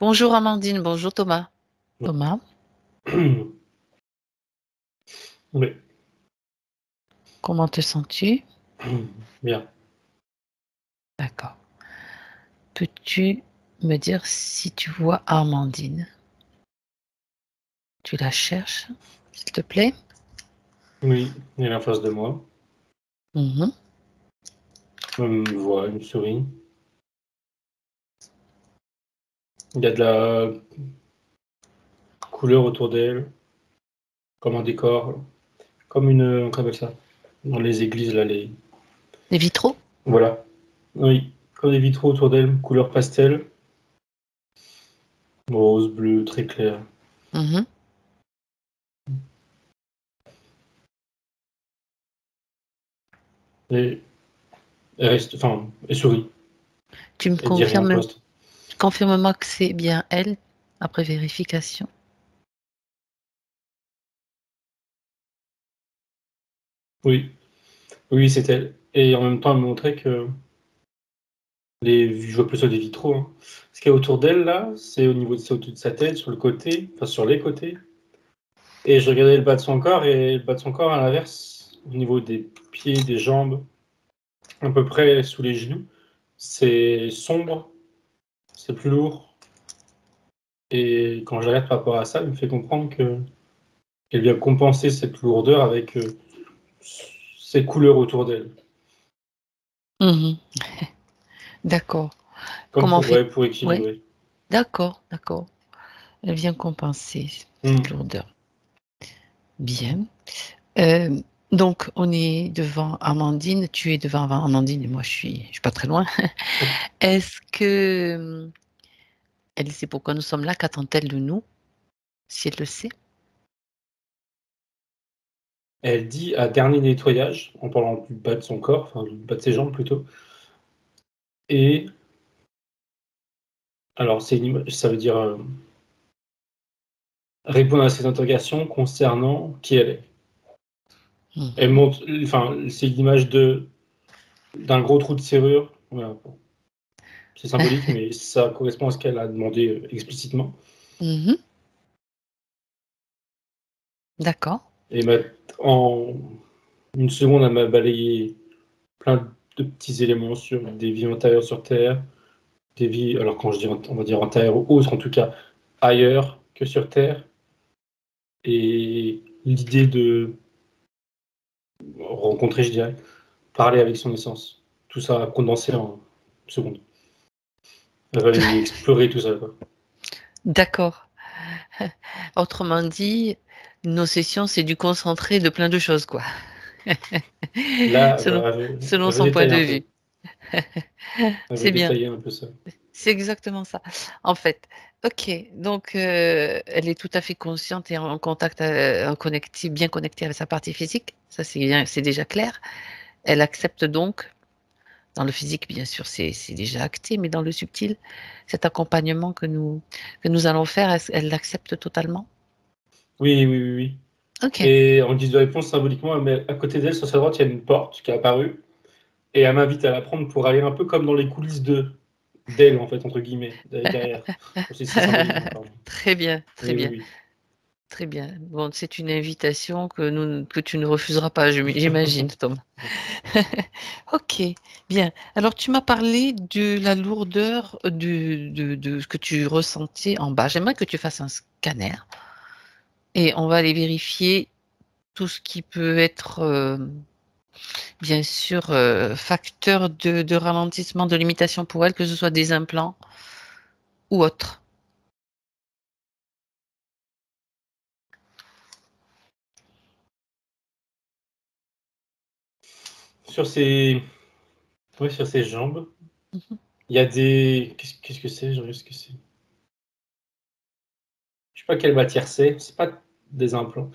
Bonjour Amandine, bonjour Thomas. Thomas, Oui, comment te sens-tu? bien. D'accord. Peux-tu me dire si tu vois Amandine? Tu la cherches, s'il te plaît? Oui, il est en face de moi. Mhm. Une voix, une souris. Il y a de la couleur autour d'elle, comme un décor, comme une. Comment on appelle ça? Dans les églises, là, les. Les vitraux? Voilà. Oui, comme des vitraux autour d'elle, couleur pastel, rose, bleu, très clair. Mhm. Et elle reste. Enfin, elle sourit. Tu me Elle dit rien pour confirmes, l'instant. confirme-moi que c'est bien elle, après vérification. Oui, oui, c'est elle. Et en même temps, elle me montrait que. Je vois plus sur des vitraux, hein. Ce qu'il y a autour d'elle, là, c'est au-dessus de sa tête, sur le côté, enfin sur les côtés. Et je regardais le bas de son corps, et le bas de son corps, à l'inverse, au niveau des pieds, des jambes, à peu près sous les genoux, c'est sombre, c'est plus lourd. Et quand je regarde par rapport à ça, il me fait comprendre qu'elle vient compenser cette lourdeur avec ces couleurs autour d'elle. Mhm. D'accord. Comme Comment pour, fait? ouais, pour Oui, équilibrer. d'accord, d'accord. Elle vient compenser cette Hmm. lourdeur. Bien. Euh, donc, on est devant Amandine. Tu es devant Amandine et moi, je suis pas très loin. Est-ce que elle sait pourquoi nous sommes là? Qu'attend-elle de nous? Si elle le sait. Elle dit à dernier nettoyage, en parlant du bas de son corps, enfin du bas de ses jambes plutôt. Et alors, ça veut dire répondre à ces interrogations concernant qui elle est. Elle Mhm. montre, enfin, c'est l'image d'un gros trou de serrure. Voilà. C'est symbolique, mais ça correspond à ce qu'elle a demandé explicitement. Mhm. D'accord. Et en une seconde, elle m'a balayé plein de petits éléments sur des vies antérieures sur Terre, des vies, alors quand je dis, on va dire antérieures ou autres, en tout cas ailleurs que sur Terre, et l'idée de rencontrer, je dirais, parler avec son essence. Tout ça condensé en une seconde. Elle va aller explorer tout ça, quoi. D'accord. Autrement dit, nos sessions, c'est du concentré de plein de choses, quoi. Là, Selon, selon elle veut son point détailler de un vue. peu. Elle veut C'est bien. détailler un peu ça. C'est exactement ça. En fait, ok. Donc, elle est tout à fait consciente et en contact, bien connectée avec sa partie physique. Ça, c'est bien, c'est déjà clair. Elle accepte donc, dans le physique, bien sûr, c'est déjà acté, mais dans le subtil, cet accompagnement que nous allons faire, elle l'accepte totalement. Oui, oui, oui, oui. Ok. Et en guise de réponse, symboliquement, à côté d'elle, sur sa droite, il y a une porte qui est apparue. Et elle m'invite à la prendre pour aller un peu comme dans les coulisses d'elle, en fait, entre guillemets, derrière. Aussi, c'est symbolique, hein, pardon. Très bien, très Oui, oui, bien, oui. très bien. Bon, c'est une invitation que tu ne refuseras pas, j'imagine, Tom. Ok, bien. Alors, tu m'as parlé de la lourdeur de ce que tu ressentais en bas. J'aimerais que tu fasses un scanner et on va aller vérifier tout ce qui peut être, bien sûr, facteur de ralentissement, de limitation pour elle, que ce soit des implants ou autre. Sur ses, ouais, sur ses jambes, Mhm. il y a des. Qu'est-ce que c'est? Je regarde ce que c'est. Je sais pas quelle matière c'est. C'est pas des implants.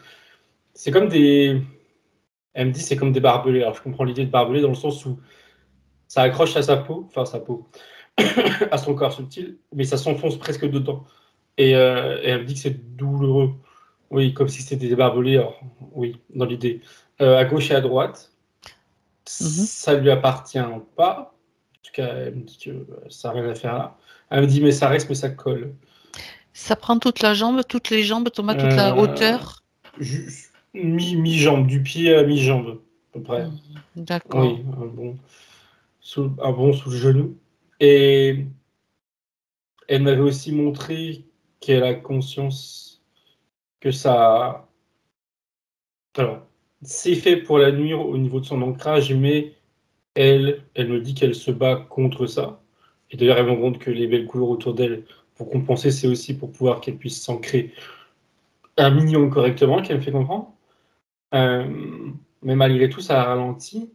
C'est comme des. Elle me dit c'est comme des barbelés. Alors je comprends l'idée de barbelé dans le sens où ça accroche à sa peau, enfin sa peau, à son corps subtil, mais ça s'enfonce presque dedans. Et elle me dit que c'est douloureux. Oui, comme si c'était des barbelés, alors, oui, dans l'idée. À gauche et à droite, Mhm. ça lui appartient pas. En tout cas, elle me dit que ça n'a rien à faire là. Elle me dit mais ça reste, mais ça colle. Ça prend toute la jambe, toutes les jambes, Thomas, toute la Euh, hauteur? mi-jambe, du pied à mi-jambe, à peu près. D'accord. Oui, un bon sous le genou. Et elle m'avait aussi montré qu'elle a conscience que ça. Alors, c'est fait pour la nuire au niveau de son ancrage, mais elle me dit qu'elle se bat contre ça. Et d'ailleurs, elle me montre que les belles couleurs autour d'elle, pour compenser, c'est aussi pour pouvoir qu'elle puisse s'ancrer un minimum correctement, qu'elle me fait comprendre. Mais malgré tout, ça a ralenti.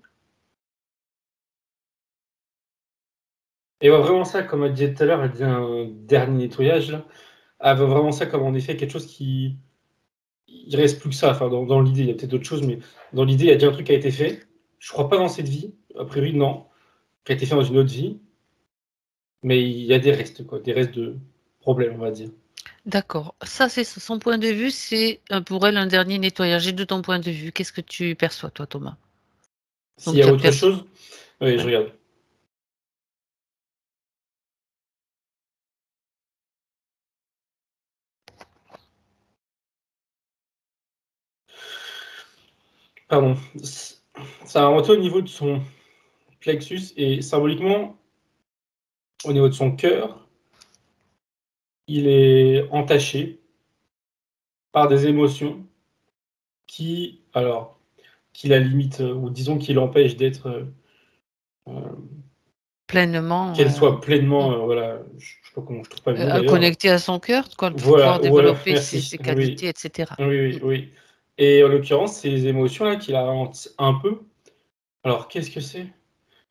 Et elle voit vraiment ça, comme elle disait tout à l'heure, elle disait un dernier nettoyage, là. Elle voit vraiment ça comme en effet quelque chose qui. Il reste plus que ça. Enfin, dans l'idée, il y a peut-être d'autres choses, mais dans l'idée, il y a déjà un truc qui a été fait. Je crois pas dans cette vie. A priori, non. Qui a été fait dans une autre vie. Mais il y a des restes, quoi. Des restes de problèmes, on va dire. D'accord. Ça, c'est son point de vue, c'est pour elle un dernier nettoyage. Et de ton point de vue, qu'est-ce que tu perçois, toi, Thomas? S'il Donc, y a tu as autre perçu. chose, oui, je Ouais. regarde. Pardon. Ça a remonté au niveau de son plexus et symboliquement, au niveau de son cœur, il est entaché par des émotions qui, alors, qui la limitent, ou disons qui l'empêchent d'être, Pleinement qu'elle soit pleinement, voilà, je sais pas comment, je trouve pas le mot d'ailleurs. connecté à son cœur, quoi, pour pouvoir Voilà, voilà, développer ses merci, qualités, oui, etc. oui, oui, oui. Et en l'occurrence, ces émotions-là qui la ralentissent un peu. Alors, qu'est-ce que c'est?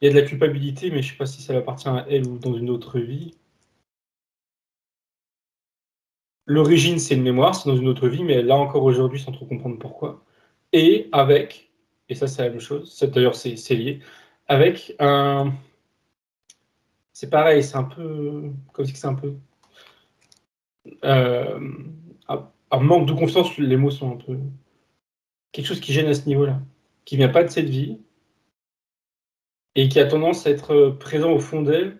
Il y a de la culpabilité, mais je sais pas si ça appartient à elle ou dans une autre vie. L'origine, c'est une mémoire, c'est dans une autre vie, mais elle l'a encore aujourd'hui sans trop comprendre pourquoi. Et avec, et ça c'est la même chose, d'ailleurs c'est lié, avec un. C'est pareil, c'est un peu. Comme si c'est un peu. euh, un manque de confiance, les mots sont un peu. Quelque chose qui gêne à ce niveau-là, qui vient pas de cette vie, et qui a tendance à être présent au fond d'elle,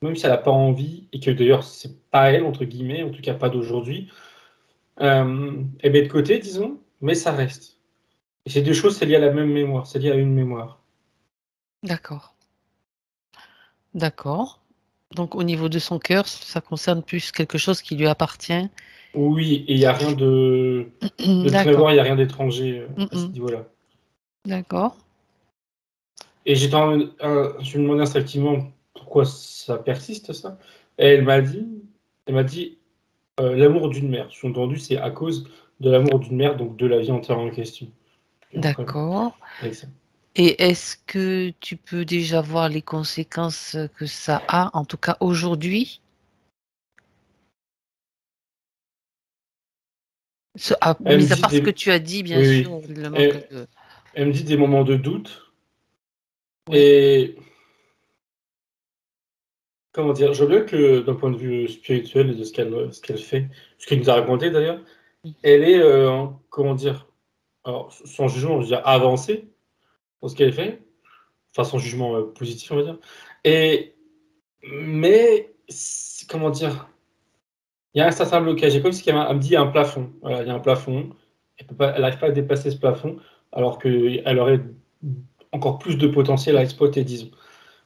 même si elle n'a pas envie, et que d'ailleurs c'est pas elle, entre guillemets, en tout cas pas d'aujourd'hui, elle met de côté, disons, mais ça reste. Et ces deux choses, c'est lié à la même mémoire, c'est lié à une mémoire. D'accord. D'accord. Donc, au niveau de son cœur, ça concerne plus quelque chose qui lui appartient. Oui, et il n'y a rien de prime D'accord. abord, il n'y a rien d'étranger à ce Mhm. niveau-là. D'accord. Et je me demandais instinctivement pourquoi ça persiste, ça. Et elle m'a dit l'amour d'une mère. Sous-entendu, c'est à cause de l'amour d'une mère, donc de la vie entière en question. Il y a un problème D'accord. avec ça. Et est-ce que tu peux déjà voir les conséquences que ça a, en tout cas aujourd'hui? Elle me Mis à dit part ce que des. tu as dit, bien Oui, oui. sûr, le manque Elle, de. elle me dit des moments de doute. Oui. Et comment dire, je veux bien que d'un point de vue spirituel et de ce qu'elle fait, ce qu'elle nous a raconté d'ailleurs, elle est, comment dire, alors son jugement, je veux dire, avancé dans ce qu'elle fait, enfin son jugement positif, on va dire. Et, mais, comment dire, il y a un certain blocage. Et comme si elle me dit, il y a un plafond. Voilà, il y a un plafond. Elle n'arrive pas à dépasser ce plafond, alors qu'elle aurait encore plus de potentiel à exploiter, disons,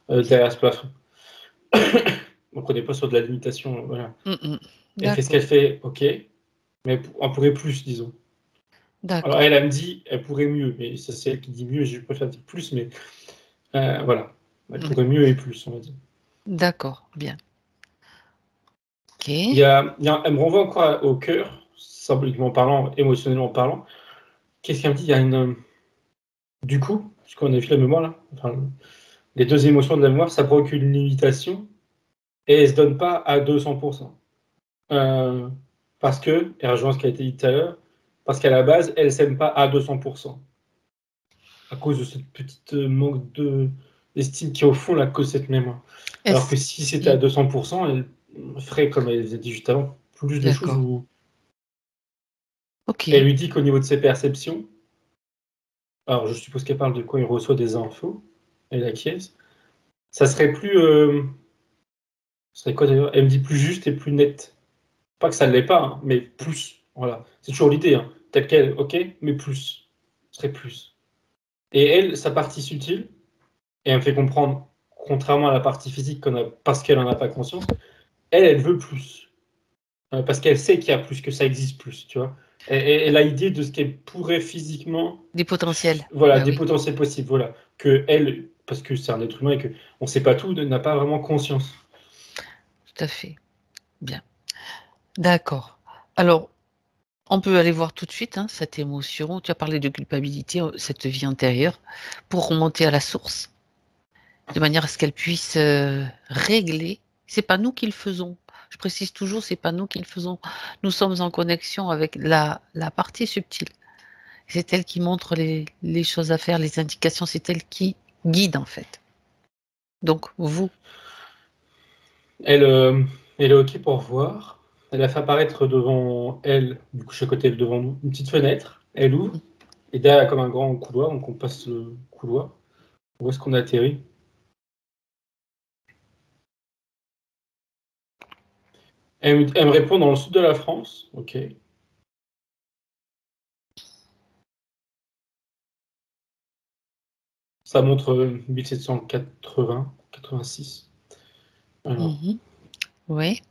derrière ce plafond. Donc on n'est pas sur de la limitation, voilà. Mhm. Elle fait ce qu'elle D'accord. fait, ok, mais on pourrait plus, disons. Alors D'accord. elle me dit, elle pourrait mieux, mais ça c'est elle qui dit mieux, je préfère dire plus, mais voilà. Elle Mhm. pourrait mieux et plus, on va dire. D'accord. Bien. Ok. Elle me renvoie encore au cœur, symboliquement parlant, émotionnellement parlant. Qu'est-ce qu'elle me dit? Il y a une. Du coup, parce qu'on a vu la mémoire là, enfin, les deux émotions de la mémoire, ça provoque une limitation et elle ne se donne pas à 200%. Euh, parce que, et rejoint ce qui a été dit tout à l'heure, parce qu'à la base, elle ne s'aime pas à 200%. À cause de cette petite manque d'estime qui est au fond la cause de cette mémoire. Alors Est-ce... que si c'était à Mhm. 200%, elle ferait, comme elle a dit juste avant, plus de choses D'accord. où elle Ok. lui dit qu'au niveau de ses perceptions, alors je suppose qu'elle parle de quoi il reçoit des infos, elle acquiesce, ça serait plus. Ce serait quoi d'ailleurs? Elle me dit plus juste et plus net. Pas que ça ne l'est pas, hein, mais plus. Voilà. C'est toujours l'idée. Hein. Telle qu'elle, ok, mais plus. Ce serait plus. Et elle, sa partie subtile, et elle me fait comprendre, contrairement à la partie physique, parce qu'elle n'en a pas conscience, elle veut plus. Parce qu'elle sait qu'il y a plus, que ça existe plus, tu vois. Elle a idée de ce qu'elle pourrait physiquement... Des potentiels. Voilà, Bah des oui, potentiels possibles, voilà. Que elle, parce que c'est un être humain et qu'on ne sait pas tout, n'a pas vraiment conscience. tout à fait. Bien. D'accord. Alors, on peut aller voir tout de suite, hein, cette émotion. Tu as parlé de culpabilité, cette vie antérieure, pour remonter à la source, de manière à ce qu'elle puisse régler. C'est pas nous qui le faisons. Je précise toujours, c'est pas nous qui le faisons. Nous sommes en connexion avec la partie subtile. C'est elle qui montre les choses à faire, les indications. C'est elle qui guide en fait. Donc vous, Elle est OK pour voir. Elle a fait apparaître devant elle, du coup, chaque côté devant nous, une petite fenêtre. Elle ouvre. Et derrière, il y a comme un grand couloir, donc on passe le couloir. Où est-ce qu'on atterrit? Elle me répond dans le sud de la France. OK. Ça montre 1780, 86. Alors, oui.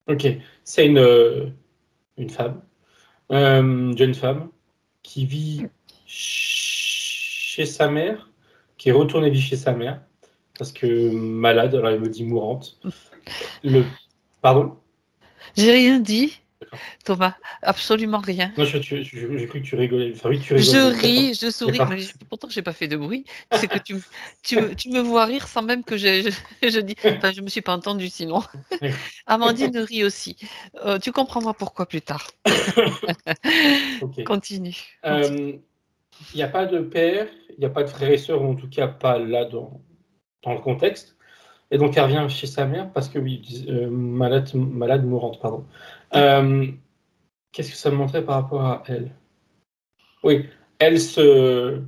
OK. C'est une femme, une jeune femme, qui vit chez sa mère, qui est retournée vivre chez sa mère, parce que malade, alors elle me dit mourante. Pardon? J'ai rien dit, D'accord. Thomas, absolument rien. Non, j'ai cru que tu rigolais. Enfin, oui, tu rigoles, Je donc d'accord. ris, je Mais souris, pas. mais pourtant j'ai pas fait de bruit. C'est que tu me vois rire sans même que je dis. Enfin, je me suis pas entendue sinon. Amandine rit aussi. Tu comprendras pourquoi plus tard. Ok. Continue. Il n'y a pas de père, il n'y a pas de frères et sœurs, ou en tout cas pas là dans le contexte. Et donc elle revient chez sa mère parce que oui, malade mourante, pardon. Qu'est-ce que ça me montrait par rapport à elle? Oui, elle se...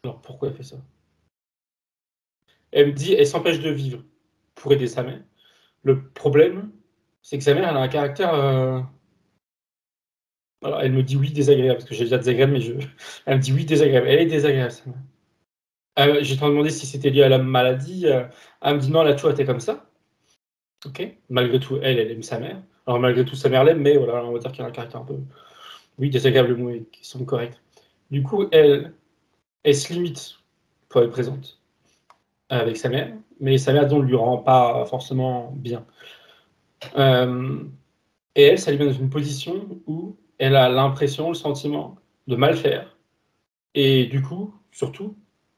Alors pourquoi elle fait ça? Elle me dit, elle s'empêche de vivre pour aider sa mère. Le problème, c'est que sa mère, elle a un caractère... Alors, elle me dit oui, désagréable, parce que j'ai déjà désagréable, mais elle me dit oui, désagréable. Elle est désagréable, sa mère. J'ai demandé si c'était lié à la maladie. Elle me dit non, elle a toujours été comme ça. Ok. Malgré tout, elle aime sa mère. Alors, malgré tout, sa mère l'aime, mais voilà, on va dire qu'elle a un caractère un peu... Oui, désagréable, le mot qui sont corrects. Du coup, elle se limite pour être présente avec sa mère, mais sa mère, donc, lui rend pas forcément bien. Et elle, ça lui met dans une position où elle a l'impression, le sentiment de mal faire, et du coup, surtout,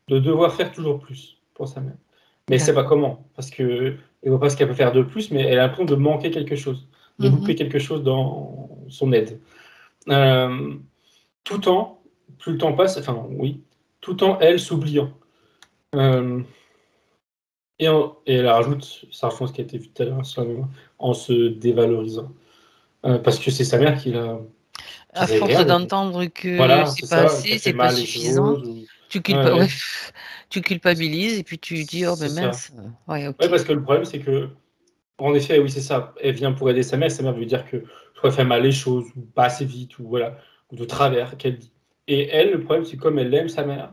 de devoir faire toujours plus pour sa mère. Mais elle ne sait pas D'accord. comment, parce qu'elle ne voit pas ce qu'elle peut faire de plus, mais elle a l'impression de manquer quelque chose, de louper quelque chose dans son aide. Tout en, plus le temps passe, enfin oui, tout en elle s'oubliant. Euh, et elle rajoute, ça rejoint ce qui a été vu tout à l'heure sur la mémoire, en se dévalorisant. Parce que c'est sa mère qui est À force désagréable. d'entendre que Voilà, c'est c'est pas ça, qui a assez, fait c'est pas mal les suffisant, choses. Ou... tu Ouais, ouais, ouais, tu culpabilises et puis tu dis oh ben c'est ça. mince. Ouais, Ouais, ok. parce que le problème, c'est que, en effet, oui, c'est ça. Elle vient pour aider sa mère veut dire que soit elle fait mal les choses, ou pas assez vite, ou voilà, ou de travers, qu'elle dit. Et elle, le problème, c'est comme elle aime sa mère,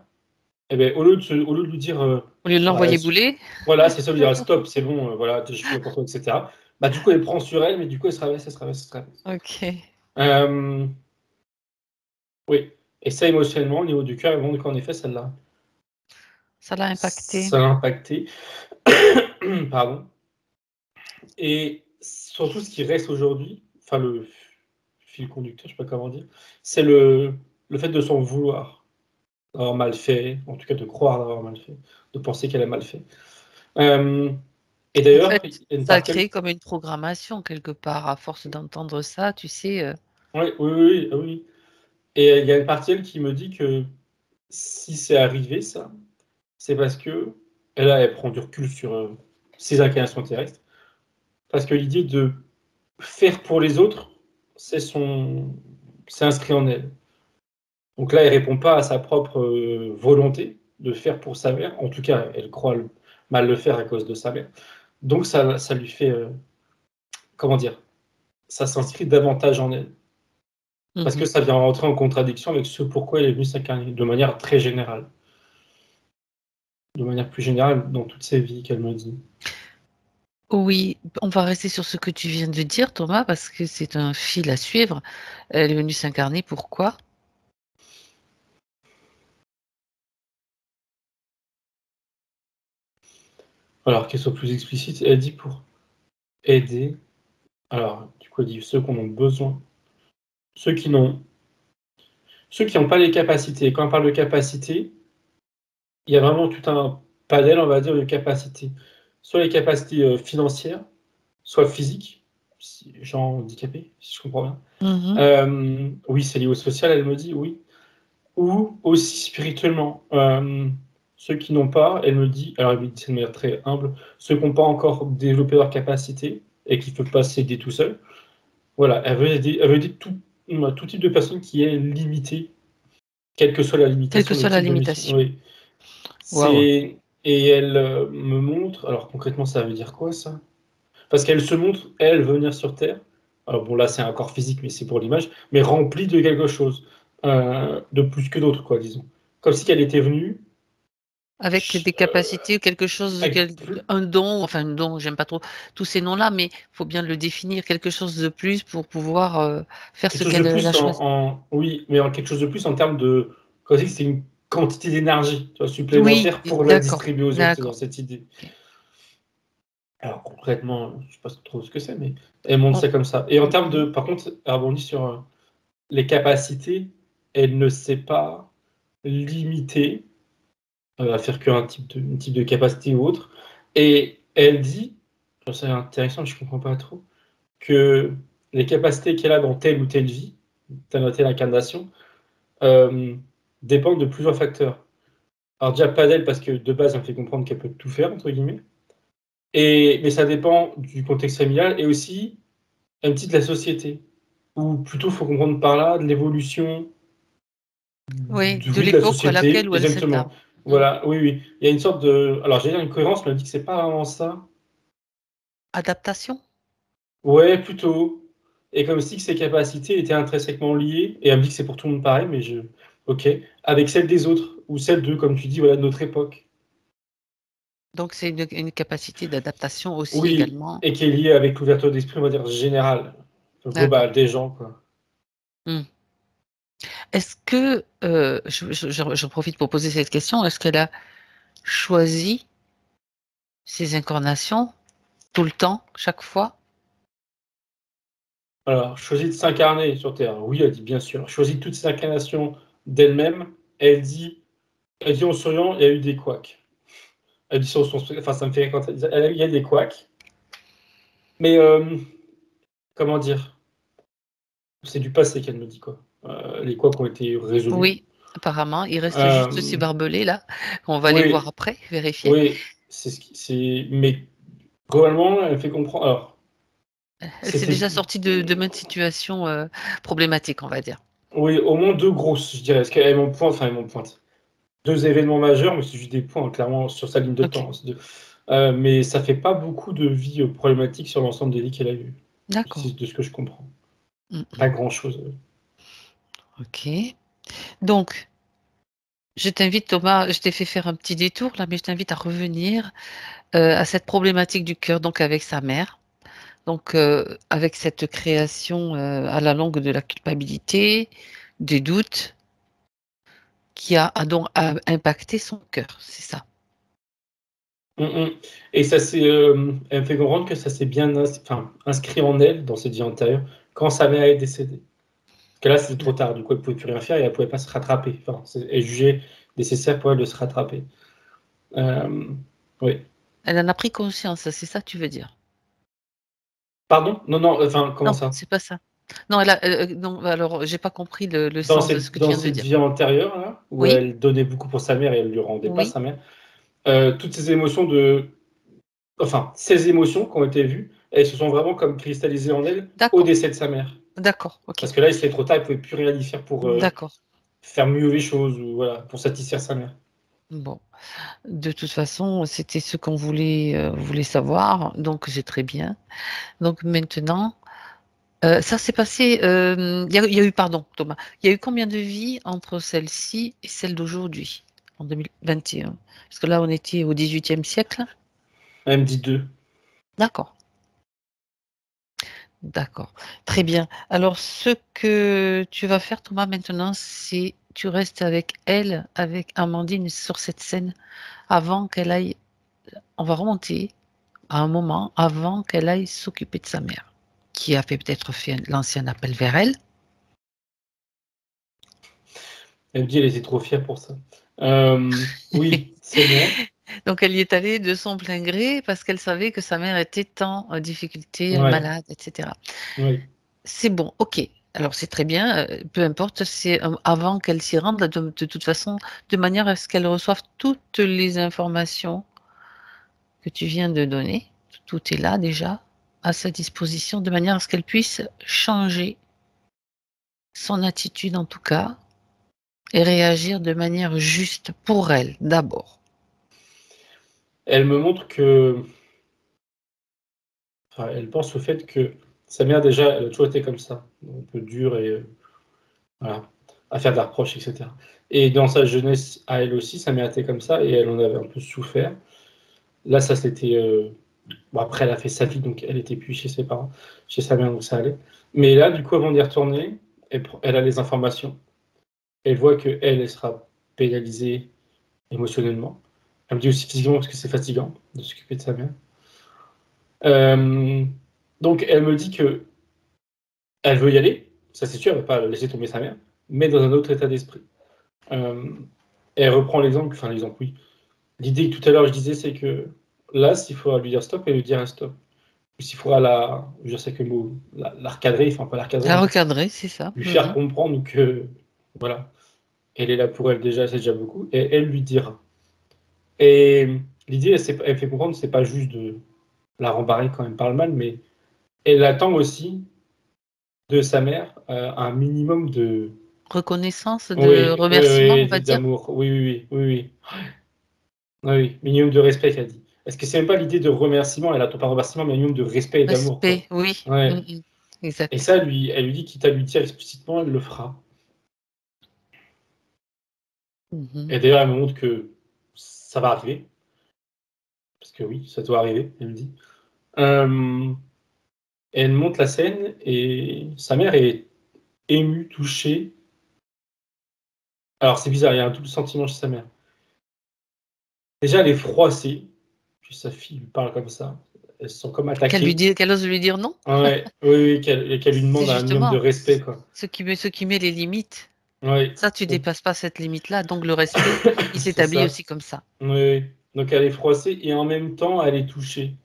eh ben, au lieu de lui dire, Au lieu de bah, l'envoyer bouler. voilà, c'est ça, lui dire ah, stop, c'est bon, voilà, je suis là pour toi, etc. Bah, du coup, elle prend sur elle, mais du coup, elle se rabaisse, elle se rabaisse, elle se rabaisse. Ok. Euh, oui. Et ça, émotionnellement, au niveau du cœur, elle montre qu'en effet, Ça l'a impacté. ça l'a impacté. Pardon. Et surtout, ce qui reste aujourd'hui, enfin, le fil conducteur, je ne sais pas comment dire, c'est le fait de s'en vouloir, d'avoir mal fait, en tout cas de croire d'avoir mal fait, de penser qu'elle a mal fait. Et En d'ailleurs, fait, il y a une ça a partie. créé comme une programmation quelque part. À force d'entendre ça, tu sais. Oui, oui, oui, oui, oui. Et il y a une partie, elle, qui me dit que si c'est arrivé, ça, c'est parce que, et là, elle prend du recul sur ses incarnations terrestres, parce que l'idée de faire pour les autres, c'est inscrit en elle. Donc là, elle répond pas à sa propre volonté de faire pour sa mère. En tout cas, elle croit mal le faire à cause de sa mère. Donc ça lui fait, comment dire, ça s'inscrit davantage en elle. Parce que ça vient rentrer en contradiction avec ce pourquoi elle est venue s'incarner, de manière très générale. De manière plus générale dans toutes ses vies qu'elle me dit. Oui, on va rester sur ce que tu viens de dire, Thomas, parce que c'est un fil à suivre. Elle est venue s'incarner, pourquoi? Alors qu'elle soit plus explicite, elle dit pour aider, alors du coup elle dit ceux qui en ont besoin, ceux qui n'ont pas les capacités. Quand on parle de capacité, il y a vraiment tout un panel, on va dire, de capacités. Soit les capacités financières, soit physiques, gens handicapés, si je comprends bien. Oui, c'est lié au social, elle me dit, oui. Ou aussi spirituellement. Ceux qui n'ont pas, elle me dit, alors elle me dit de manière très humble, ceux qui n'ont pas encore développé leurs capacités et qui ne peuvent pas s'aider tout seuls. Voilà, elle veut aider tout type de personne qui est limitée, quelle que soit la Quelle que limitation, le soit la type de mission. limitation. Oui. Waouh. Et elle me montre, alors concrètement ça veut dire quoi ça? Parce qu'elle se montre, elle, venir sur Terre, alors bon là c'est un corps physique mais c'est pour l'image, mais rempli de quelque chose, de plus que d'autres quoi, disons. Comme si elle était venue Avec des capacités, quelque chose, avec un don, enfin un don, j'aime pas trop tous ces noms-là, mais il faut bien le définir, quelque chose de plus pour pouvoir faire quelque ce chose de qu'elle a plus choisi. oui, mais en quelque chose de plus en termes de, comme si c'est une quantité d'énergie, tu vois, Oui, supplémentaire pour la d'accord, distribuer aux autres, c'est dans d'accord. cette idée. Ok. Alors concrètement, je sais pas trop ce que c'est, mais elle montre On- ça comme ça. Et en termes de, par contre, elle rebondit sur les capacités, elle ne s'est pas limitée à faire qu'un type de capacité ou autre. Et elle dit, c'est intéressant, je comprends pas trop, que les capacités qu'elle a dans telle ou telle vie, telle ou telle incarnation, euh, dépendent de plusieurs facteurs. Alors déjà pas d'elle parce que de base elle me fait comprendre qu'elle peut tout faire entre guillemets, mais ça dépend du contexte familial et aussi un petit de la société. Ou plutôt faut comprendre par là de l'évolution Oui, de oui, de la l'époque à laquelle société, où elle exactement. s'incarne. Mm. Voilà, oui, oui. Il y a une sorte de. Alors j'ai une cohérence, mais elle me dit que c'est pas vraiment ça. Adaptation? Ouais, plutôt. Et comme si que ses capacités étaient intrinsèquement liées, et elle me dit que c'est pour tout le monde pareil, mais je. Ok. Avec celles des autres, ou celles de, comme tu dis, voilà, de notre époque. Donc c'est une capacité d'adaptation aussi Oui, également. et qui est liée avec l'ouverture d'esprit, on va dire, générale, D'accord. globale des gens, quoi. Mm. Est-ce que, je profite pour poser cette question, est-ce qu'elle a choisi ses incarnations tout le temps, chaque fois? Alors, choisit de s'incarner sur Terre. Oui, elle dit bien sûr. Choisit toutes ses incarnations d'elle-même. Elle dit en souriant, il y a eu des couacs. Elle dit enfin, ça me fait quand il y a des couacs. Mais comment dire? C'est du passé qu'elle me dit quoi. Les couacs ont été résolus. Oui, apparemment, il reste juste ces Euh, barbelés là, on va les voir oui, après, vérifier. oui, mais globalement, elle fait comprendre. Alors, Elle s'est c'était déjà sortie de maintes situations problématiques, on va dire. oui, au moins deux grosses, je dirais. Parce qu'elle m'en pointe, enfin, elle m'en pointe. Deux événements majeurs, mais c'est juste des points, clairement, sur sa ligne de Ok, temps. Mais ça fait pas beaucoup de vies problématiques sur l'ensemble des vies qu'elle a eues. d'accord. C'est de ce que je comprends. Mm, Pas mm. grand-chose. Ok. Donc, je t'invite, Thomas, je t'ai fait faire un petit détour là, mais je t'invite à revenir à cette problématique du cœur, donc avec sa mère. Donc, avec cette création à la longue de la culpabilité, des doutes, qui a donc impacté son cœur, c'est ça. Mm, mm. Et elle me fait comprendre que ça s'est bien inscrit en elle, dans cette vie antérieure, quand sa mère est décédée. Parce que là, c'était trop tard, du coup, elle ne pouvait plus rien faire et elle ne pouvait pas se rattraper. Enfin, elle jugeait nécessaire pour elle de se rattraper. Euh, oui. Elle en a pris conscience, c'est ça que tu veux dire? Pardon? Non, non, enfin, comment Non, ça? c'est pas ça. Non, elle a, non, alors j'ai pas compris le sens de ce que tu Dans viens de cette dire. vie antérieure, là, où Oui, elle donnait beaucoup pour sa mère et elle ne lui rendait pas oui, sa mère, toutes ces émotions enfin, ces émotions qui ont été vues, elles se sont vraiment comme cristallisées en elle au d'accord, décès de sa mère. d'accord, ok, Parce que là, il serait trop tard, il ne pouvait plus rien y faire pour d'accord. faire mieux les choses ou voilà, pour satisfaire sa mère. Bon, de toute façon, c'était ce qu'on voulait savoir, donc c'est très bien. Donc maintenant, ça s'est passé, il y a eu, pardon, Thomas, il y a eu combien de vies entre celle-ci et celle d'aujourd'hui, en 2021? Parce que là, on était au XVIIIe siècle. Elle me dit 2. D'accord, d'accord. Très bien. Alors, ce que tu vas faire, Thomas, maintenant, c'est tu restes avec elle, avec Amandine, sur cette scène, avant qu'elle aille. On va remonter à un moment avant qu'elle aille s'occuper de sa mère, qui a peut-être fait l'ancien appel vers elle. Elle me dit elle était trop fière pour ça. Oui, c'est bon. Donc, elle y est allée de son plein gré parce qu'elle savait que sa mère était en difficulté, Ouais, malade, etc. oui. C'est bon, ok. Alors, c'est très bien, peu importe, c'est avant qu'elle s'y rende, de toute façon, de manière à ce qu'elle reçoive toutes les informations que tu viens de donner. Tout est là déjà à sa disposition, de manière à ce qu'elle puisse changer son attitude en tout cas et réagir de manière juste pour elle d'abord. Elle me montre que. Enfin, elle pense au fait que sa mère, déjà, elle a toujours été comme ça, un peu dure et voilà, à faire des reproches, etc. Et dans sa jeunesse, à elle aussi, sa mère était comme ça et elle en avait un peu souffert. Là, ça c'était. Bon, après, elle a fait sa vie, donc elle était plus chez ses parents, chez sa mère, donc ça allait. Mais là, du coup, avant d'y retourner, elle a les informations. Elle voit qu'elle, elle sera pénalisée émotionnellement. Elle me dit aussi physiquement parce que c'est fatigant de s'occuper de sa mère. Euh, donc, elle me dit que elle veut y aller, ça c'est sûr, elle ne va pas laisser tomber sa mère, mais dans un autre état d'esprit. Euh, elle reprend l'exemple, enfin l'exemple, oui. L'idée que tout à l'heure je disais, c'est que là, s'il faudra lui dire stop, elle lui dira stop. Ou s'il faudra je sais que le mot, la recadrer, enfin pas la recadrer, La mais recadrer, c'est ça. lui faire Mhm. comprendre que, voilà, elle est là pour elle déjà, c'est déjà beaucoup, et elle lui dira. Et l'idée, elle fait comprendre que c'est pas juste de la rembarrer quand elle parle mal, mais elle attend aussi de sa mère un minimum de. Reconnaissance, de Oui, oui, remerciement, on oui, va dire. d'amour. Oui, oui, oui, oui, oui. Oui, oui, minimum de respect, qu'elle dit. Est-ce que c'est même pas l'idée de remerciement, elle attend pas remerciement, mais un minimum de respect et d'amour, quoi. Respect, oui. Ouais. Mhm. Et Exact. ça, elle lui dit, quitte à lui dire explicitement, elle le fera. Mhm. Et d'ailleurs, elle me montre que ça va arriver. Parce que oui, ça doit arriver, elle me dit. Euh, et elle monte la scène et sa mère est émue, touchée. Alors c'est bizarre, il y a un double sentiment chez sa mère. Déjà, elle est froissée, puis sa fille lui parle comme ça. Elles se sont comme attaquées. Qu'elle ose lui dire non, Ouais, oui, oui, qu'elle lui c'est demande un minimum de justement respect, quoi. ce qui met les limites. Oui, Ça, tu donc, dépasses pas cette limite-là, donc le respect, il c'est s'établit ça. aussi comme ça. Oui, oui. Donc elle est froissée et en même temps, elle est touchée.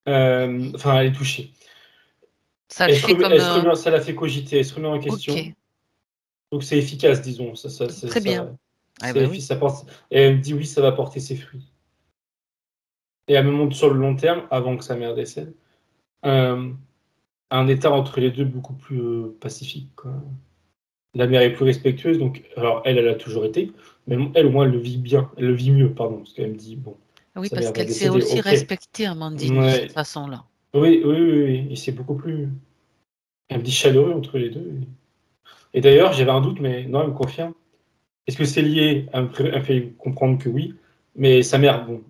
Enfin, elle est touchée. Ça le fait comme Ça la fait cogiter, elle se remet en question. ok, Donc c'est efficace, disons. très bien. Ah C'est ben oui. efficace, ça porte, et elle me dit oui, ça va porter ses fruits. Et elle me montre sur le long terme, avant que sa mère décède, euh, un état entre les deux beaucoup plus pacifique, quoi. La mère est plus respectueuse, donc alors elle a toujours été, mais elle au moins elle le vit bien, elle le vit mieux, pardon, parce qu'elle me dit bon, Oui, sa parce mère va qu'elle s'est décéder, aussi ok. respectée, Amandine, de cette Ouais. façon-là. Oui, oui, oui, oui, et c'est beaucoup plus, elle me dit chaleureux entre les deux. Et d'ailleurs, j'avais un doute, mais non, elle me confirme. Est-ce que c'est lié, elle me fait comprendre que oui, mais sa mère, bon,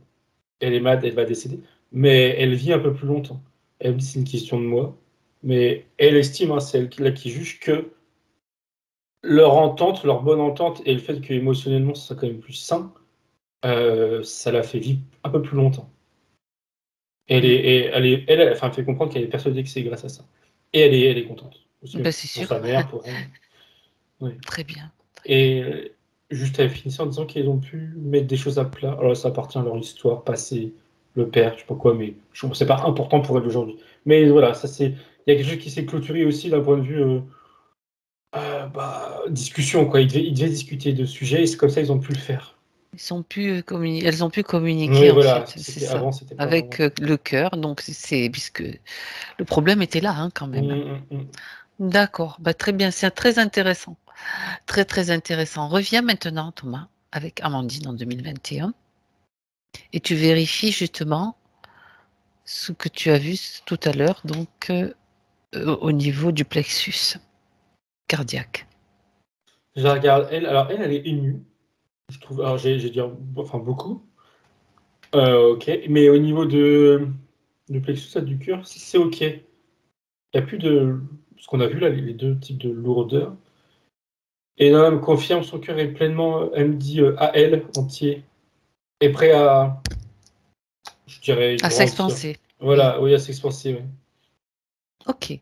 elle est malade, elle va décéder, mais elle vit un peu plus longtemps. Elle me dit c'est une question de moi, mais elle estime, hein, c'est elle là qui juge que leur entente, leur bonne entente et le fait que émotionnellement ça soit quand même plus sain, ça la fait vivre un peu plus longtemps. Mm. Enfin, elle fait comprendre qu'elle est persuadée que c'est grâce à ça. Et elle est contente. Aussi bien Ben, c'est pour sûr. sa mère, pour elle. Oui. Très bien, très bien. Et juste à finir en disant qu'ils ont pu mettre des choses à plat. Alors ça appartient à leur histoire passée, le père, je sais pas quoi, mais c'est pas important pour elle aujourd'hui. Mais voilà, ça c'est. Il y a quelque chose qui s'est clôturé aussi d'un point de vue discussion, quoi. Ils devaient discuter de sujets et c'est comme ça ils ont pu le faire. Elles ont pu communiquer Oui, en voilà, fait, c'est c'était ça, avant, c'était pas vraiment avec le cas. le cœur. Donc c'est puisque le problème était là hein, quand même. Mm. D'accord, bah, très bien, c'est très intéressant, très très intéressant. Reviens maintenant, Thomas. avec Amandine en 2021 et tu vérifies justement ce que tu as vu tout à l'heure, donc au niveau du plexus cardiaque. Je la regarde, elle. Alors, elle est émue. Je trouve. Alors, j'ai dit enfin beaucoup. Ok. Mais au niveau du plexus du cœur, c'est ok. Il n'y a plus de ce qu'on a vu là, les deux types de lourdeur. Et là, elle me confirme, son cœur est pleinement, elle me dit à elle entier, est prêt à, je dirais, À grandir. s'expanser. Voilà, oui, à s'expanser. Oui. Ok,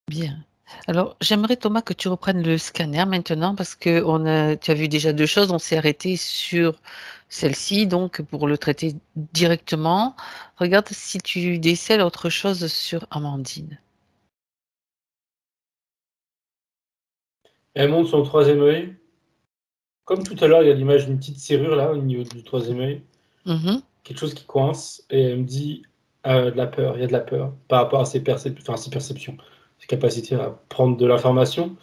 bien. Alors, j'aimerais, Thomas, que tu reprennes le scanner maintenant parce que tu as vu déjà deux choses. On s'est arrêté sur celle-ci, donc pour le traiter directement. Regarde si tu décèles autre chose sur Amandine. Elle monte son troisième œil. Comme tout à l'heure, il y a l'image d'une petite serrure là, au niveau du troisième œil. Mhm. Quelque chose qui coince. Et elle me dit de la peur. Il y a de la peur par rapport à ses perceptions, ses capacités à prendre de l'information.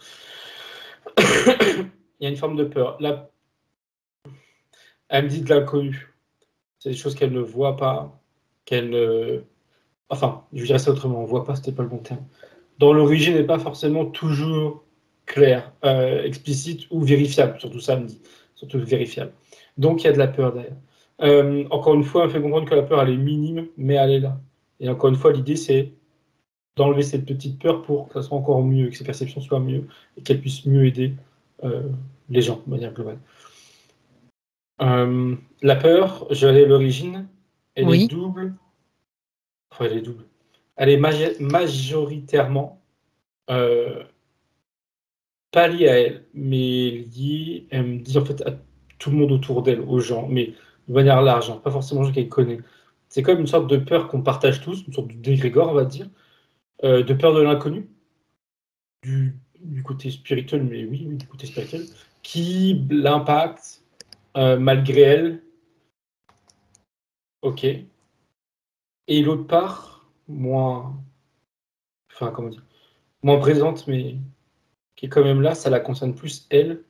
Il y a une forme de peur. Là, elle me dit de l'inconnu. C'est des choses qu'elle ne voit pas, qu'elle ne... Enfin, je dirais ça autrement, on voit pas, c'était pas le bon terme. Dont l'origine n'est pas forcément toujours claire, explicite ou vérifiable, surtout ça, elle me dit, surtout vérifiable. Donc il y a de la peur derrière. Encore une fois, elle me fait comprendre que la peur, elle est minime, mais elle est là. Et encore une fois, l'idée, c'est d'enlever cette petite peur pour que ça soit encore mieux, que ses perceptions soient mieux, et qu'elle puisse mieux aider euh, les gens, de manière globale. La peur, je vais aller à l'origine, elle est Oui. double. Enfin, elle est double. Elle est majoritairement euh, pas liée à elle, mais liée, elle me dit en fait à tout le monde autour d'elle, aux gens, mais de manière large, hein, pas forcément aux gens qu'elle connaît. C'est comme une sorte de peur qu'on partage tous, une sorte de dégrégore, on va dire, de peur de l'inconnu, du côté spirituel, mais oui, oui, du côté spirituel, qui l'impacte malgré elle. Ok. Et l'autre part, moins, enfin, comment dire, moins présente, mais qui est quand même là, ça la concerne plus elle.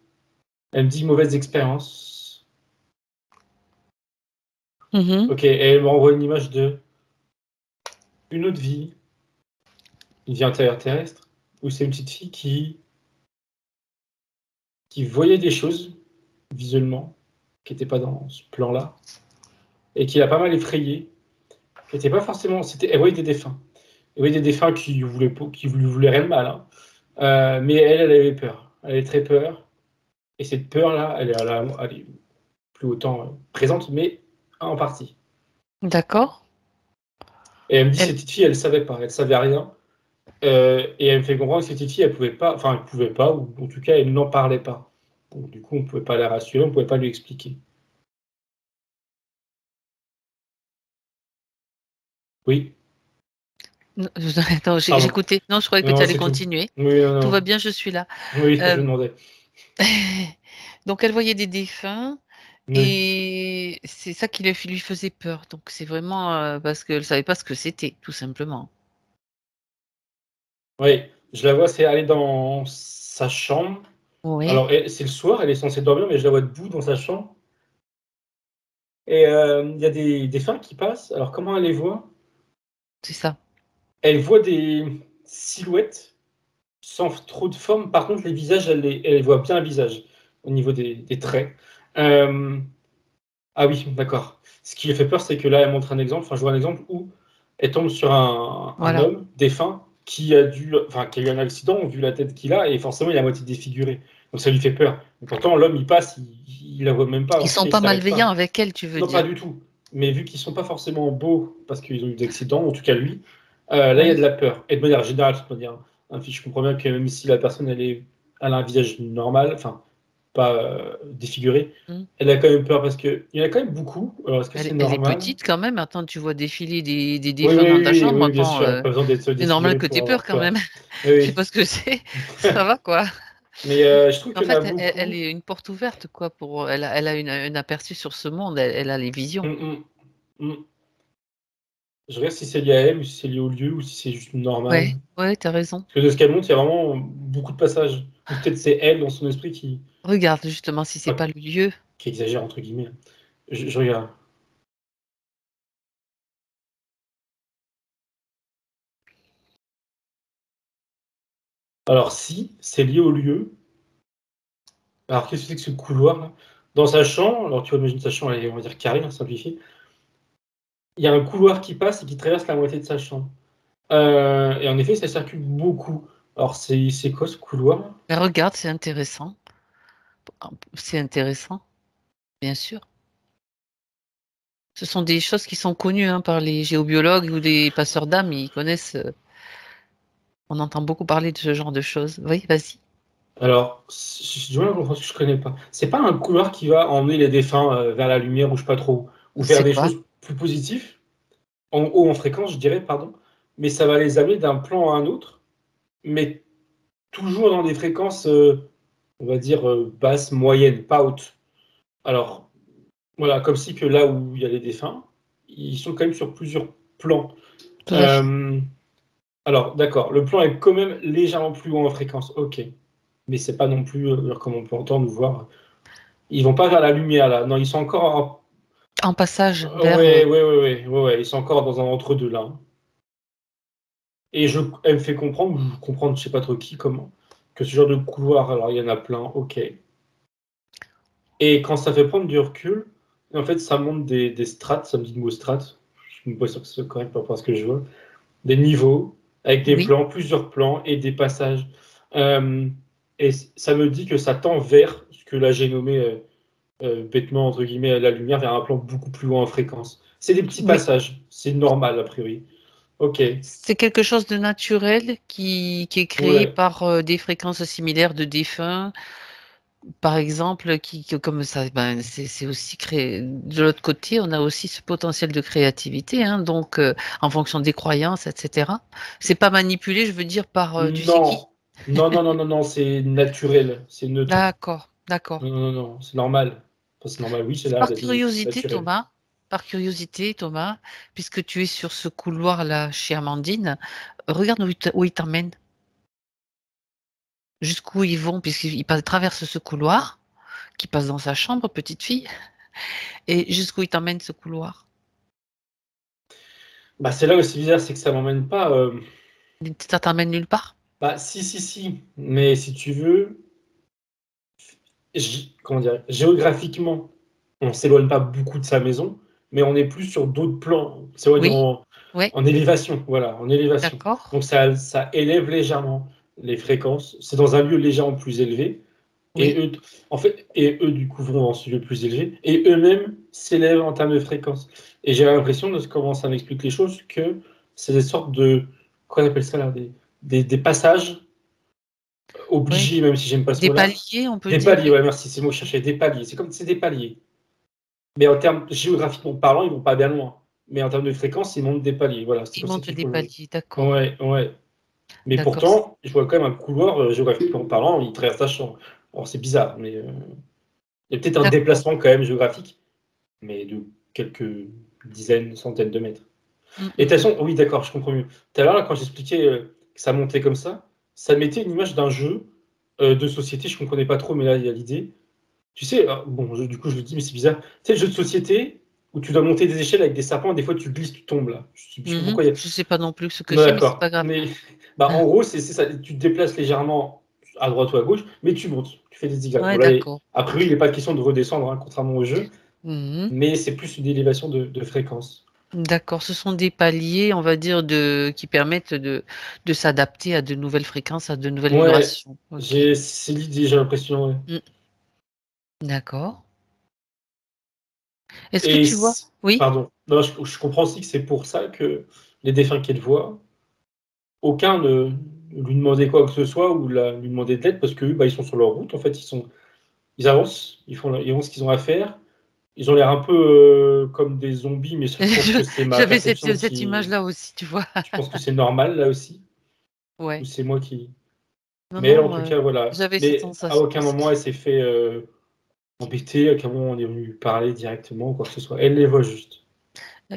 Elle me dit mauvaise expérience. Mhm. Ok, et elle me renvoie une image de une autre vie, une vie intérieure terrestre, où c'est une petite fille qui voyait des choses visuellement, qui n'étaient pas dans ce plan-là, et qui l'a pas mal effrayée, qui n'était pas forcément. Elle voyait des défunts. Elle voyait des défunts qui lui voulaient rien de mal, hein. Mais elle avait peur. Elle avait très peur. Et cette peur-là, elle est plus autant présente, mais en partie. D'accord. Et elle me dit, Elle... cette petite fille, elle savait pas, elle savait rien. Et elle me fait comprendre que cette petite fille, elle pouvait pas, ou en tout cas, elle n'en parlait pas. Donc, du coup, on ne pouvait pas la rassurer, on ne pouvait pas lui expliquer. Oui, Non, attends, pardon. j'écoutais. Non, je croyais que tu Non, allais c'est tout. continuer. Oui, non, Tout va non. bien, je suis là. Oui, je Euh, demandais. Donc, elle voyait des défunts Oui, et c'est ça qui lui faisait peur. Donc, c'est vraiment parce qu'elle ne savait pas ce que c'était, tout simplement. oui. Je la vois, c'est aller dans sa chambre. Oui, Alors, c'est le soir, elle est censée dormir, mais je la vois debout dans sa chambre. Et il y a des défunts qui passent. Alors, comment elle les voit? c'est ça. Elle voit des silhouettes sans trop de forme. Par contre, les visages, elle voit bien un visage au niveau des traits. Euh, ah oui, d'accord. Ce qui lui fait peur, c'est que là, elle montre un exemple, enfin, je vois un exemple où elle tombe sur un Voilà. homme défunt qui a eu un accident, vu la tête qu'il a, et forcément, il est à moitié défiguré. Donc ça lui fait peur. Et pourtant, l'homme, il passe, il la voit même pas Ils avancer, sont il pas s'arrête malveillants pas. avec elle, tu veux Non, pas dire. du tout. Mais vu qu'ils sont pas forcément beaux parce qu'ils ont eu d'accidents, en tout cas lui, là, il y a Oui. de la peur. Et de manière générale, de toute manière, hein, je comprends bien que même si la personne, elle a un visage normal, enfin, pas défiguré, Hmm. elle a quand même peur parce qu'il y en a quand même beaucoup. Alors, est-ce que c'est Elle est normal? petite quand même. Attends, tu vois défiler des Oui, défunts oui, dans ta oui, chambre. oui, bien Attends, sûr. Pas besoin d'être c'est normal défiguré que tu pour aies peur avoir quand peur. même. Je sais Oui, pas ce que c'est. Ça va, quoi. mais je trouve En qu'il y en a fait, elle beaucoup. est une porte ouverte, quoi. Elle a un aperçu sur ce monde. Elle a les visions. Hum, hum, hum. Je regarde si c'est lié à elle ou si c'est lié au lieu ou si c'est juste normal. Ouais, ouais, t'as raison. Parce que de ce qu'elle montre, il y a vraiment beaucoup de passages. Ou peut-être c'est elle, dans son esprit, Regarde justement si c'est ah, pas le lieu. qui exagère, entre guillemets. Je regarde. Alors, si, c'est lié au lieu. Alors, qu'est-ce que c'est que ce couloir là? Dans sa chambre, alors tu imagines sa chambre, elle est, on va dire, carrée, hein, simplifiée. Il y a un couloir qui passe et qui traverse la moitié de sa chambre. Et en effet, ça circule beaucoup. Alors, c'est quoi ce couloir? Mais regarde, c'est intéressant. C'est intéressant, bien sûr. Ce sont des choses qui sont connues hein, par les géobiologues ou les passeurs d'âme. Ils connaissent. On entend beaucoup parler de ce genre de choses. Oui, vas-y. Alors, j'ai du mal à comprendre ce que je connais pas. C'est pas un couloir qui va emmener les défunts vers la lumière ou je sais pas trop, ou vers C'est des quoi? choses plus positives, en haut en fréquence, je dirais, pardon, mais ça va les amener d'un plan à un autre, mais toujours dans des fréquences, on va dire, basses, moyennes, pas hautes. Alors, voilà, comme si que là où il y a les défunts, ils sont quand même sur plusieurs plans. Tout à fait. Euh, alors, d'accord, le plan est quand même légèrement plus haut en fréquence, ok. Mais c'est pas non plus, comme on peut entendre ou voir. Ils vont pas vers la lumière là. Non, ils sont encore En passage vers. ouais, ouais, ouais, ouais, ouais, ouais, ils sont encore dans un entre-deux là. Et elle me fait comprendre, ou comprendre, je sais pas trop qui, comment, que ce genre de couloir, alors il y en a plein, ok. Et quand ça fait prendre du recul, en fait, ça monte des strates, ça me dit le mot strates, je suis pas sûr que ce soit correct par rapport à ce que je vois, des niveaux, avec des Oui, plans, plusieurs plans et des passages. Euh, et ça me dit que ça tend vers ce que là j'ai nommé bêtement, entre guillemets, la lumière vers un plan beaucoup plus loin en fréquence. C'est des petits oui. passages, c'est normal a priori. Ok, C'est quelque chose de naturel qui est créé ouais. par des fréquences similaires de défunts, par exemple, comme ça, ben, c'est aussi créé. De l'autre côté, on a aussi ce potentiel de créativité, hein, donc en fonction des croyances, etc. C'est pas manipulé, je veux dire, par tu sais qui. Non, non, non, non, non, non, c'est naturel, c'est neutre. D'accord, d'accord. Non, non, non, non, c'est normal. Enfin, c'est normal, oui, c'est là, Par la vie curiosité, naturelle. Thomas, puisque tu es sur ce couloir-là chez Amandine, regarde où il t'emmène, jusqu'où ils vont, traversent ce couloir, qui passe dans sa chambre, petite fille, et jusqu'où il t'emmène ce couloir. Bah, c'est là où c'est bizarre, c'est que ça m'emmène pas. Ça t'emmène nulle part? Bah, si, si, si, mais si tu veux, comment dire, géographiquement, on s'éloigne pas beaucoup de sa maison, mais on est plus sur d'autres plans. On s'éloigne Oui, oui, en élévation, voilà, en élévation. d'accord. Donc ça élève légèrement les fréquences. C'est dans un lieu légèrement plus élevé. Et Oui, eux, en fait, et eux, du coup, vont dans ce lieu plus élevé. Et eux-mêmes s'élèvent en termes de fréquence. Et j'ai l'impression, de comment ça m'explique les choses, que c'est des sortes de, quoi on appelle ça là, des passages oui. obligés, même si j'aime pas ce Des mot-là. paliers, on peut Des dire, paliers, oui. ouais, merci, c'est le mot que je cherchais, des paliers. C'est comme c'est des paliers. Mais en termes géographiquement parlant, ils vont pas bien loin. Mais en termes de fréquence, ils montent des paliers. Voilà, c'est Ils comme ça montent qu'il des faut le. paliers, d'accord. Ouais, ouais. Mais D'accord. pourtant, je vois quand même un couloir géographiquement parlant, il traverse la chambre. Alors c'est bizarre, mais il y a peut-être un D'accord. déplacement quand même géographique, mais de quelques dizaines, centaines de mètres. Mm, Et de mm, toute mm. façon, oui, d'accord, je comprends mieux. Tout à l'heure, là, quand j'expliquais que ça montait comme ça mettait une image d'un jeu de société, je comprenais pas trop, mais là, il y a l'idée. Tu sais, bon, du coup, je le dis, mais c'est bizarre. Tu sais, le jeu de société où tu dois monter des échelles avec des serpents, et des fois, tu glisses, tu tombes, là. Je sais pas Mhm. pourquoi il y a. Je sais pas non plus ce que Non, c'est, mais c'est pas d'accord. grave. Mais bah, en gros, c'est ça. Tu te déplaces légèrement à droite ou à gauche, mais tu montes. Tu fais des zigzags. Ouais, Bon, là, d'accord. a priori, il n'est pas question de redescendre, hein, contrairement au jeu, Mhm. mais c'est plus une élévation de fréquence. D'accord, ce sont des paliers, on va dire, qui permettent de s'adapter à de nouvelles fréquences, à de nouvelles Ouais, vibrations. Ok. c'est l'idée, j'ai l'impression. Ouais. Mm. D'accord. Est-ce que Et, tu vois? Oui, pardon. Non, je comprends aussi que c'est pour ça que les défunts qu'elle voit, aucun ne lui demandait quoi que ce soit ou lui demandait de l'aide parce que bah, ils sont sur leur route. En fait, ils avancent, ils font ce qu'ils ont à faire. Ils ont l'air un peu comme des zombies, mais ça, je pense que c'est ma j'avais perception cette qui. image-là aussi, tu vois. Je pense que c'est normal là aussi, ou Ouais. c'est moi qui. Non, Mais elle, en non, tout cas, voilà. j'avais cette Mais à sensation aucun moment aussi. elle s'est fait embêter, à aucun moment on est venu parler directement ou quoi que ce soit. Elle les voit juste.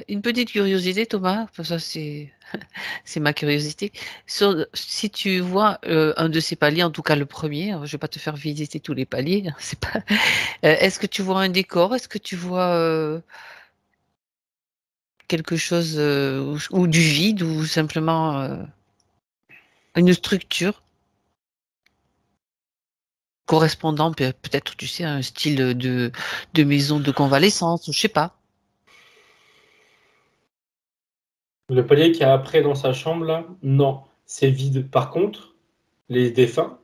Une petite curiosité, Thomas, ça c'est. C'est ma curiosité. Si tu vois un de ces paliers, en tout cas le premier, je vais pas te faire visiter tous les paliers, hein, c'est pas. Est-ce que tu vois un décor? Est-ce que tu vois quelque chose ou du vide ou simplement une structure correspondant peut-être, tu sais, à un style de maison de convalescence, ou je sais pas. Le palier qu'il y a après dans sa chambre, là, non, c'est vide. Par contre, les défunts,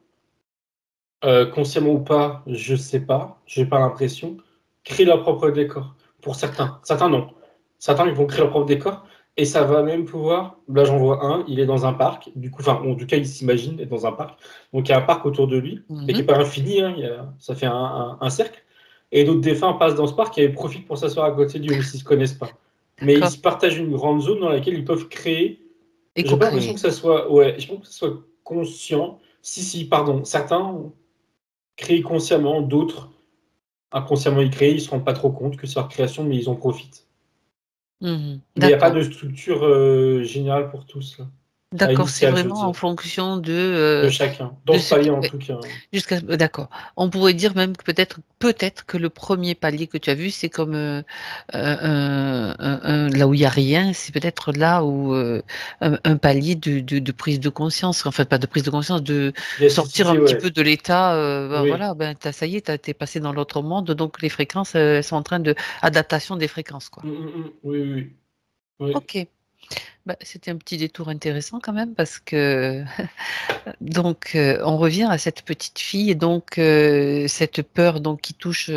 consciemment ou pas, je sais pas, j'ai pas l'impression, créent leur propre décor. Pour certains. Certains, non. Certains, ils vont créer leur propre décor. Et ça va même pouvoir. Là, j'en vois un, il est dans un parc. Du coup, enfin, en tout cas, il s'imagine être dans un parc. Donc, il y a un parc autour de lui, mais qui Mhm. n'est pas infini, hein, ça fait un cercle. Et d'autres défunts passent dans ce parc et profitent pour s'asseoir à côté de lui, même s'ils ne se connaissent pas. Mais ils D'accord. se partagent une grande zone dans laquelle ils peuvent créer. Et J'ai pas l'impression co-créer. que ça soit. Ouais, je pense que ça soit conscient. Si, pardon. Certains créent consciemment, d'autres inconsciemment ils créent, ils se rendent pas trop compte que c'est leur création, mais ils en profitent. Mhm. Mais il n'y a pas D'accord. de structure générale pour tous, là. À D'accord, c'est initiale, je veux vraiment en dire, fonction de chacun. Dans de ce ce palier, qui. en tout cas. Jusqu'à d'accord. On pourrait dire même que peut-être que le premier palier que tu as vu, c'est comme là où il y a rien, c'est peut-être là où un palier de prise de conscience, en fait pas de prise de conscience, de sortir D'électricité, un petit ouais. peu de l'état. Ben Oui. voilà, ben ça y est, t'es passé dans l'autre monde, donc les fréquences elles sont en train de adaptation des fréquences quoi. Oui, oui, oui. Oui. Ok. Bah, c'était un petit détour intéressant quand même parce que donc on revient à cette petite fille et donc cette peur donc qui touche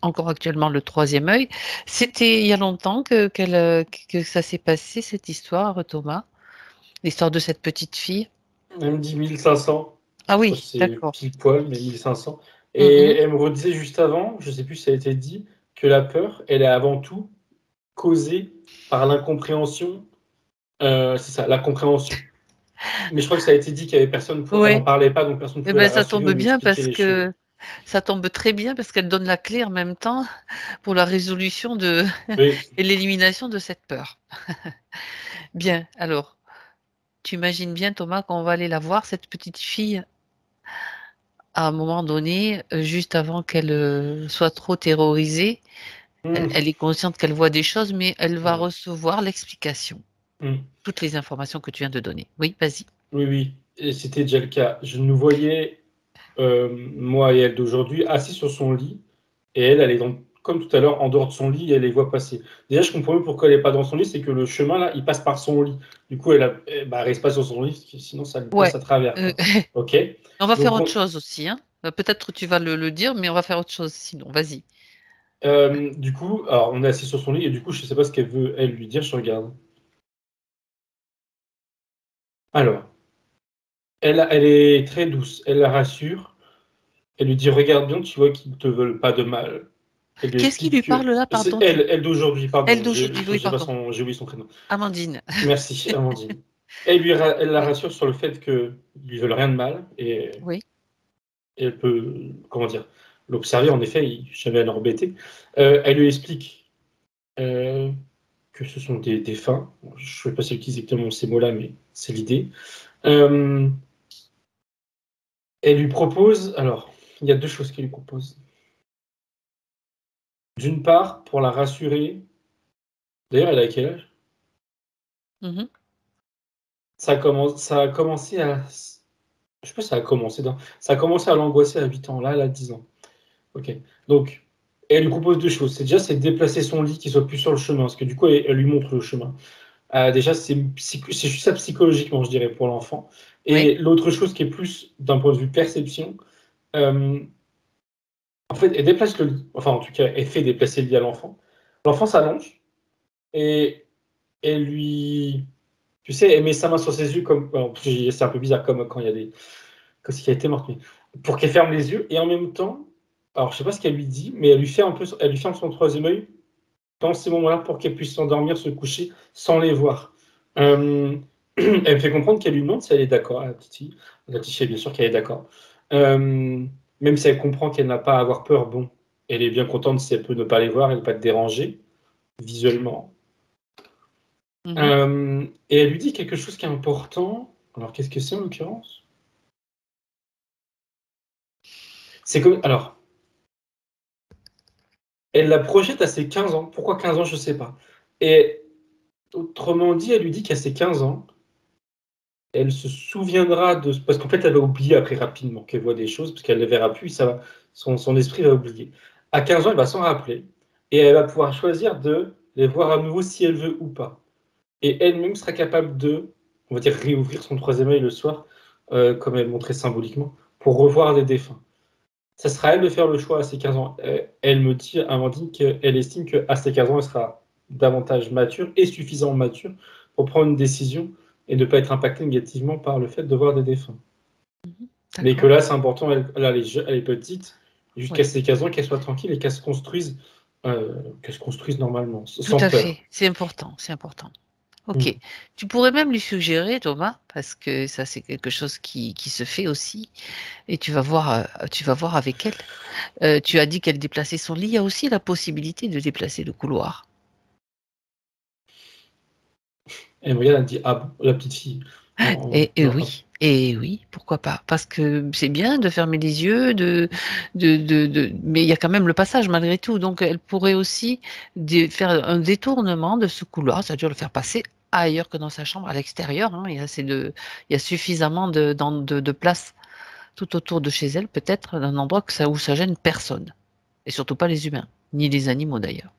encore actuellement le troisième œil. C'était il y a longtemps que ça s'est passé cette histoire, Thomas, l'histoire de cette petite fille. Elle me dit 1500. Ah Je crois que oui, c'est d'accord. pile poil, mais 1500. Et Mhm. elle me redisait juste avant, je sais plus si ça a été dit, que la peur, elle est avant tout causée par l'incompréhension. C'est ça, la compréhension. Mais je crois que ça a été dit qu'il y avait personne, elle n'en Ouais. parlait pas, donc personne ne Eh pouvait ben la ça rassurer tombe ou lui bien expliquer parce les choses. que ça tombe très bien parce qu'elle donne la clé en même temps pour la résolution de Oui. et l'élimination de cette peur. Bien, alors, tu imagines bien, Thomas, qu'on va aller la voir, cette petite fille, à un moment donné, juste avant qu'elle soit trop terrorisée. Elle Mmh. est consciente qu'elle voit des choses, mais elle va Ouais. recevoir l'explication. Mmh. Toutes les informations que tu viens de donner. Oui, vas-y. Oui, oui. Et c'était déjà le cas. Je nous voyais, moi et elle d'aujourd'hui, assis sur son lit, et elle, elle est dans, comme tout à l'heure, en dehors de son lit, et elle les voit passer. Déjà, je comprends mieux pourquoi elle n'est pas dans son lit, c'est que le chemin, là, il passe par son lit. Du coup, elle reste pas sur son lit, parce que sinon, ça lui passe Ouais. à travers, Euh, quoi. OK? on va faire Donc, autre chose aussi, hein. Peut-être tu vas le dire, mais on va faire autre chose sinon. Vas-y. du coup, alors, on est assis sur son lit, et du coup, je sais pas ce qu'elle veut, elle, lui dire, je regarde. Alors, elle est très douce, elle la rassure. Elle lui dit: «Regarde bien, tu vois qu'ils ne te veulent pas de mal». Elle lui Qu'est-ce qui explique lui que parle là, c'est pardon, elle d'aujourd'hui, elle pardon, d'aujourd'hui, oui, pardon. j'ai oublié son prénom. Amandine. Merci, Amandine. Elle la Oui, rassure sur le fait qu'ils lui veulent rien de mal oui. et elle peut, comment dire? L'observer en effet, jamais à l'embêter. Elle lui explique, heu, que ce sont des défunts. Bon, je ne sais pas si elle utilise exactement ces mots-là, mais c'est l'idée. Hem, Elle lui propose alors, il y a 2 choses qu'elle lui propose. D'une part, pour la rassurer. D'ailleurs, elle a quel âge? Mhm. Ça a commencé à je sais pas si ça a commencé dans ça a commencé à l'angoisser à 8 ans, là, elle a 10 ans. OK. Donc elle lui propose 2 choses. C'est de déplacer son lit, qu'il soit plus sur le chemin, parce que du coup, elle lui montre le chemin. Déjà, c'est juste ça psychologiquement, je dirais, pour l'enfant. Oui. Et l'autre chose qui est plus d'un point de vue perception, hem, en fait, elle déplace le lit, enfin, en tout cas, elle fait déplacer le lit à l'enfant. L'enfant s'allonge et elle lui tu sais, elle met sa main sur ses yeux comme alors, c'est un peu bizarre comme quand il y a des comme si elle était morte, mais pour qu'elle ferme les yeux et en même temps, alors je sais pas ce qu'elle lui dit, mais elle lui ferme son troisième œil dans ces moments-là pour qu'elle puisse s'endormir, se coucher sans les voir. Elle me fait comprendre qu'elle lui demande si elle est d'accord à la petite fille. La petite fille, bien sûr qu'elle est d'accord. Même si elle comprend qu'elle n'a pas à avoir peur, bon, elle est bien contente si elle peut ne pas les voir et ne pas être dérangée visuellement. Et elle lui dit quelque chose qui est important. Alors, qu'est-ce que c'est en l'occurrence? C'est comme. Alors, elle la projette à ses 15 ans. Pourquoi 15 ans, je ne sais pas. Et autrement dit, elle lui dit qu'à ses 15 ans, elle se souviendra de. Parce qu'en fait, elle va oublier après rapidement qu'elle voit des choses, parce qu'elle ne les verra plus, son esprit va oublier. À 15 ans, elle va s'en rappeler, et elle va pouvoir choisir de les voir à nouveau si elle veut ou pas. Et elle-même sera capable de, on va dire, réouvrir son troisième œil le soir, comme elle montrait symboliquement, pour revoir les défunts. Ça sera à elle de faire le choix à ses 15 ans. Elle me dit, Amandine, qu'elle estime qu'à ses 15 ans, elle sera davantage mature et suffisamment mature pour prendre une décision et ne pas être impactée négativement par le fait de voir des défunts. Mais que là, c'est important, elle est petite, jusqu'à ses 15 ans, qu'elle soit tranquille et qu'elle se construise normalement, Tout sans à peur. fait, c'est important, c'est important. Ok. Tu pourrais même lui suggérer, Thomas, parce que ça c'est quelque chose qui se fait aussi, et tu vas voir avec elle. Tu as dit qu'elle déplaçait son lit, il y a aussi la possibilité de déplacer le couloir. Elle me regarde, elle me dit, ah bon, la petite fille. Et oui, pourquoi pas? Parce que c'est bien de fermer les yeux, mais il y a quand même le passage malgré tout. Donc elle pourrait aussi faire un détournement de ce couloir, c'est-à-dire le faire passer ailleurs que dans sa chambre, à l'extérieur, hein. Il y a suffisamment de place tout autour de chez elle, peut-être d'un endroit où ça gêne personne. Et surtout pas les humains, ni les animaux d'ailleurs.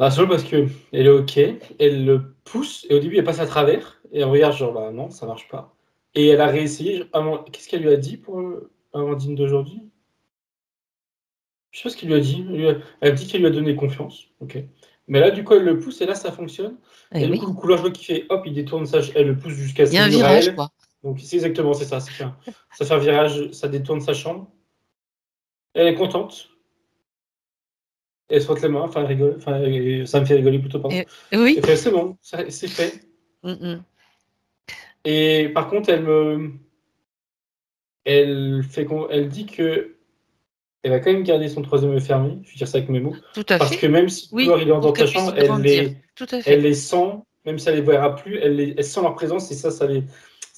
Ah, seulement parce que elle est OK, elle le pousse, et au début, elle passe à travers, et elle regarde, genre, bah non, ça marche pas. Et elle a réessayé. Qu'est-ce qu'elle lui a dit pour Amandine d'aujourd'hui? Je sais pas ce qu'elle lui a dit. Elle dit qu'elle lui a donné confiance. OK. Mais là, du coup, elle le pousse, et là, ça fonctionne. Eh Et du oui, coup, le couloir, je vois qu'il fait hop, il détourne elle le pousse jusqu'à il y ses a un murs à virage, elle. quoi. Donc, c'est exactement, c'est ça. Ça fait un virage, ça détourne sa chambre. Elle est contente. Elle se frotte les mains, enfin, elle rigole. Enfin, ça me fait rigoler plutôt, pardon. Oui. Elle fait, c'est bon, c'est fait. Mm, mm. Et par contre, elle dit que elle va quand même garder son troisième œil fermé. Je vais dire ça avec mes mots, Tout à parce fait. que même si le Oui, couloir il est pour dans ta qu'elle puisse chambre, grandir. Tout à elle fait. les sent, même si elle les verra plus, elle sent leur présence, et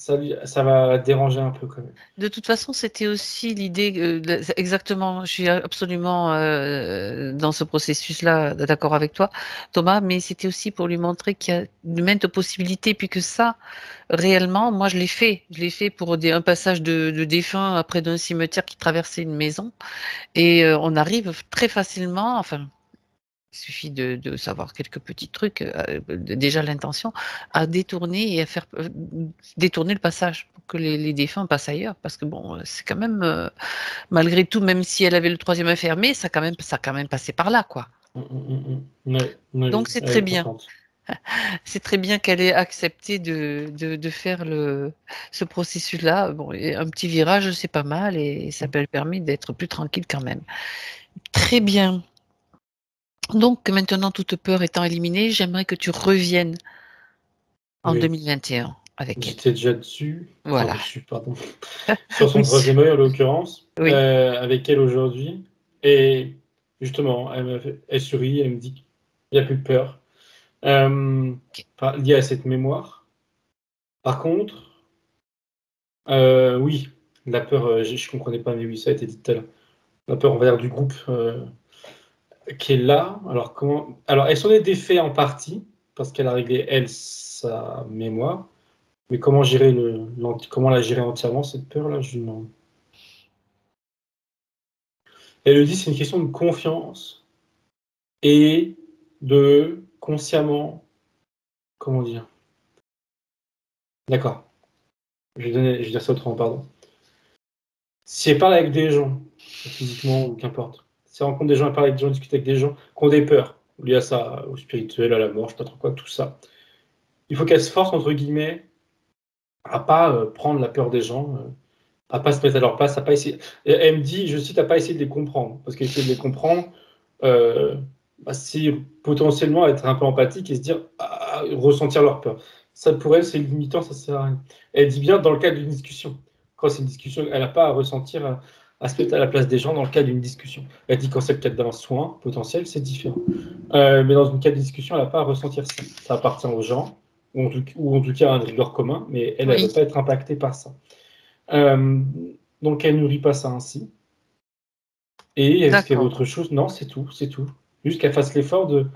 ça va la déranger un peu quand même. De toute façon, c'était aussi l'idée, exactement, je suis absolument dans ce processus-là, d'accord avec toi, Thomas, mais c'était aussi pour lui montrer qu'il y a de maintes possibilités, puis que ça, réellement, moi, je l'ai fait. Je l'ai fait pour un passage de défunt près d'un cimetière qui traversait une maison, et on arrive très facilement, enfin, il suffit de savoir quelques petits trucs, déjà l'intention, à détourner et à faire détourner le passage pour que les défunts passent ailleurs. Parce que bon, c'est quand même, malgré tout, même si elle avait le troisième œil fermé, ça a quand même passé par là, quoi. Ouais, Donc oui, c'est elle est très bien. contente. C'est très bien qu'elle ait accepté de faire ce processus-là. Bon, et un petit virage, c'est pas mal et ça peut lui permettre d'être plus tranquille quand même. Très bien. Donc maintenant, toute peur étant éliminée, j'aimerais que tu reviennes en Oui, 2021 avec elle. j'étais déjà dessus, enfin Voilà. dessus, pardon, sur son Oui. troisième œil en l'occurrence, Oui. avec elle aujourd'hui. Et justement, elle sourit, elle me dit qu'il n'y a plus de peur, Ok. liée à cette mémoire. Par contre, oui, la peur, je ne comprenais pas, mais oui, ça a été dit tout à l'heure. La peur, on va dire, du groupe qui est là. Alors, elle s'en est défait en partie, parce qu'elle a réglé, elle, sa mémoire. Mais comment la gérer entièrement, cette peur-là, je lui demande. Elle le dit, c'est une question de confiance et de consciemment, comment dire? D'accord, je vais dire ça autrement, pardon. Si elle parle avec des gens, physiquement ou qu'importe, si elle rencontre des gens, elle parle avec des gens, discute avec des gens qui ont des peurs, liées à ça, au spirituel, à la mort, je sais pas trop quoi, tout ça. Il faut qu'elle se force, entre guillemets, à pas prendre la peur des gens, à pas se mettre à leur place, à pas essayer. Et elle me dit, je cite, à pas essayer de les comprendre, parce qu'essayer de les comprendre, euh, c'est potentiellement être un peu empathique et se dire, ressentir leur peur. Ça pour elle, c'est limitant, ça sert à rien. Elle dit bien dans le cadre d'une discussion. Quand c'est une discussion, elle n'a pas à ressentir, à se mettre à la place des gens dans le cadre d'une discussion. Elle dit quand c'est peut-être d'un soin potentiel, c'est différent. Mais dans une cas de discussion, elle n'a pas à ressentir ça. Ça appartient aux gens, ou en tout cas à un rigor commun, mais elle ne Oui. veut pas être impactée par ça. Donc elle nourrit pas ça ainsi. Et est-ce qu'il y avait D'accord. autre chose? Non, c'est tout, c'est tout. Juste qu'elle fasse l'effort de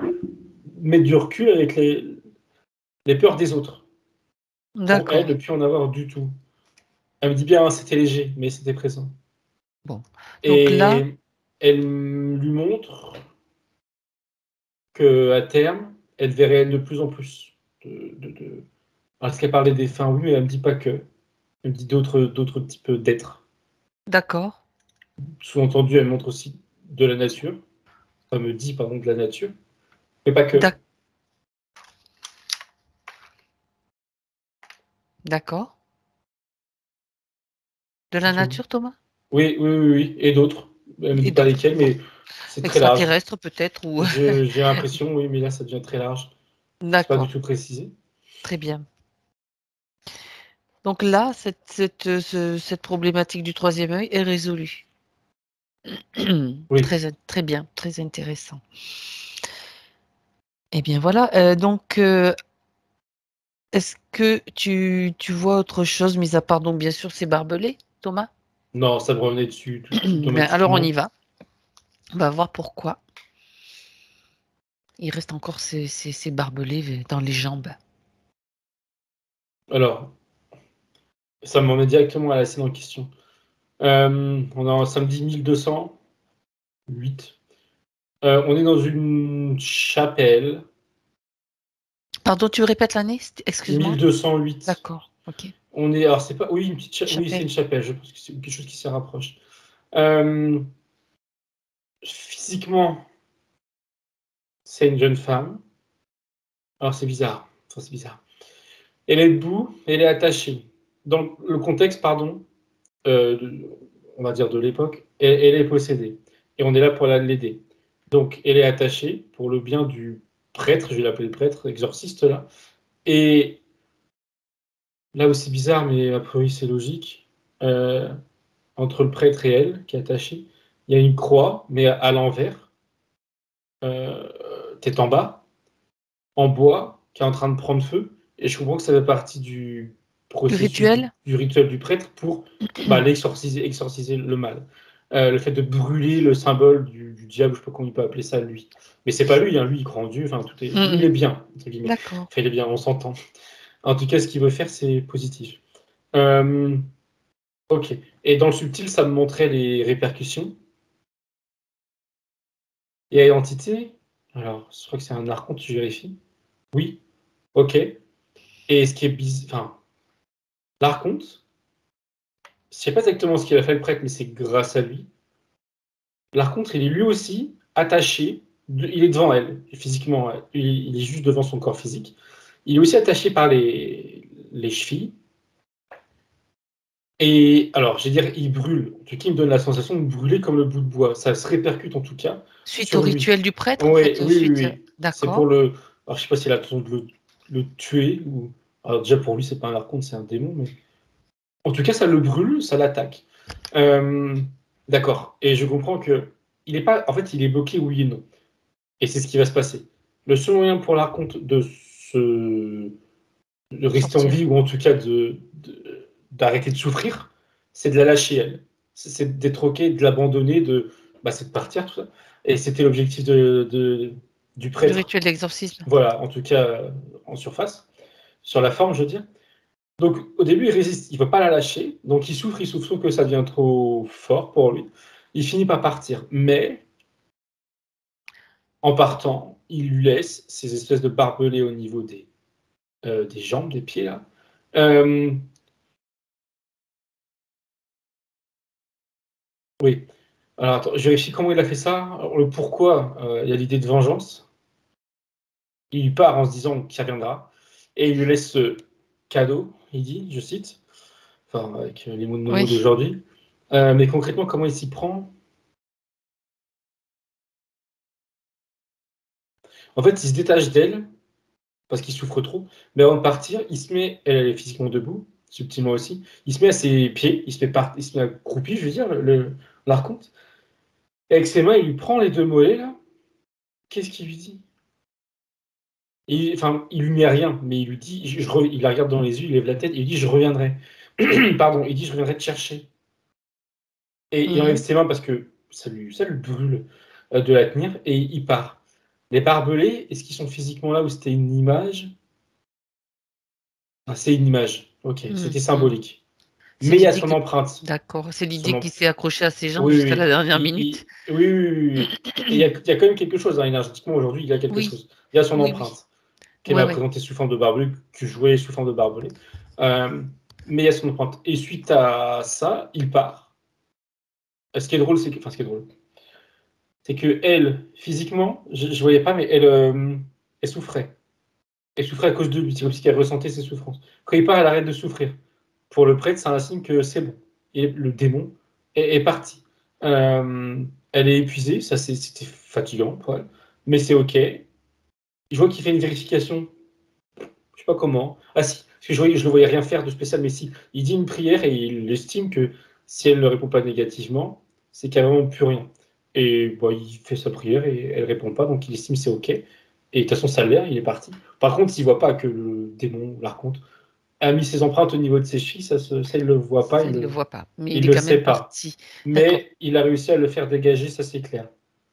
mettre du recul avec les peurs des autres. Pour elle, D'accord. ne plus en avoir du tout. Elle me dit bien, c'était léger, mais c'était présent. Bon. Donc là, Et elle lui montre qu'à terme, elle verrait de plus en plus. Parce qu'elle parlait des fins, oui, mais elle me dit pas que. Elle me dit d'autres types d'êtres. d'accord. Sous-entendu, elle montre aussi de la nature. Ça me dit, pardon, de la nature. Mais pas que. D'accord. De la Tout. nature, Thomas? Oui, oui, oui, oui. Et d'autres. Elle me Et dit pas d'autres. lesquels, Bon. mais c'est très large. Extraterrestres peut-être ou. J'ai l'impression, oui, mais là, ça devient très large. C'est pas du D'accord. tout précisé. Très bien. Donc là, cette problématique du troisième œil est résolue. Oui. Très bien, très intéressant. Eh bien voilà, donc est-ce que tu vois autre chose, mis à part donc bien sûr ces barbelés, Thomas? Non, ça me revenait dessus Ben, alors on y automatiquement. va. On va voir pourquoi il reste encore ces barbelés dans les jambes. Alors, ça m'emmène directement à la scène en question. On est en samedi 1208. On est dans une chapelle. Pardon, tu répètes l'année? Excuse-moi. 1208. D'accord, ok. On est, alors c'est pas, oui, une petite oui, c'est Chapelle. une chapelle. Je pense que c'est quelque chose qui s'y rapproche. Physiquement, c'est une jeune femme. Alors c'est bizarre. Enfin, c'est bizarre. Elle est debout, elle est attachée. Dans le contexte, pardon, on va dire de l'époque, elle est possédée. Et on est là pour l'aider. Donc, elle est attachée pour le bien du prêtre, je vais l'appeler le prêtre, exorciste là. Et là aussi bizarre, mais a priori c'est logique, entre le prêtre et elle, qui est attachée, il y a une croix, mais à l'envers, tête en bas, en bois, qui est en train de prendre feu. Et je comprends que ça fait partie du Du processus rituel? du rituel du prêtre pour exorciser le mal. Le fait de brûler le symbole du diable, je sais pas comment il peut appeler ça, lui. Mais c'est pas lui, hein, lui il croit en Dieu, enfin tout est. Lui il est bien, entre guillemets. D'accord. Enfin il est bien, on s'entend. En tout cas, ce qu'il veut faire, c'est positif. Euh, ok. Et dans le subtil, ça me montrait les répercussions. Et à l'entité, alors je crois que c'est un archonte, je vérifie. Oui, ok. Et ce qui est bizarre, enfin, l'archonte, je sais pas exactement ce qu'il a fait le prêtre, mais c'est grâce à lui. L'archonte, il est lui aussi attaché, il est devant elle, physiquement, il est juste devant son corps physique. Il est aussi attaché par les chevilles. Et alors, je vais dire, il brûle. En tout cas, il me donne la sensation de brûler comme le bout de bois. Ça se répercute en tout cas Suite au sur lui. rituel du prêtre, en Oui, fait, oui, oui, suite. oui. C'est pour D'accord. le. Alors, je sais pas si elle a l'intention de le tuer ou. Alors, déjà, pour lui, c'est pas un archonte, c'est un démon, mais. En tout cas, ça le brûle, ça l'attaque. Euh, D'accord. Et je comprends que il est pas. En fait, il est bloqué oui et non. Et c'est ce qui va se passer. Le seul moyen pour l'archonte de rester en Sortir. vie ou en tout cas d'arrêter de souffrir, c'est de la lâcher elle. C'est d'être ok, de l'abandonner, c'est de partir tout ça. Et c'était l'objectif du Du prêtre. rituel d'exorcisme. Voilà, en tout cas en surface, sur la forme, je veux dire. Donc au début, il résiste, il ne veut pas la lâcher, donc il souffre, sauf que ça devient trop fort pour lui. Il finit par partir, mais en partant, il lui laisse ces espèces de barbelés au niveau des jambes, des pieds là. Oui. Alors attends, je vérifie comment il a fait ça. Alors, le pourquoi, il y a l'idée de vengeance. Il part en se disant qu'il reviendra. Et il lui laisse ce cadeau, il dit, je cite, enfin avec les mots de nos mots Oui. d'aujourd'hui. Mais concrètement, comment il s'y prend? En fait, il se détache d'elle, parce qu'il souffre trop. Mais avant de partir, il se met, elle est physiquement debout, subtilement aussi. Il se met à ses pieds, il se met accroupi, je veux dire, l'archonte. Et avec ses mains, il lui prend les 2 mollets, là. Qu'est-ce qu'il lui dit? Enfin, il lui met rien, mais il lui dit, il la regarde dans les yeux, il lève la tête, et il dit, je reviendrai. Pardon, il dit, je reviendrai te chercher. Et il enlève ses mains parce que ça lui brûle de la tenir, et il part. Les barbelés, est-ce qu'ils sont physiquement là ou c'était une image? Ah, c'est une image. Ok, c'était symbolique. C'est Mais il y a l'idée son que... empreinte. D'accord, c'est l'idée qui s'est accrochée à ses jambes Oui, jusqu'à la oui, dernière minute. oui, oui, oui, oui. Et il y a quand même quelque chose, hein, énergétiquement, aujourd'hui, il y a quelque Oui, chose. Il y a son oui, oui. empreinte, qu'elle Ouais, m'a ouais. présentée sous forme de barbelé, que je voyais sous forme de barbelé. Mais il y a son empreinte. Et suite à ça, il part. Ce qui est drôle, c'est que... Enfin, ce qui est drôle, c'est que elle, physiquement, je voyais pas, mais elle souffrait. Elle souffrait à cause de lui. C'est comme si elle ressentait ses souffrances. Quand il part, elle arrête de souffrir. Pour le prêtre, c'est un signe que c'est bon. Et le démon est parti. Elle est épuisée, ça c'était fatigant pour elle, mais c'est ok. Je vois qu'il fait une vérification, je sais pas comment. Ah si, parce que je le voyais rien faire de spécial, mais si, il dit une prière et il estime que si elle ne répond pas négativement, c'est qu'il n'y a vraiment plus rien. Et bon, il fait sa prière et elle répond pas, donc il estime que c'est ok. Et de toute façon, ça l'air, il est parti. Par contre, s'il voit pas que le démon, l'archonte, a mis ses empreintes au niveau de ses chevilles, ça il le voit pas, Ça, il ne le voit pas, mais il il est le quand sait même pas. parti. D'accord. Mais il a réussi à le faire dégager, ça c'est clair.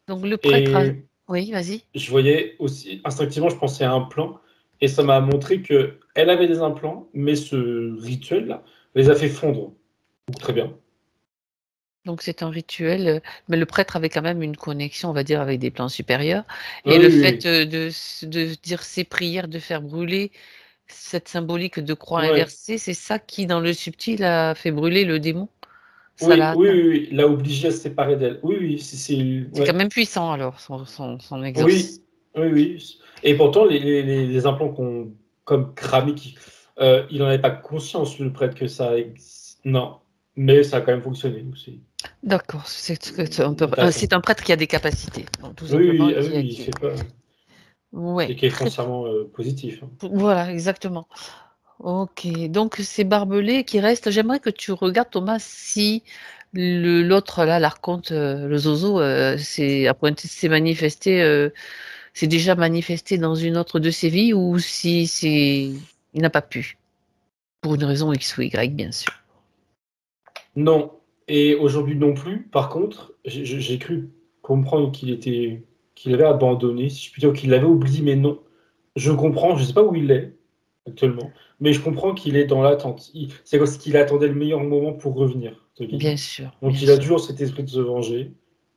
Donc le prêtre a... Et Oui, vas-y. je voyais aussi, instinctivement, je pensais à un plan, et ça m'a montré que elle avait des implants, mais ce rituel-là les a fait fondre. Donc très bien. Donc c'est un rituel, mais le prêtre avait quand même une connexion, on va dire, avec des plans supérieurs. Oui, Et le oui, fait oui. de dire ses prières, de faire brûler cette symbolique de croix Ouais. inversée, c'est ça qui, dans le subtil, a fait brûler le démon? Ça Oui, l'a oui, atteint. oui, oui. L'a obligé à se séparer d'elle. Oui, oui, C'est quand ouais. même puissant alors, son exorcisme. Oui, oui, oui. Et pourtant, les implants qu'on comme cramé, il n'en avait pas conscience, le prêtre, que ça non. Mais ça a quand même fonctionné aussi. D'accord, De toute façon. c'est un prêtre qui a des capacités, donc tout Oui, simplement, oui, ah oui, il fait pas. ouais, Et qui est très, foncièrement positif, hein. voilà, exactement. Ok, donc c'est barbelé qui reste. J'aimerais que tu regardes, Thomas, si l'autre là, l'archonte, le zozo, s'est manifesté, s'est déjà manifesté dans une autre de ses vies ou si il n'a pas pu, pour une raison X ou Y, bien sûr. Non. Et aujourd'hui non plus. Par contre, j'ai cru comprendre qu'il avait abandonné, si je puis dire, qu'il l'avait oublié, mais non. Je comprends, je sais pas où il est actuellement, mais je comprends qu'il est dans l'attente. C'est parce qu'il attendait le meilleur moment pour revenir de l'île. Bien sûr, Donc bien il a sûr. toujours cet esprit de se venger.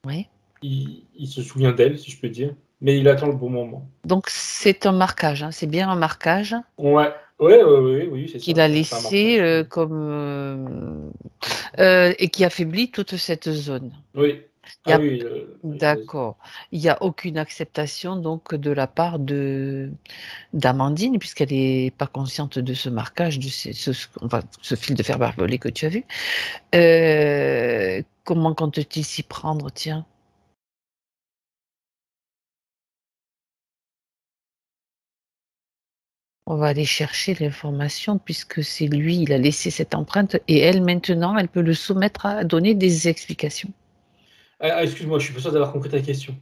Oui. Il se souvient d'elle, si je peux dire, mais il attend le bon moment. Donc c'est un marquage, hein, c'est bien un marquage Ouais, ouais, ouais, ouais, oui, c'est qu'il ça. a C'est un laissé marquage. et qui affaiblit toute cette zone. Oui. Il y Ah a oui, D'accord. Il n'y a aucune acceptation donc de la part de d'Amandine, puisqu'elle n'est pas consciente de ce marquage, de enfin, ce fil de fer barbelé que tu as vu. Comment compte-t-il s'y prendre, tiens? On va aller chercher l'information puisque c'est lui, il a laissé cette empreinte et elle, maintenant, elle peut le soumettre à donner des explications. excuse-moi, je suis pas sûr d'avoir compris ta question.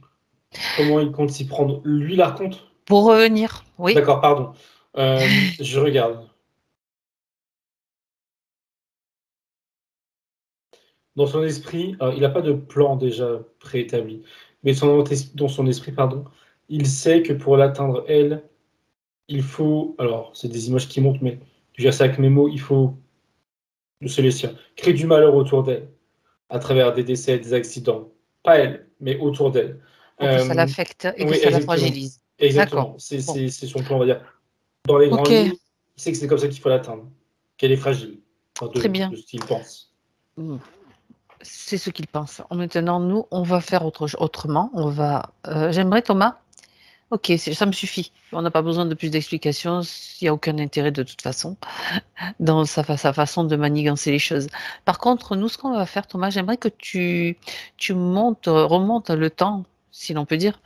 Comment il compte s'y prendre? Lui la raconte? Pour revenir, oui. D'accord, pardon. Je regarde. Dans son esprit, il n'a pas de plan déjà préétabli, mais dans son esprit, pardon, il sait que pour l'atteindre, elle, il faut. Alors, c'est des images qui montent, mais je veux dire ça avec mes mots, il faut se laisser créer du malheur autour d'elle, à travers des décès, des accidents. Pas elle, mais autour d'elle. Pour que ça Euh, l'affecte et que oui, ça la exactement. fragilise. D'accord. Exactement. Bon. C'est son plan, on va dire. Dans les Ok, grandes lignes, il sait que c'est comme ça qu'il faut l'atteindre, qu'elle est fragile, enfin, très de bien. ce qu'il pense. Hmm. C'est ce qu'il pense. Maintenant, nous, on va faire autrement. J'aimerais, Thomas. Ok, ça me suffit. On n'a pas besoin de plus d'explications. Il n'y a aucun intérêt de toute façon dans sa façon de manigancer les choses. Par contre, nous, ce qu'on va faire, Thomas, j'aimerais que tu remontes le temps, si l'on peut dire,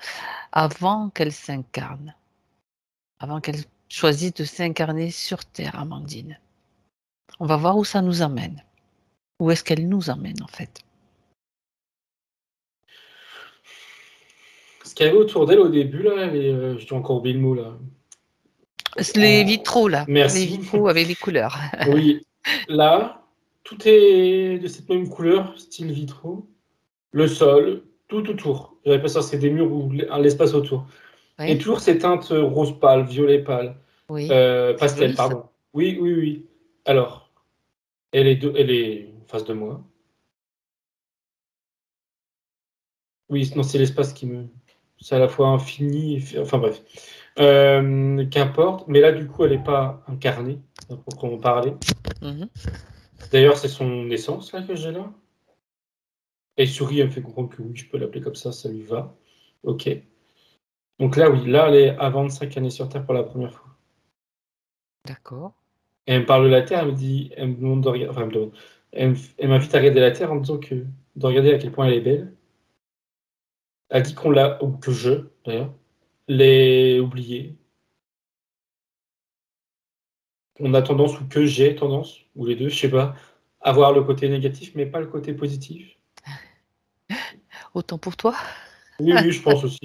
avant qu'elle s'incarne, avant qu'elle choisisse de s'incarner sur Terre, Amandine. On va voir où ça nous amène. Où est-ce qu'elle nous emmène, en fait? Ce qu'il y avait autour d'elle au début, là, je dois encore oublier le mot, là. Les vitraux, là. Les Merci. vitraux avec les couleurs. Oui, là, tout est de cette même couleur, style vitraux. Le sol, tout autour. J'avais pas ça, c'est des murs ou l'espace autour. Et Oui, toujours ces teintes rose pâle, violet pâle, oui. C'est pastel, joli, ça. pardon. Oui, oui, oui. Alors, elle est en face de moi. Oui, non, c'est l'espace qui me. C'est à la fois infini, enfin bref. Qu'importe, mais là, du coup, elle n'est pas incarnée, à proprement parler. Mhm. D'ailleurs, c'est son essence, là, que j'ai là. Elle sourit, elle me fait comprendre que oui, je peux l'appeler comme ça lui va. Ok. Donc là, oui, là, elle est à 25 années sur Terre pour la première fois. D'accord. Et elle me parle de la Terre, elle me demande de regarder, enfin, elle m'invite à regarder la Terre en me disant de regarder à quel point elle est belle. Elle dit qu'on l'a, ou que je, d'ailleurs, l'ai oubliée. On a tendance, ou que j'ai tendance, ou les deux, je sais pas, à voir le côté négatif, mais pas le côté positif. Autant pour toi. Oui, oui, je pense aussi.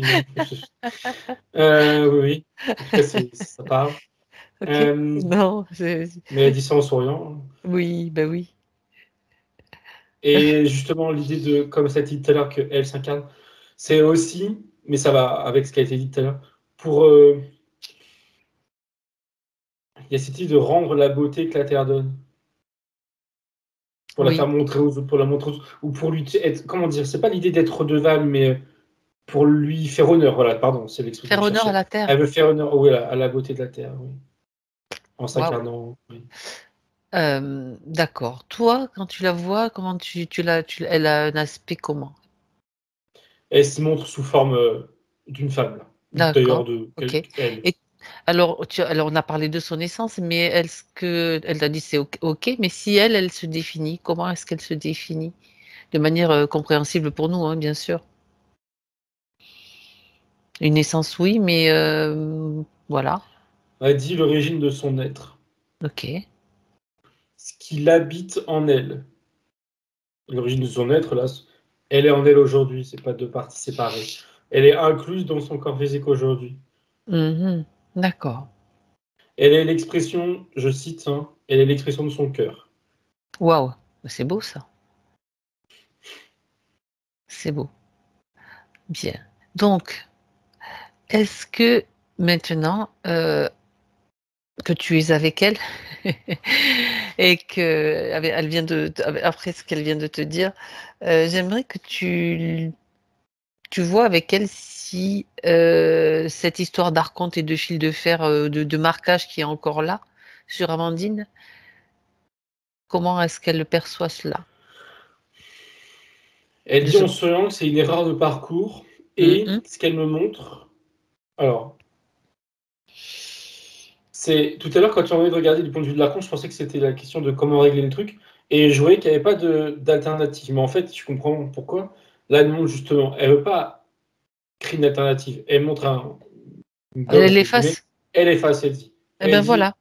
Oui, oui. En tout cas, ça parle. Ok. Euh, Non, mais elle dit ça en souriant. oui, ben oui. Et justement, l'idée de, comme ça a été dit tout à l'heure, qu'elle s'incarne, c'est aussi, mais ça va avec ce qui a été dit tout à l'heure, pour. Il y a cette idée de rendre la beauté que la Terre donne, pour la faire Oui. montrer aux autres, pour la montrer aux autres, ou pour lui être. Comment dire? C'est pas l'idée d'être redevable, mais pour lui faire honneur. Voilà, pardon, c'est l'expression Faire que je honneur à cherchais. la terre. Elle veut faire honneur, oui, à la beauté de la Terre, oui, en Waouh. s'incarnant. Oui. D'accord. Toi, quand tu la vois, comment elle a un aspect comment? Elle se montre sous forme d'une femme, là. Ou d'ailleurs D'accord. de Ok. elle. Et alors, on a parlé de son essence, mais est-ce que elle t'a dit c'est ok, ok, mais si elle se définit, comment est-ce qu'elle se définit? De manière compréhensible pour nous, hein, bien sûr. Une essence, oui, mais voilà. Elle dit l'origine de son être, Ok. ce qui l'habite en elle. L'origine de son être, là, elle est en elle aujourd'hui, c'est pas deux parties séparées. Elle est incluse dans son corps physique aujourd'hui. Mhm. D'accord. Elle est l'expression, je cite, hein, elle est l'expression de son cœur. Waouh. C'est beau ça. C'est beau. Bien. Donc, est-ce que maintenant que tu es avec elle et que elle vient après ce qu'elle vient de te dire, j'aimerais que tu vois avec elle si cette histoire d'archonte et de fil de fer, de marquage qui est encore là sur Amandine, comment est-ce qu'elle le perçoit cela? Elle De dit ce... en se langue, c'est une erreur de parcours. Et Mhm. ce qu'elle me montre, alors, c'est tout à l'heure quand tu as envie de regarder du point de vue de l'archon, je pensais que c'était la question de comment régler le truc. Et je voyais qu'il n'y avait pas d'alternative. Mais en fait, je comprends pourquoi. Là, elle montre justement, elle ne veut pas créer une alternative. Elle montre une gomme, Elle entre guillemets. efface? Elle efface, elle dit. Eh Elle ben dit, voilà,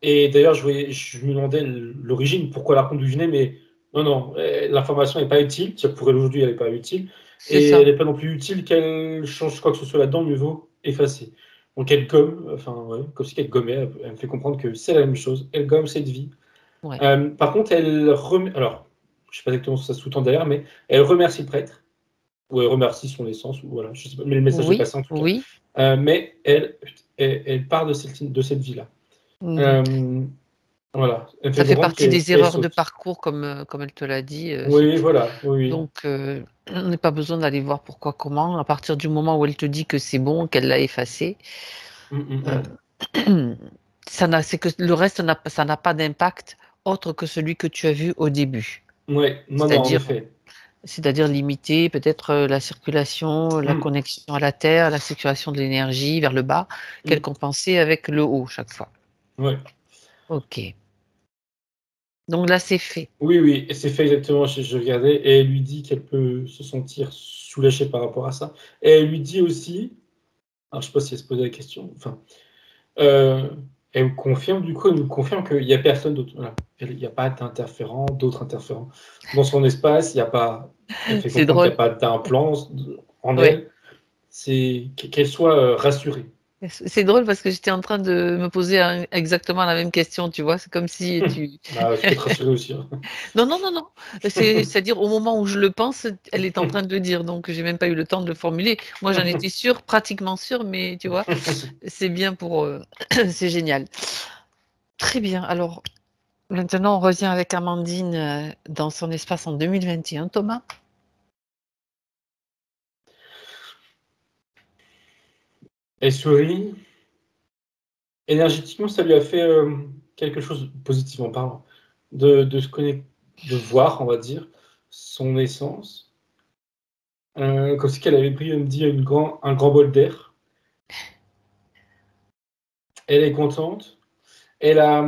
et d'ailleurs, je me demandais l'origine, pourquoi la conduite venait, mais non, non, l'information n'est pas utile. Pour elle aujourd'hui, elle n'est pas utile. c'est Et elle ça. n'est pas non plus utile qu'elle change quoi que ce soit là-dedans, mieux vaut effacer. Donc elle gomme, enfin, ouais, comme si elle gommait, elle me fait comprendre que c'est la même chose. Elle gomme cette vie. Ouais. Par contre, elle remet, alors, je sais pas exactement ce que ça sous-tend derrière, mais elle remercie le prêtre, ou elle remercie son essence, ou voilà, je sais pas, mais le message est Oui, passé en tout cas. oui. Mais elle part de cette vie-là. Mhm. Euh, voilà, elle me fait Ça fait comprendre partie des qu'elle erreurs de saute. parcours comme elle te l'a dit, Oui, voilà, oui, oui. donc on n'a pas besoin d'aller voir pourquoi, comment. À partir du moment où elle te dit que c'est bon, qu'elle l'a effacé, heu, ça n'a c'est que le reste ça n'a pas d'impact autre que celui que tu as vu au début. Ouais, non, non, en C'est-à-dire effet. c'est-à-dire limiter peut-être, la circulation, la Mm, connexion à la terre, la circulation de l'énergie vers le bas, qu'elle mm, compensait avec le haut chaque fois. ouais. OK. Donc là, c'est fait. Oui, oui, et c'est fait exactement, je regardais, et elle lui dit qu'elle peut se sentir soulagée par rapport à ça. Et elle lui dit aussi, alors je sais pas si elle se posait la question, enfin, euh, elle me confirme, du coup, elle nous confirme qu'il n'y a personne d'autre, voilà. Il n'y a pas d'interférent, d'autres interférents. Dans son espace, il n'y a pas, elle me fait C'est comprendre qu'il drôle. n'y a pas d'implant en Ouais. elle. qu'elle soit rassurée. C'est drôle parce que j'étais en train de me poser exactement la même question, tu vois. C'est comme si tu. Bah, je peux te rassurer aussi. Hein. Non, non, non, non. C'est-à-dire au moment où je le pense, elle est en train de le dire, donc j'ai même pas eu le temps de le formuler. Moi, j'en étais sûre, pratiquement sûre, mais tu vois, c'est bien pour. C'est génial. Très bien. Alors, maintenant, on revient avec Amandine dans son espace en 2021. Thomas? Elle sourit. Énergétiquement, ça lui a fait quelque chose, positivement parlant, de se connecter, de voir, on va dire, son essence. Comme si qu'elle avait pris, elle me dit, un grand bol d'air. Elle est contente. Elle a,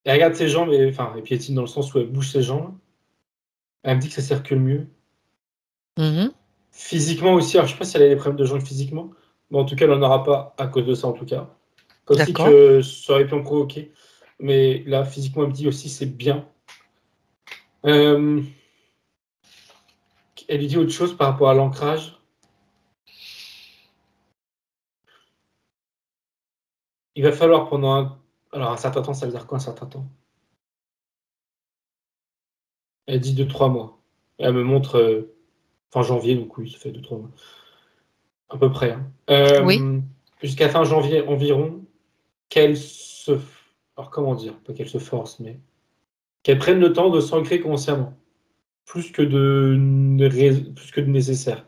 elle regarde ses jambes, enfin, elle piétine dans le sens où elle bouge ses jambes. Elle me dit que ça circule mieux. Mhm. Physiquement aussi, alors je sais pas si elle a des problèmes de jambes physiquement, mais en tout cas, elle n'en aura pas à cause de ça, en tout cas. Comme si D'accord. que ça aurait pu en provoquer. Mais là, physiquement, elle me dit aussi c'est bien. Euh, Elle lui dit autre chose par rapport à l'ancrage. Il va falloir pendant alors un certain temps, ça veut dire quoi un certain temps? Elle dit 2-3 mois. Elle me montre fin janvier, donc oui, ça fait 2-3 mois. À peu près. Hein. Oui. Jusqu'à fin janvier environ, qu'elle se. Alors comment dire? Pas qu'elle se force, mais qu'elle prenne le temps de s'ancrer consciemment. Plus que de nécessaire.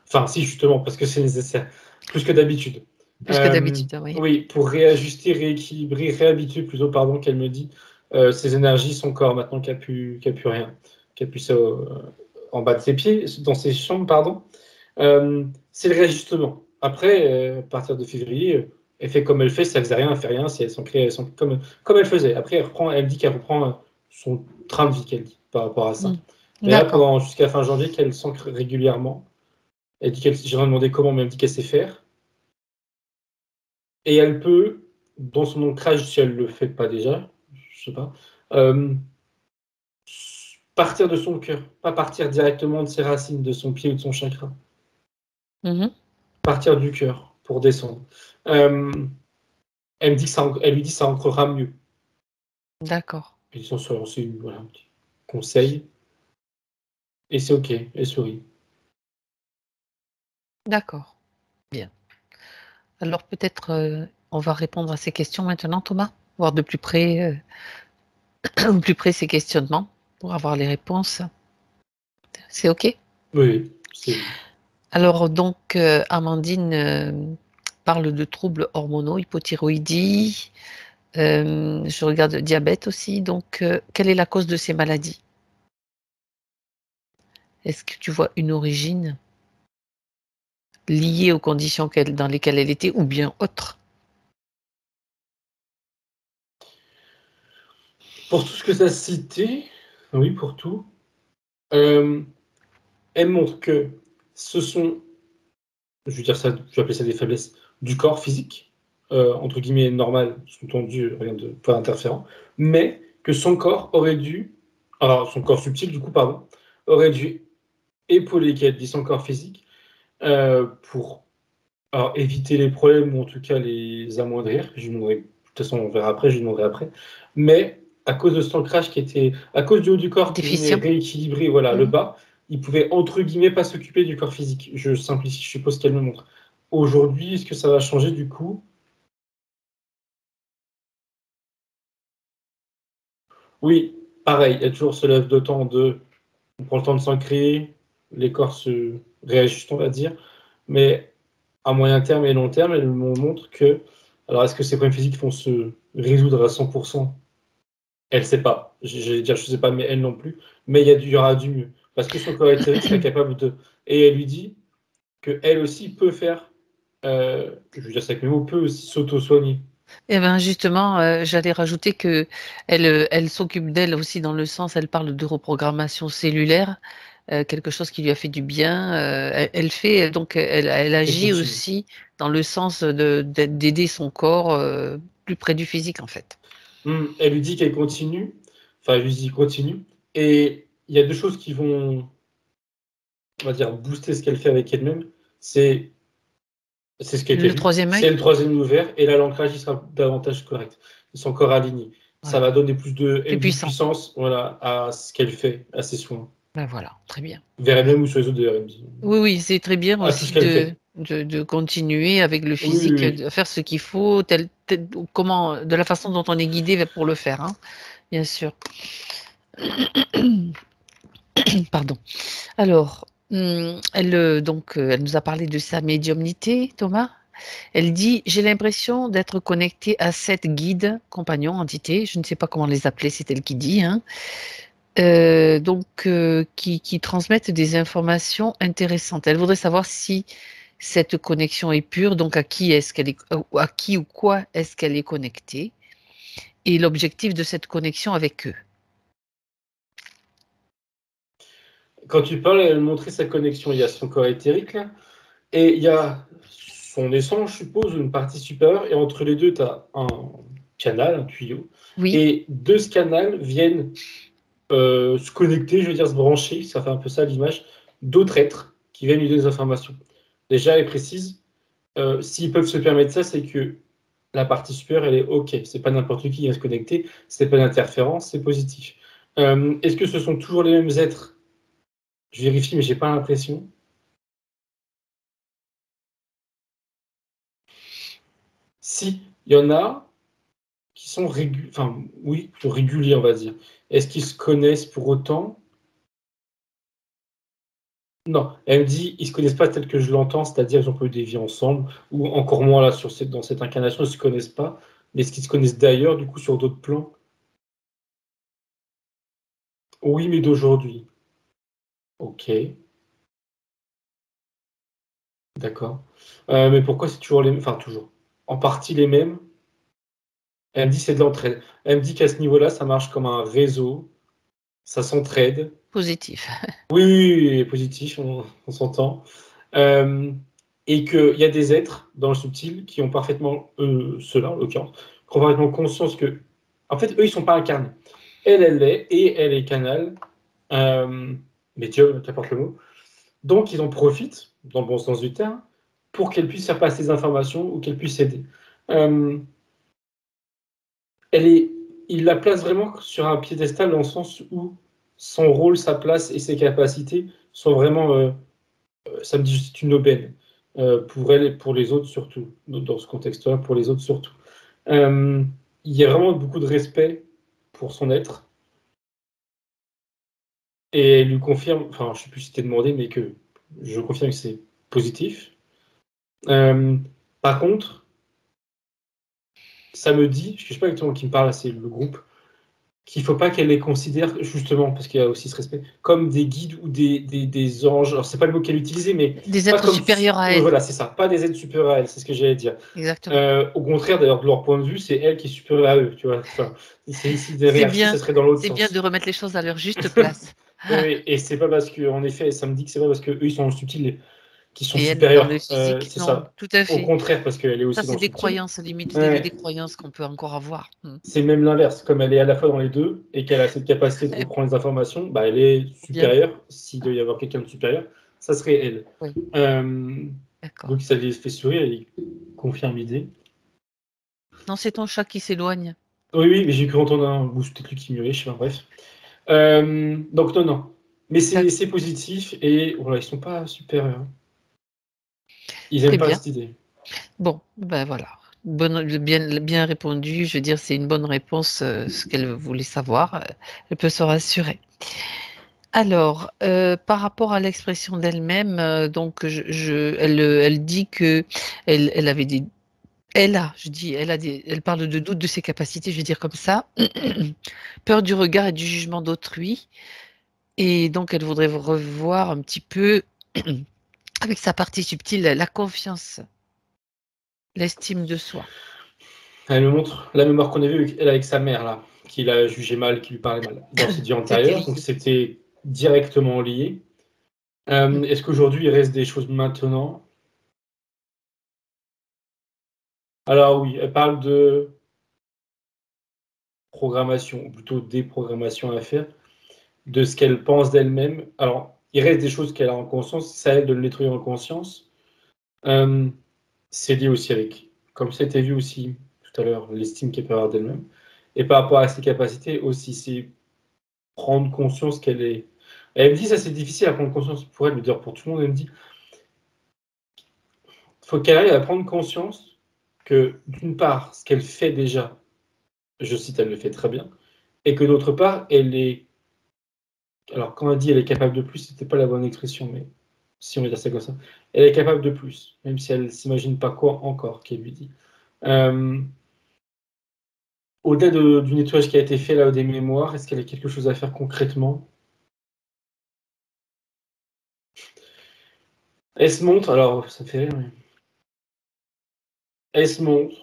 Enfin, si, justement, parce que c'est nécessaire. Plus que d'habitude. Plus que d'habitude, oui. Oui, pour réajuster, rééquilibrer, réhabituer plutôt, pardon, qu'elle me dit, ses énergies, son corps, maintenant qu'il n'y a plus rien, qu'il n'y a plus ça en bas de ses pieds, dans ses jambes, pardon. C'est le réajustement. Après, à partir de février, elle fait comme elle fait, si elle faisait rien, elle fait rien, si elle s'ancrait, elle s'ancre comme elle faisait. Après, elle me dit qu'elle reprend son train de vie, qu'elle dit, par rapport à ça. Mais là, D'accord. jusqu'à fin janvier, qu'elle s'ancre régulièrement. Elle dit j'ai demandé comment, mais elle me dit qu'elle sait faire. Et elle peut, dans son ancrage, si elle ne le fait pas déjà, je sais pas, euh, partir de son cœur, pas partir directement de ses racines, de son pied ou de son chakra. Mhm. Partir du cœur pour descendre. Euh, elle lui dit que ça ancrera mieux. D'accord. Ils sont sur voilà, un petit conseil. Et c'est OK, elle sourit. D'accord. Bien. Alors peut-être on va répondre à ces questions maintenant, Thomas, voir de plus près ces questionnements pour avoir les réponses. C'est OK? Oui, c'est. Alors donc Amandine parle de troubles hormonaux, hypothyroïdie. Je regarde diabète aussi. Donc quelle est la cause de ces maladies? Est-ce que tu vois une origine liée aux conditions dans lesquelles elle était ou bien autre? Pour tout ce que tu as cité, oui, pour tout, elle montre que ce sont, je vais dire ça, je vais appeler ça des faiblesses du corps physique, entre guillemets normal, sous-entendu, rien de pas interférent, mais que son corps aurait dû, alors son corps subtil du coup, pardon, aurait dû épauler, qu'elle dit son corps physique, pour alors, éviter les problèmes ou en tout cas les amoindrir. Je lui demanderai, de toute façon on verra après, je lui demanderai après, mais à cause de cet ancrage qui était, à cause du haut du corps qui venait Déficient? rééquilibrer voilà, le Mhm. bas, il pouvait entre guillemets pas s'occuper du corps physique. Je simplifie, je suppose qu'elle me montre. Aujourd'hui, est-ce que ça va changer du coup? Oui, pareil, elle toujours se lève de temps on prend le temps de s'ancrer, les corps se réajustent, on va dire, mais à moyen terme et long terme, elle me montre que, alors est-ce que ces problèmes physiques vont se résoudre à 100%? Elle ne sait pas. J'allais dire, je ne sais pas, mais elle non plus. Mais il y aura du mieux. Parce que son corps éthérique serait capable de. Et elle lui dit qu'elle aussi peut faire, je veux dire ça avec mes mots, peut aussi s'auto-soigner. Eh ben justement, j'allais rajouter que elle s'occupe d'elle aussi dans le sens, elle parle de reprogrammation cellulaire, quelque chose qui lui a fait du bien. Elle fait donc elle Elle agit continue. aussi dans le sens d'aider son corps plus près du physique en fait. Elle lui dit qu'elle continue. Enfin, elle lui dit continue. Et il y a deux choses qui vont, on va dire, booster ce qu'elle fait avec elle-même. C'est ce qui a été Le vu. troisième C'est œil? le troisième ouvert et là, l'ancrage, il sera davantage correct. Ils sont encore alignés. Ça Voilà. va donner plus de Plus puissant. puissance voilà, à ce qu'elle fait, à ses soins. Ben voilà, très bien. Vers elle-même ou sur les autres de RMD. Oui, oui, c'est très bien À tout ce aussi qu'elle fait. de continuer avec le Oui, oui, physique, oui. de faire ce qu'il faut, comment, de la façon dont on est guidé pour le faire, hein, bien sûr. Pardon. Alors, elle nous a parlé de sa médiumnité, Thomas. Elle dit: j'ai l'impression d'être connectée à 7 guides, compagnons, entités, je ne sais pas comment les appeler, c'est elle qui dit, hein, qui transmettent des informations intéressantes. Elle voudrait savoir si cette connexion est pure, donc à qui est-ce qu'elle est, à qui ou quoi est-ce qu'elle est connectée, et l'objectif de cette connexion avec eux. Quand tu parles, elle montrait sa connexion. Il y a son corps éthérique, là, et il y a son essence, je suppose, une partie supérieure, et entre les deux, tu as un canal, un tuyau, Oui, et de ce canal viennent se connecter, je veux dire se brancher, ça fait un peu ça l'image, d'autres êtres qui viennent lui donner des informations. Déjà, elle précise, s'ils peuvent se permettre ça, c'est que la partie supérieure, elle est OK. C'est pas n'importe qui vient se connecter, c'est pas d'interférence, c'est positif. Est-ce que ce sont toujours les mêmes êtres? Je vérifie, mais j'ai pas l'impression. Si, il y en a qui sont réguliers, on va dire. Est-ce qu'ils se connaissent pour autant? Non, elle me dit, ils se connaissent pas tel que je l'entends, c'est-à-dire ils ont pas eu des vies ensemble, ou encore moins là dans cette incarnation, ils se connaissent pas, mais est-ce qu'ils se connaissent d'ailleurs, du coup, sur d'autres plans? Oui, mais d'aujourd'hui. Ok, d'accord. Mais pourquoi c'est toujours les mêmes, enfin toujours, en partie les mêmes? Elle me dit c'est de l'entraide. Elle me dit qu'à ce niveau-là, ça marche comme un réseau, ça s'entraide. positif. Oui, oui, oui, positif, on s'entend. Euh, et qu'il y a des êtres dans le subtil qui ont parfaitement, ceux-là en l'occurrence, qui ont parfaitement conscience que, en fait, eux, ils sont pas incarnés. Elle l'est, et elle est canal, médium, qu'importe le mot. Donc, ils en profitent, dans le bon sens du terme, pour qu'elle puisse faire passer des informations ou qu'elle puisse aider. Euh, elle est, il la place vraiment sur un piédestal dans le sens où son rôle, sa place et ses capacités sont vraiment ça me dit c'est une aubaine pour elle et pour les autres surtout, dans ce contexte-là, pour les autres surtout. Euh, il y a vraiment beaucoup de respect pour son être et elle lui confirme, enfin je ne sais plus si c'était demandé, mais que je confirme que c'est positif. Euh, par contre, ça me dit, je ne sais pas exactement qui me parle, c'est le groupe, qu'il ne faut pas qu'elle les considère, justement, parce qu'il y a aussi ce respect, comme des guides ou des anges. Alors, c'est pas le mot qu'elle utilisait, mais Des pas êtres comme. supérieurs à Oui, elle. voilà, c'est ça, pas des êtres supérieurs à elle, c'est ce que j'allais dire. Exactement. Au contraire, d'ailleurs, de leur point de vue, c'est elle qui est supérieure à eux, tu vois. Enfin, c'est ici des hiérarchies, ça serait dans l'autre C'est bien de sens. remettre les choses à leur juste place. Oui, oui, et c'est pas parce que, en effet, ça me dit que c'est pas parce que eux ils sont dans le subtil qui sont Et elle, dans le supérieurs. physique, C'est non, ça. tout à Au fait. contraire, parce qu'elle est Ça, aussi dans c'est le des subtil. croyances, limite des Ouais. croyances qu'on peut encore avoir. C'est même l'inverse, comme elle est à la fois dans les deux et qu'elle a cette capacité de reprendre les informations, bah, elle est Bien, supérieure. S'il doit y avoir quelqu'un de supérieur, ça serait elle. oui, Euh, d'accord. donc ça lui fait sourire et il confirme l'idée. Non, c'est ton chat qui s'éloigne. Oui, oui, mais j'ai cru entendre un, ou c'est peut-être lui qui miaulait, je sais pas, bref. Donc non, non. Mais D'accord. c'est positif et voilà, ils sont pas supérieurs. Ils Très aiment pas bien. cette idée. Bon, ben voilà. Bien répondu. Je veux dire, c'est une bonne réponse, ce qu'elle voulait savoir. Elle peut se rassurer. Alors, par rapport à l'expression d'elle-même, donc elle dit que elle avait des, elle parle de doute de ses capacités, je vais dire comme ça, peur du regard et du jugement d'autrui, et donc elle voudrait revoir un petit peu avec sa partie subtile la confiance, l'estime de soi. Elle me montre la mémoire qu'on a vue elle avec sa mère, là, qui l'a jugé mal, qui lui parlait mal, dans ses vies C'était antérieures. Donc lié. c'était directement lié. Mm. Est-ce qu'aujourd'hui, il reste des choses maintenant? Alors oui, elle parle de programmation, ou plutôt déprogrammation à faire, de ce qu'elle pense d'elle-même. Alors, il reste des choses qu'elle a en conscience, c'est à elle de le nettoyer en conscience. C'est lié aussi avec, comme c'était vu aussi tout à l'heure, l'estime qu'elle peut avoir d'elle-même. Et par rapport à ses capacités aussi, c'est prendre conscience qu'elle est. Elle me dit, ça c'est difficile à prendre conscience pour elle, mais dire pour tout le monde, elle me dit, il faut qu'elle arrive à prendre conscience que d'une part, ce qu'elle fait déjà, je cite, elle le fait très bien, et que d'autre part, elle est. Alors, quand elle dit elle est capable de plus, c'était pas la bonne expression, mais si on veut dire ça comme ça, elle est capable de plus, même si elle s'imagine pas quoi encore qu'elle lui dit. Au-delà du nettoyage qui a été fait là des mémoires, est-ce qu'elle a quelque chose à faire concrètement? Elle se montre, alors ça me fait rire, mais elle se montre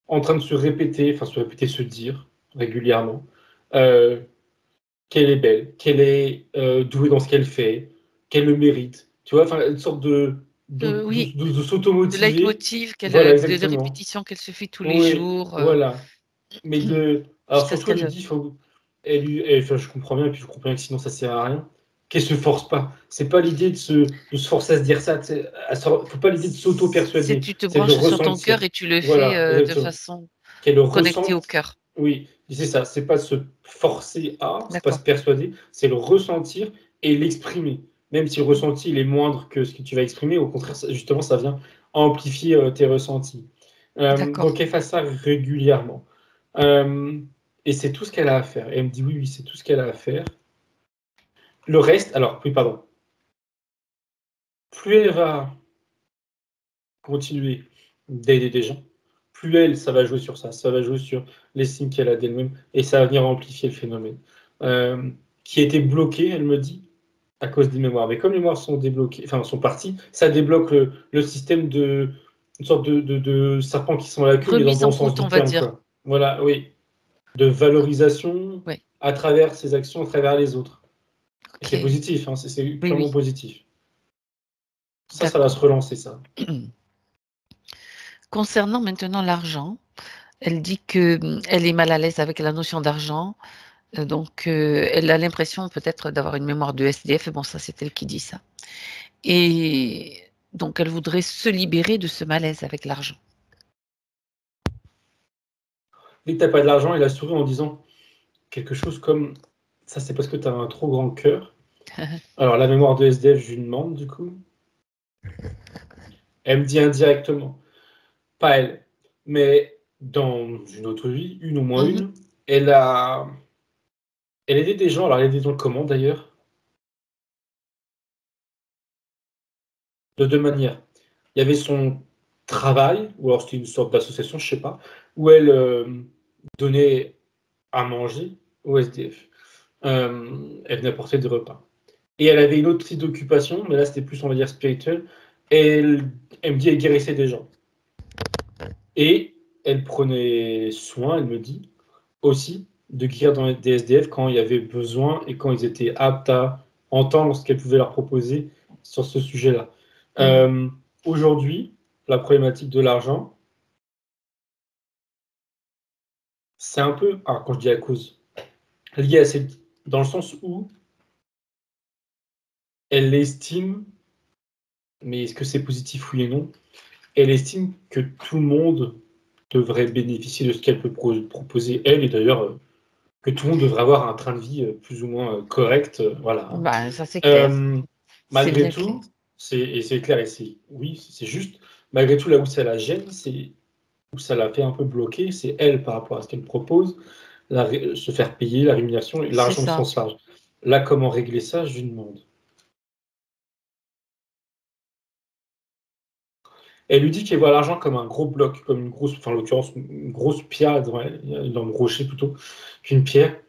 en train de se répéter, se dire régulièrement qu'elle est belle, qu'elle est douée dans ce qu'elle fait, qu'elle le mérite. Tu vois, enfin, une sorte Oui, de de s'automotiver. leitmotiv, Voilà, de exactement. répétitions qu'elle se fait tous les Oui, jours, voilà. Mais alors jusqu'à ce surtout, elle lui qu'elle... dit, enfin, je comprends bien, et puis je comprends bien que sinon ça sert à rien, qu'elle se force pas. C'est pas l'idée de se forcer à se dire ça, faut pas l'idée de C'est s'auto-persuader, tu te c'est de le branches sur ton ressentir. cœur et tu le fais Voilà, de exactement. façon Qu'elle le connectée au ressente, cœur. oui, c'est ça, c'est pas se forcer à, c'est pas se D'accord, persuader, c'est le ressentir et l'exprimer. Même si le ressenti il est moindre que ce que tu vas exprimer, au contraire, justement, ça vient amplifier tes ressentis. Donc, d'accord. elle fait ça régulièrement. Et c'est tout ce qu'elle a à faire. Et elle me dit oui, oui, c'est tout ce qu'elle a à faire. Le reste, alors, oui, pardon. Plus elle va continuer d'aider des gens, plus elle, ça va jouer sur ça. Ça va jouer sur l'estime qu'elle a d'elle-même et ça va venir amplifier le phénomène. Qui était bloqué, elle me dit, à cause des mémoires. Mais comme les mémoires sont débloquées, enfin, sont parties, ça débloque le système de. Une sorte de serpent qui sent la queue, mais dans le Remise bon en sens route, du on va terme, dire. quoi. Voilà, oui. De valorisation Oui, à travers ses actions, à travers les autres. Et c'est ok. positif, hein, c'est Oui, clairement oui, positif. Ça va se d'accord. relancer, ça. Concernant maintenant l'argent, elle dit que elle est mal à l'aise avec la notion d'argent. Donc, elle a l'impression peut-être d'avoir une mémoire de SDF. Bon, ça, c'est elle qui dit ça. Et donc, elle voudrait se libérer de ce malaise avec l'argent. Dès que tu n'as pas de l'argent, il a souri en disant quelque chose comme ça, c'est parce que tu as un trop grand cœur. Alors, la mémoire de SDF, je lui demande, du coup. Elle me dit indirectement, pas elle, mais dans une autre vie, une au moins Mhm. une, elle a. Elle aidait des gens, alors elle aidait dans le comment d'ailleurs, de deux manières. Il y avait son travail, ou alors c'était une sorte d'association, je sais pas, où elle donnait à manger au SDF. Elle venait apporter des repas. Et elle avait une autre type d'occupation, mais là c'était plus, on va dire, spirituel. Elle me dit, elle guérissait des gens. Et elle prenait soin, elle me dit, aussi, de guérir dans des SDF quand il y avait besoin et quand ils étaient aptes à entendre ce qu'elle pouvait leur proposer sur ce sujet-là. Mhm. Euh, Aujourd'hui, la problématique de l'argent, c'est un peu, alors quand je dis à cause, lié à cette, dans le sens où elle estime, mais est-ce que c'est positif oui et non, elle estime que tout le monde devrait bénéficier de ce qu'elle peut proposer, elle, et d'ailleurs que tout le monde devrait avoir un train de vie plus ou moins correct. Voilà. Hein. Bah, ça, c'est clair. C'est Malgré bien clair. tout, c'est clair, et c'est oui, c'est juste, malgré tout, là où ça la gêne, c'est où ça la fait un peu bloquer, c'est elle par rapport à ce qu'elle propose, se faire payer, la rémunération et C'est l'argent au ça. sens large. Là, comment régler ça, je lui demande. Elle lui dit qu'elle voit l'argent comme un gros bloc, comme une grosse, enfin en l'occurrence, une grosse pierre, dans le rocher plutôt, qu'une pierre,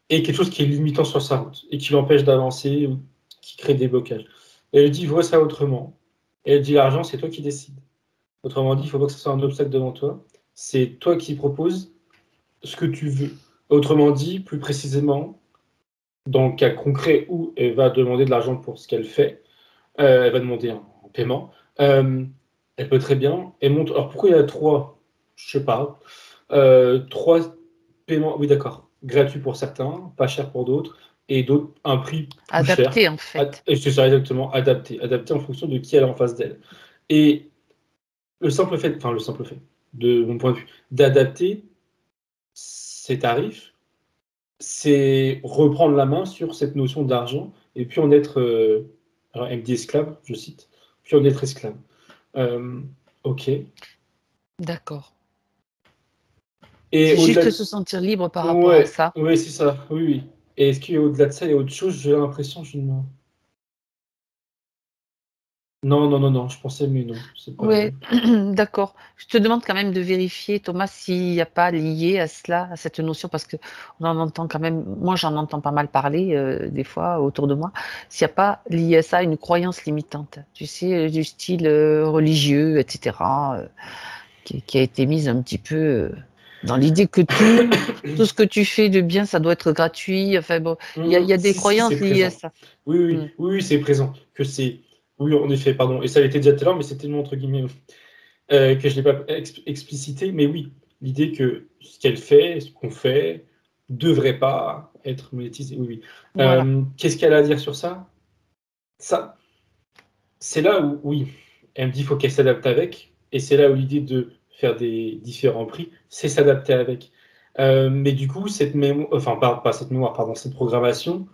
et quelque chose qui est limitant sur sa route, et qui l'empêche d'avancer, ou qui crée des blocages. Et elle dit, vois ça autrement. Et elle dit, l'argent, c'est toi qui décides. Autrement dit, il ne faut pas que ce soit un obstacle devant toi. C'est toi qui proposes ce que tu veux. Autrement dit, plus précisément, dans le cas concret où elle va demander de l'argent pour ce qu'elle fait, elle va demander un paiement, euh, elle peut très bien, elle monte. Alors pourquoi il y a trois, je sais pas, trois paiements, oui d'accord, gratuits pour certains, pas cher pour d'autres, et d'autres un prix plus cher. Adapté, en fait. Et c'est ça exactement, adapté en fonction de qui elle a en face d'elle. Et le simple fait, de mon point de vue, d'adapter ces tarifs, c'est reprendre la main sur cette notion d'argent et puis en être, alors elle me dit esclave, je cite, puis en être esclave. Ok. D'accord. Et C'est au-delà juste de... se sentir libre par rapport à Ouais, ça. ouais, c'est ça, oui, oui. Et est-ce qu'au-delà de ça, il y a autre chose? J'ai l'impression, je ne... Non, non, non, non, je pensais, mais non, c'est pas... Ouais, d'accord. Je te demande quand même de vérifier, Thomas, s'il n'y a pas lié à cela, à cette notion, parce que on en entend quand même, moi j'en entends pas mal parler des fois autour de moi, s'il n'y a pas lié à ça une croyance limitante, tu sais, du style religieux, etc., qui a été mise un petit peu dans l'idée que tout ce que tu fais de bien, ça doit être gratuit. Enfin bon, il y a des Si, si, c'est croyances liées à présent. ça. Oui, oui, Mm. oui, oui, c'est présent. Que c'est... Oui, en effet, pardon. Et ça a été déjà tout à l'heure, mais c'est tellement entre guillemets que je ne l'ai pas explicité. Mais oui, l'idée que ce qu'elle fait, ce qu'on fait, devrait pas être monétisé. Oui, oui. Voilà, Qu'est-ce qu'elle a à dire sur ça? Ça, c'est là où, oui, elle me dit qu'il faut qu'elle s'adapte avec. Et c'est là où l'idée de faire des différents prix, c'est s'adapter avec. Mais du coup, cette mémoire, enfin, pas cette mémoire, pardon, cette programmation,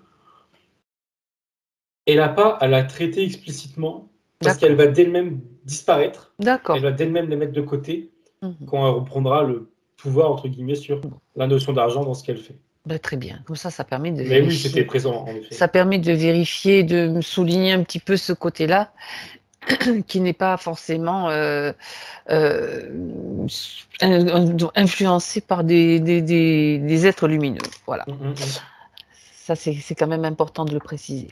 elle n'a pas à la traiter explicitement parce qu'elle d'accord, va d'elle-même disparaître. Elle d'accord. va d'elle-même les mettre de côté Mhm. quand elle reprendra le pouvoir, entre guillemets, sur Bon, la notion d'argent dans ce qu'elle fait. ben, très bien. Comme ça permet de Mais oui, c'était vérifier. présent, en effet. Ça permet de vérifier, de me souligner un petit peu ce côté-là, qui n'est pas forcément euh, influencé par des êtres lumineux. Voilà. Hum, hum, hum. Ça, c'est quand même important de le préciser.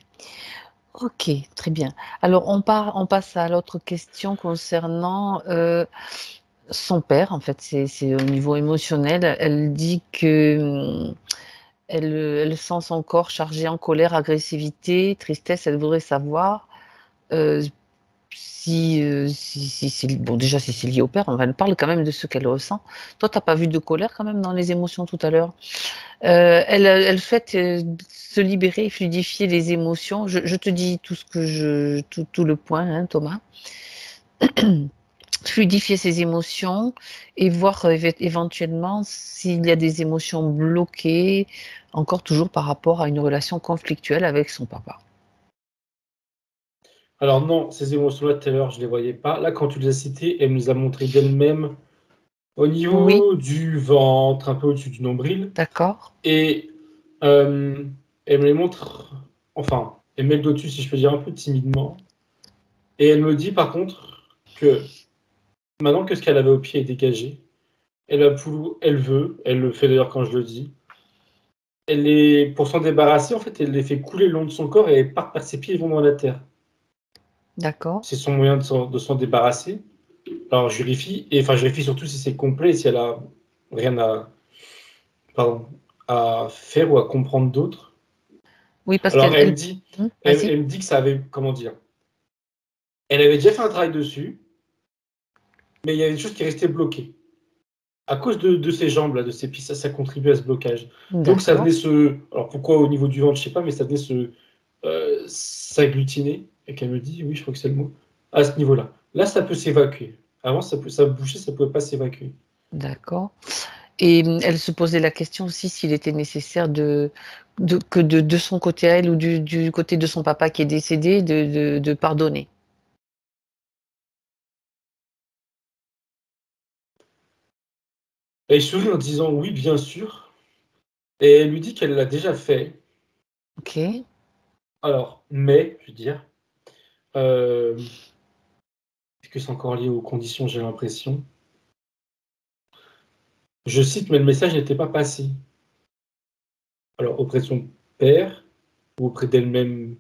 Ok, très bien. Alors, on passe à l'autre question concernant son père. En fait, c'est au niveau émotionnel. Elle dit que elle sent son corps chargé en colère, agressivité, tristesse. Elle voudrait savoir euh, si c'est bon, déjà si c'est lié au père. Elle parle quand même de ce qu'elle ressent. Toi, t'as pas vu de colère quand même dans les émotions tout à l'heure. Elle souhaite se libérer et fluidifier les émotions. Je te dis tout ce que tout le point, hein, Thomas. Fluidifier ses émotions et voir éventuellement s'il y a des émotions bloquées, encore toujours par rapport à une relation conflictuelle avec son papa. Alors non, ces émotions-là, tout à l'heure, je ne les voyais pas. Là, quand tu les as citées, elle nous a montré d'elle-même au Oui, niveau du ventre, un peu au-dessus du nombril. d'accord, Et euh, elle me les montre, enfin, elle met le dos dessus, si je peux dire, un peu timidement. Et elle me dit, par contre, que maintenant que ce qu'elle avait au pied est dégagé, elle le fait d'ailleurs quand je le dis, pour s'en débarrasser, en fait, elle les fait couler le long de son corps et elles partent par ses pieds et vont dans la terre. d'accord. C'est son moyen de s'en débarrasser. Alors, je vérifie surtout si c'est complet, si elle a rien à, pardon, à faire ou à comprendre d'autre. Oui, parce Alors, qu'elle... vas-y. elle me dit que ça avait, comment dire, elle avait déjà fait un travail dessus, mais il y avait des choses qui restaient bloquées. À cause de ses jambes, là, de ses pieds, ça contribuait à ce blocage. Donc, ça D'accord. venait se. Alors, pourquoi au niveau du ventre, je sais pas, mais ça venait se s'agglutiner. Et qu'elle me dit, oui, je crois que c'est le mot, à ce niveau-là. Là, ça peut s'évacuer. Avant, ça bouchait, ça pouvait pas s'évacuer. D'accord. Et elle se posait la question aussi s'il était nécessaire de son côté à elle ou du côté de son papa qui est décédé, de pardonner. Elle sourit en disant, oui, bien sûr. Et elle lui dit qu'elle l'a déjà fait. Ok. Alors, mais, je veux dire, euh, est-ce que c'est encore lié aux conditions, j'ai l'impression. Je cite, mais le message n'était pas passé. Alors, auprès de son père ou auprès d'elle-même,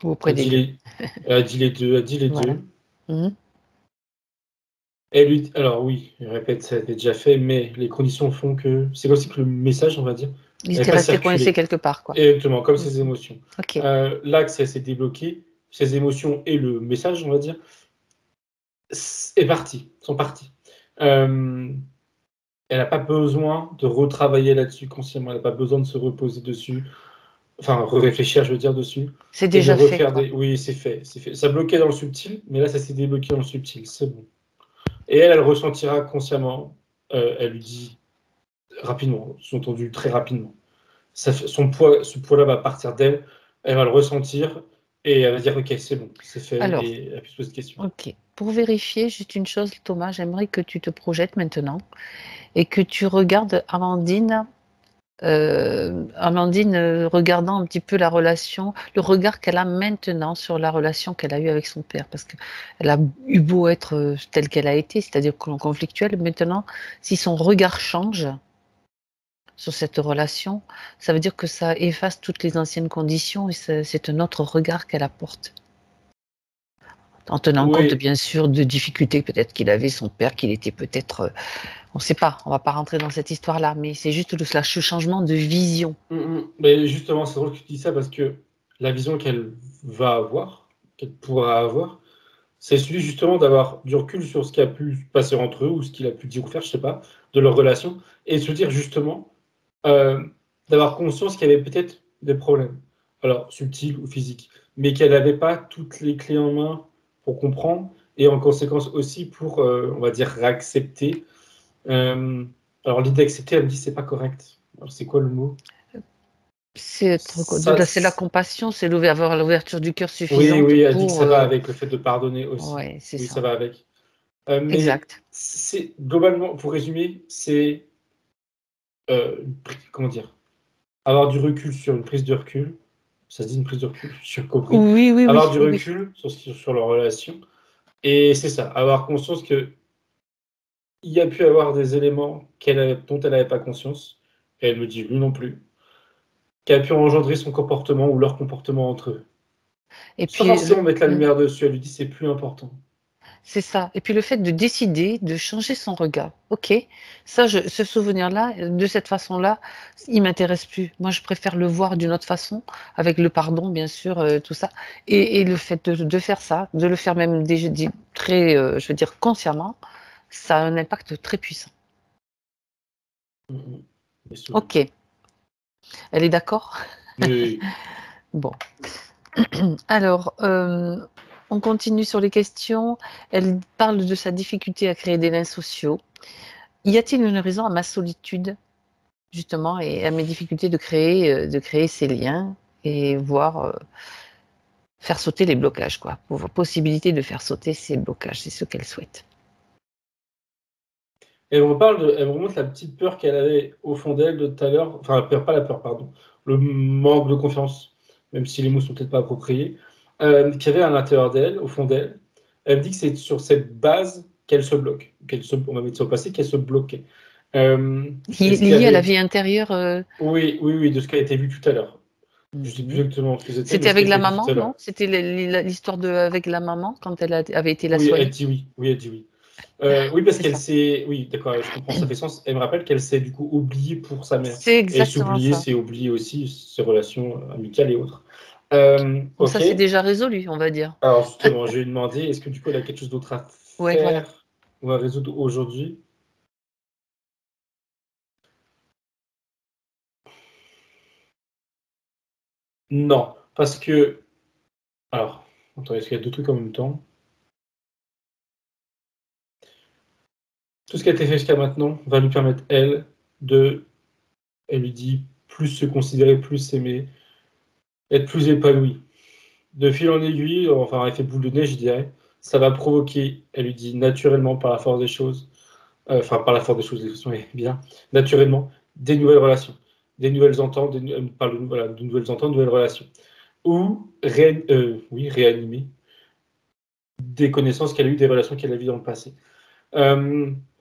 Ou auprès des deux. elle a dit les deux, elle a dit les Voilà. deux. Mhm. Alors oui, je répète, ça a été déjà fait, mais les conditions font que c'est aussi que le message, on va dire, Il n'avait était pas resté coincé circulé. quelque part, quoi. Exactement, comme Mhm. ses émotions. Ok. Là que ça s'est débloqué, ses émotions et le message, on va dire, est parti, sont partis. Euh, Elle n'a pas besoin de retravailler là-dessus consciemment, elle n'a pas besoin de se reposer dessus, enfin, réfléchir, je veux dire, dessus, C'est et de déjà fait, refaire quoi. des... Oui, c'est fait, c'est fait. Ça bloquait dans le subtil, mais là, ça s'est débloqué dans le subtil, c'est bon. Et elle ressentira consciemment, elle lui dit rapidement, sous-entendu très rapidement. Ce poids-là va partir d'elle, elle va le ressentir, et elle va dire ok, c'est bon, c'est fait, Alors, et elle peut se poser de questions. ok. Pour vérifier, juste une chose, Thomas, j'aimerais que tu te projettes maintenant et que tu regardes Amandine. Amandine, regardant un petit peu la relation, le regard qu'elle a maintenant sur la relation qu'elle a eue avec son père, parce qu'elle a eu beau être telle qu'elle a été, c'est-à-dire conflictuelle, maintenant, si son regard change sur cette relation, ça veut dire que ça efface toutes les anciennes conditions et c'est un autre regard qu'elle apporte. En tenant compte, Oui, bien sûr, de difficultés peut-être qu'il avait, son père, qu'il était peut-être, on ne sait pas, on ne va pas rentrer dans cette histoire-là, mais c'est juste le changement de vision. mais justement, c'est drôle que tu dis ça parce que la vision qu'elle va avoir, qu'elle pourra avoir, c'est celui justement d'avoir du recul sur ce qui a pu se passer entre eux ou ce qu'il a pu dire ou faire, je sais pas, de leur relation, et se dire justement euh, d'avoir conscience qu'il y avait peut-être des problèmes, alors subtils ou physiques, mais qu'elle n'avait pas toutes les clés en main pour comprendre et en conséquence aussi pour, on va dire, réaccepter. Euh, alors l'idée d'accepter, elle me dit c'est pas correct. Alors c'est quoi le mot? Ça, C'est la compassion, c'est avoir l'ouverture du cœur oui, suffisante oui, elle dit que pour. ça va avec le fait de pardonner aussi. Ouais, c'est Oui, ça ça. va avec. Mais Exact. c'est globalement, pour résumer, c'est comment dire, avoir du recul sur une prise de recul. Ça se dit une prise de recul, j'ai compris. Oui, oui, Avoir oui, du oui, oui. recul sur leur relation. Et c'est ça, avoir conscience que il y a pu avoir des éléments dont elle n'avait pas conscience, et elle me dit lui non plus, qui a pu engendrer son comportement ou leur comportement entre eux. Et Sans puis, forcément mettre la lumière dessus, elle lui dit c'est plus important. c'est ça. Et puis le fait de décider de changer son regard. Ok, ça, ce souvenir-là, de cette façon-là, il m'intéresse plus. Moi, je préfère le voir d'une autre façon, avec le pardon, bien sûr, tout ça. Et le fait de faire ça, de le faire même très, je veux dire, consciemment, ça a un impact très puissant. Bien sûr. Ok, elle est d'accord? Oui. Bon. Alors, on continue sur les questions. Elle parle de sa difficulté à créer des liens sociaux. Y a-t-il une raison à ma solitude, justement, et à mes difficultés de créer ces liens et voir faire sauter les blocages, quoi. Possibilité de faire sauter ces blocages, c'est ce qu'elle souhaite. Elle me remonte la petite peur qu'elle avait au fond d'elle de tout à l'heure, enfin, pas la peur, pardon, le manque de confiance, même si les mots sont peut-être pas appropriés, qu'il y avait à l'intérieur d'elle, au fond d'elle. Elle me dit que c'est sur cette base qu'elle se bloque, on va mettre sur le passé, qu'elle se bloquait. Est-ce qu'il y Lié à la avait... vie intérieure, Oui, oui, oui, de ce qui a été vu tout à l'heure. Je ne sais plus mhm. exactement ce que c'était, mais C'était ce qui a avec la été vu tout maman, à l'heure. non? C'était l'histoire avec la maman quand avait été la Oui, elle soignée. dit oui. Oui, elle dit oui. Oui, parce C'est qu'elle ça. s'est. Oui, d'accord, je comprends, ça fait sens. Elle me rappelle qu'elle s'est du coup oubliée pour sa mère. C'est Et exactement s'oublier, ça. c'est oublier aussi ses relations amicales et autres. Bon, ça, Ok. c'est déjà résolu, on va dire. Alors justement, je vais lui demander, est-ce que du coup, elle a quelque chose d'autre à Ouais, voilà. faire ou à résoudre aujourd'hui? Non, parce que. Alors, attends, est-ce qu'il y a deux trucs en même temps? Tout ce qui a été fait jusqu'à maintenant va lui permettre, elle, de. Elle lui dit plus se considérer, plus s'aimer, être plus épanouie. De fil en aiguille, enfin, effet boule de neige, je dirais, ça va provoquer, elle lui dit naturellement par la force des choses, enfin, par la force des choses, l'expression est bien, naturellement, des nouvelles relations, des nouvelles ententes, voilà, de nouvelles ententes, de nouvelles relations. Ou oui, réanimer des connaissances qu'elle a eues, des relations qu'elle a vues dans le passé.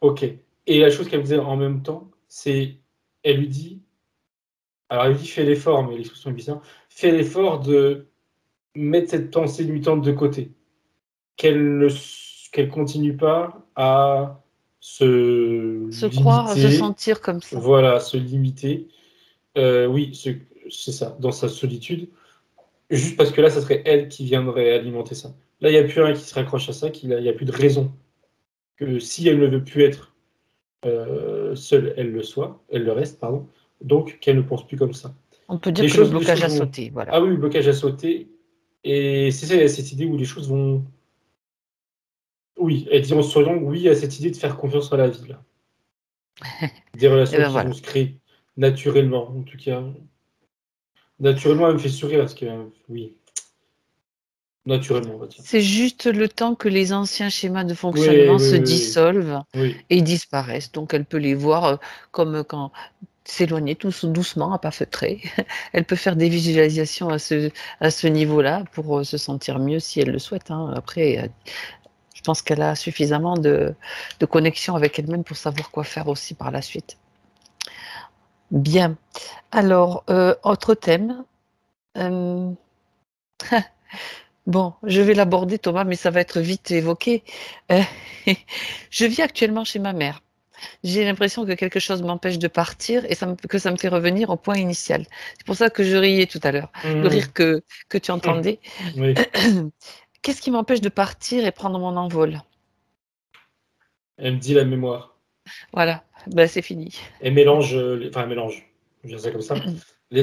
Ok. Et la chose qu'elle faisait en même temps, c'est, elle lui dit, alors elle lui dit fais l'effort, mais l'expression est bizarre, fais l'effort de mettre cette pensée limitante de côté. Qu'elle continue pas à se Se croire, se limiter, sentir comme ça. voilà, se limiter, oui, c'est ça, dans sa solitude, juste parce que là, ça serait elle qui viendrait alimenter ça. Là, il n'y a plus rien qui se raccroche à ça, il n'y a plus de raison que si elle ne veut plus être seule, elle le soit, elle le reste, pardon, donc qu'elle ne pense plus comme ça. On peut dire Les que le choses, les blocage choses a vont... sauté, voilà. Ah oui, le blocage a sauté, et c'est cette idée où les choses vont Oui, elle dit en souriant oui à cette idée de faire confiance à la vie. Là. Des Et relations ben qui voilà. vont se créer naturellement, en tout cas. Naturellement, elle me fait sourire parce que, oui, naturellement, on va dire. C'est juste le temps que les anciens schémas de Oui, fonctionnement oui, se oui, dissolvent oui. et disparaissent. Donc elle peut les voir comme quand s'éloigner tout doucement, à pas feutrer. Elle peut faire des visualisations à ce niveau-là pour se sentir mieux si elle le souhaite. Hein. Après, je pense qu'elle a suffisamment de connexion avec elle-même pour savoir quoi faire aussi par la suite. Bien. Alors, autre thème. Euh, Bon, je vais l'aborder, Thomas, mais ça va être vite évoqué. Euh, je vis actuellement chez ma mère. J'ai l'impression que quelque chose m'empêche de partir et que ça me fait revenir au point initial. C'est pour ça que je riais tout à l'heure. Le Hum, rire que tu hum, entendais. oui. Qu'est-ce qui m'empêche de partir et prendre mon envol? Elle me dit la mémoire. Voilà, ben, c'est fini. Elle mélange, enfin, elle mélange, je vais dire ça comme ça,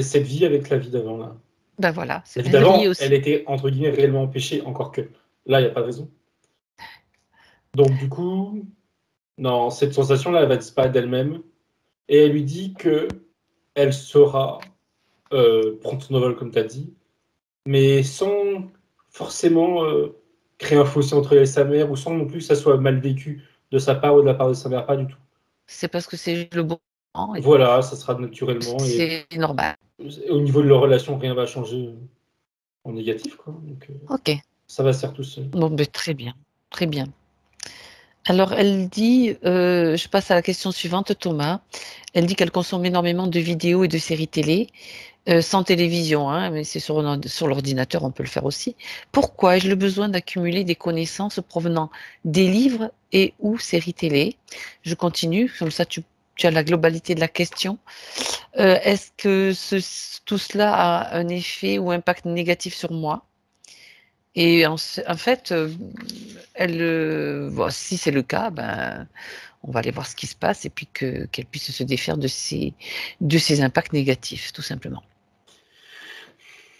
cette vie avec la vie d'avant, là. Ben voilà, La vie elle rit d'avant, elle aussi. était, entre guillemets, réellement empêchée, encore que. Là, il n'y a pas de raison. Donc, du coup, non, cette sensation-là, elle va disparaître d'elle-même. Et elle lui dit que elle saura prendre son envol, comme tu as dit, mais sans forcément créer un fossé entre elle et sa mère, ou sans non plus que ça soit mal vécu de sa part ou de la part de sa mère, pas du tout. C'est parce que c'est le bon moment et Voilà, ça sera naturellement, et c'est normal. au niveau de leur relation, rien va changer en négatif, quoi. Donc, Ok, ça va se faire tout seul. bon, ben, très bien, très bien. Alors, elle dit, je passe à la question suivante, Thomas. Elle dit qu'elle consomme énormément de vidéos et de séries télé, sans télévision, hein, mais c'est sur l'ordinateur, on peut le faire aussi. Pourquoi ai-je le besoin d'accumuler des connaissances provenant des livres et ou séries télé? Je continue, comme ça tu as la globalité de la question. Est-ce que tout cela a un effet ou impact négatif sur moi? Et en fait, bon, si c'est le cas, ben, on va aller voir ce qui se passe et puis qu'elle puisse se défaire de ces impacts négatifs, tout simplement.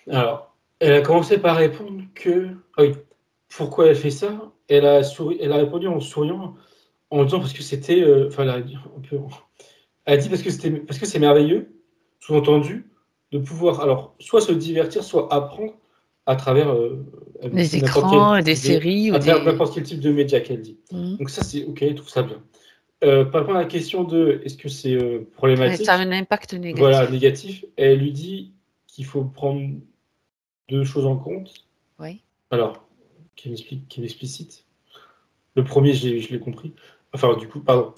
Alors, elle a commencé par répondre que. Ah oui, pourquoi elle fait ça? Elle a répondu en souriant, en disant parce que c'était. Enfin, elle a dit un peu. Elle a dit parce que c'est merveilleux, sous-entendu, de pouvoir alors soit se divertir, soit apprendre à travers, elle Des dit n'importe quel écrans, des type de, séries ou à travers des... n'importe quel type de média qu'elle dit. Mhm. Donc ça c'est ok, je trouve ça bien. Par rapport à la question de est-ce que c'est Ouais, ça a problématique, un impact voilà, négatif. négatif, elle lui dit qu'il faut prendre deux choses en compte. Oui. Alors, qui m'explicite. Le premier, je l'ai compris. Enfin, du coup, pardon.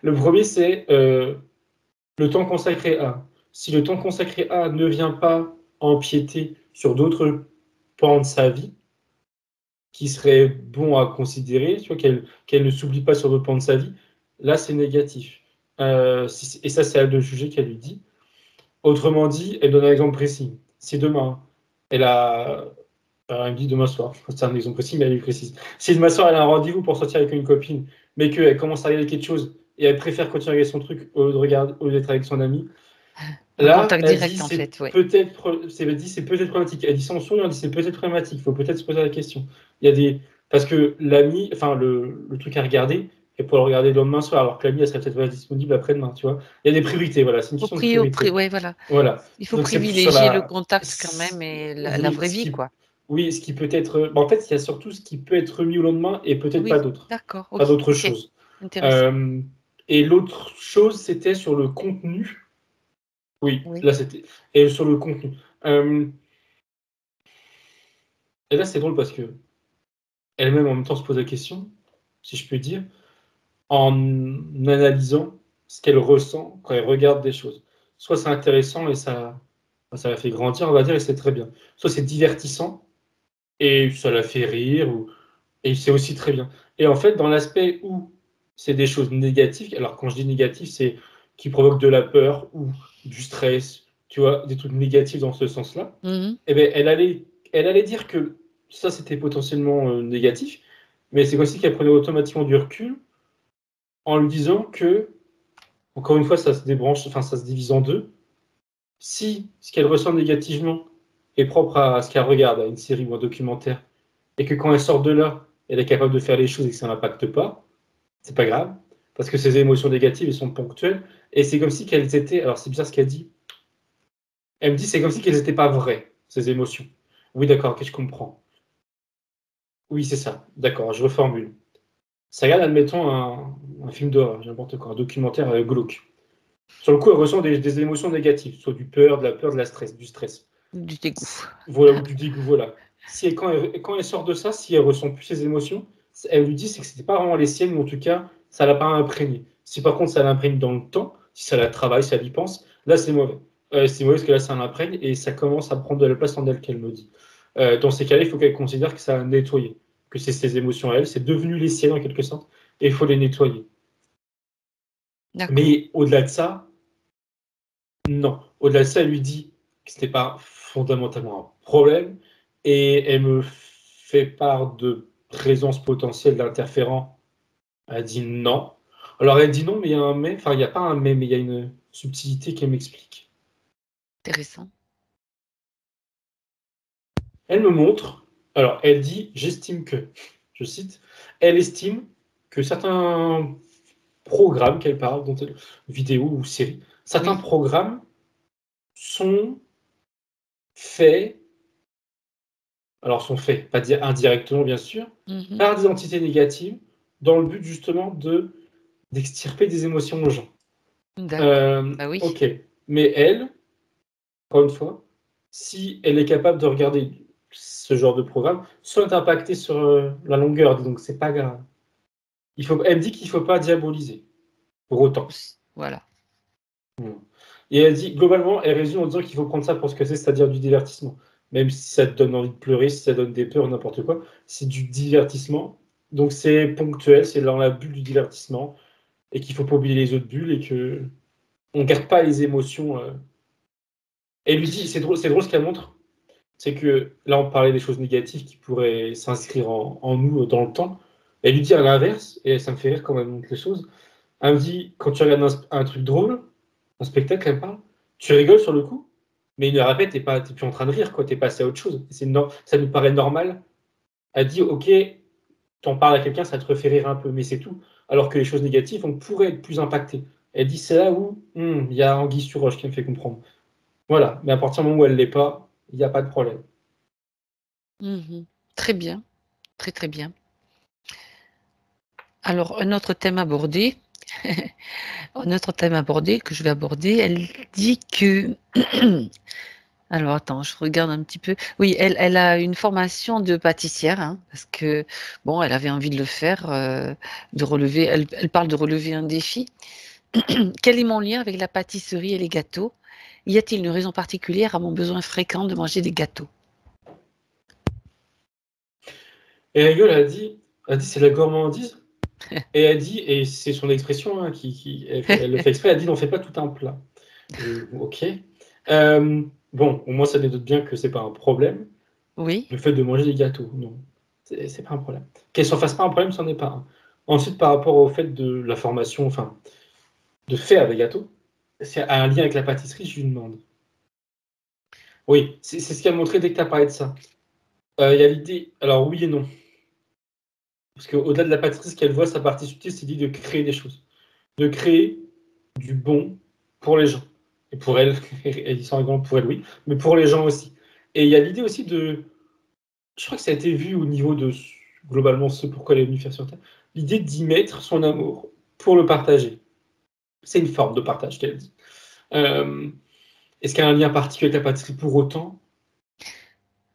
Le premier, c'est le temps consacré à. Si le temps consacré à ne vient pas empiéter sur d'autres pans de sa vie, qui serait bon à considérer, tu vois, qu'elle ne s'oublie pas sur d'autres pans de sa vie, là, c'est négatif. Et ça, c'est à elle de juger qu'elle lui dit. Autrement dit, elle donne un exemple précis. Si demain, elle a. Alors, elle me dit demain soir, c'est un exemple précis, mais elle lui précise. Si demain soir, elle a un rendez-vous pour sortir avec une copine, mais qu'elle commence à regarder quelque chose et elle préfère continuer à regarder son truc au lieu de regarder, au lieu d'être avec son ami, Un là, contact elle dit direct, en fait, oui. c'est peut-être problématique. Elle dit ça en souriant, elle dit c'est peut-être problématique. Il faut peut-être se poser la question. Il y a des parce que l'ami, enfin le truc à regarder, elle pourrait le regarder le lendemain soir, alors que l'ami, elle serait peut-être pas disponible après-demain, tu vois. Il y a des priorités, voilà. C'est une question de priorité. Ouais, voilà. Voilà. Il faut Donc c'est plus sur privilégier le la, contact quand même et la oui, vraie vie, quoi. oui, ce qui peut être, en fait, il y a surtout ce qui peut être remis au lendemain et peut-être pas Oui, d'autres, d'accord, pas ok, d'autres ok. choses. Intéressant. Euh, et l'autre chose, c'était sur le contenu. Oui, Oui. là c'était. Et sur le contenu. Euh, et là, c'est drôle parce que elle-même en même temps se pose la question, si je peux dire, en analysant ce qu'elle ressent quand elle regarde des choses. Soit c'est intéressant et ça la fait grandir, on va dire, et c'est très bien. Soit c'est divertissant et ça la fait rire, et c'est aussi très bien. Et en fait, dans l'aspect où c'est des choses négatives, alors quand je dis négatif, c'est qui provoquent de la peur ou du stress, tu vois, des trucs négatifs dans ce sens-là, Mhm. eh ben, elle allait dire que ça, c'était potentiellement négatif, mais c'est aussi qu'elle prenait automatiquement du recul en lui disant que, encore une fois, ça se débranche, enfin, ça se divise en deux. Si ce qu'elle ressent négativement est propre à ce qu'elle regarde, à une série ou un documentaire, et que quand elle sort de là, elle est capable de faire les choses et que ça n'impacte pas, c'est pas grave, parce que ces émotions négatives, elles sont ponctuelles, et c'est comme si qu'elles étaient, alors c'est bizarre ce qu'elle dit, elle me dit c'est comme si qu'elles n'étaient pas vraies, ces émotions. Oui, d'accord, ok, je comprends. Oui, c'est ça, d'accord, je reformule. Ça regarde, admettons, un film d'horreur, n'importe quoi, un documentaire glauque. Sur le coup, elle ressent des émotions négatives, soit du peur, de la stress, du stress. Du dégoût. Voilà, ou du dégoût, voilà. Si, quand elle sort de ça, si elle ressent plus ses émotions, elle lui dit c'est que c'était pas vraiment les siennes, ou en tout cas, ça l'a pas imprégné. Si par contre ça l'imprègne dans le temps, si ça la travaille, si elle y pense, là c'est mauvais. C'est mauvais parce que là ça l'imprègne et ça commence à prendre de la place en elle qu'elle me dit. Dans ces cas-là, il faut qu'elle considère que ça a nettoyé, que c'est ses émotions à elle, c'est devenu les siennes en quelque sorte, et il faut les nettoyer. D'accord. Mais au-delà de ça, non. Au-delà de ça, elle lui dit que ce n'était pas fondamentalement un problème et elle me fait part de présence potentielle d'interférents. Elle dit non. Alors elle dit non, mais il y a un mais, enfin il n'y a pas un mais il y a une subtilité qu'elle m'explique. Intéressant. Elle me montre, alors elle dit j'estime que, je cite, elle estime que certains programmes qu'elle parle, vidéos ou séries, certains Oui. programmes sont faits alors sont faits, pas dire indirectement bien sûr, Mhm. par des entités négatives, dans le but justement d'extirper des émotions aux gens. D'accord. Bah oui. Ok, mais elle, encore une fois, si elle est capable de regarder ce genre de programme, sans être impactée sur la longueur, donc c'est pas grave. Elle me dit qu'il ne faut pas diaboliser, pour autant. Voilà. Et elle dit, globalement, elle résume en disant qu'il faut prendre ça pour ce que c'est, c'est-à-dire du divertissement. Même si ça te donne envie de pleurer, si ça donne des peurs, n'importe quoi, c'est du divertissement. Donc c'est ponctuel, c'est dans la bulle du divertissement, et qu'il faut pas oublier les autres bulles, et que on garde pas les émotions. Elle lui dit, c'est drôle ce qu'elle montre, c'est que là on parlait des choses négatives qui pourraient s'inscrire en nous dans le temps. Elle lui dit à l'inverse, et ça me fait rire quand elle montre les choses. Elle me dit, quand tu regardes un truc drôle, un spectacle, elle me parle, tu rigoles sur le coup, mais il le répète, t'es plus en train de rire, quoi, t'es passé à autre chose. Ça nous paraît normal. Elle dit, ok, t'en parles à quelqu'un, ça te refait rire un peu, mais c'est tout. Alors que les choses négatives, on pourrait être plus impacté. Elle dit, c'est là où il y a Anguille sur roche qui me fait comprendre. Voilà, mais à partir du moment où elle l'est pas, il n'y a pas de problème. Mhm. Très bien. Très, très bien. Alors, un autre thème abordé. Un autre thème abordé que je vais aborder. Elle dit que alors attends, je regarde un petit peu. Oui, elle a une formation de pâtissière, hein, parce que bon, elle avait envie de le faire, de relever. Elle parle de relever un défi. Quel est mon lien avec la pâtisserie et les gâteaux? Y a-t-il une raison particulière à mon besoin fréquent de manger des gâteaux? Et la gueule a dit, c'est la gourmandise. Et elle dit, et c'est son expression, hein, elle le fait exprès, elle dit, n'en fais pas tout un plat. Ok. Bon, au moins ça dénote bien que c'est pas un problème. Oui, Le fait de manger des gâteaux, non, c'est pas un problème. Qu'elle s'en fasse pas un problème, c'en est pas un. Ensuite, par rapport au fait de la formation, enfin, de faire des gâteaux, c'est un lien avec la pâtisserie, je lui demande. Oui, c'est ce qu'elle a montré dès que tu as parlé de ça. Il y a l'idée, alors oui et non. Parce qu'au-delà de la pâtisserie, ce qu'elle voit, sa partie subtile, c'est l'idée de créer des choses. De créer du bon pour les gens. Et pour elle, elle dit sans exemple pour elle, oui, mais pour les gens aussi. Et il y a l'idée aussi de, je crois que ça a été vu au niveau de globalement ce pourquoi elle est venue faire sur Terre, l'idée d'y mettre son amour pour le partager. C'est une forme de partage qu'elle dit. Euh, Est-ce qu'il y a un lien particulier avec la pâtisserie pour autant?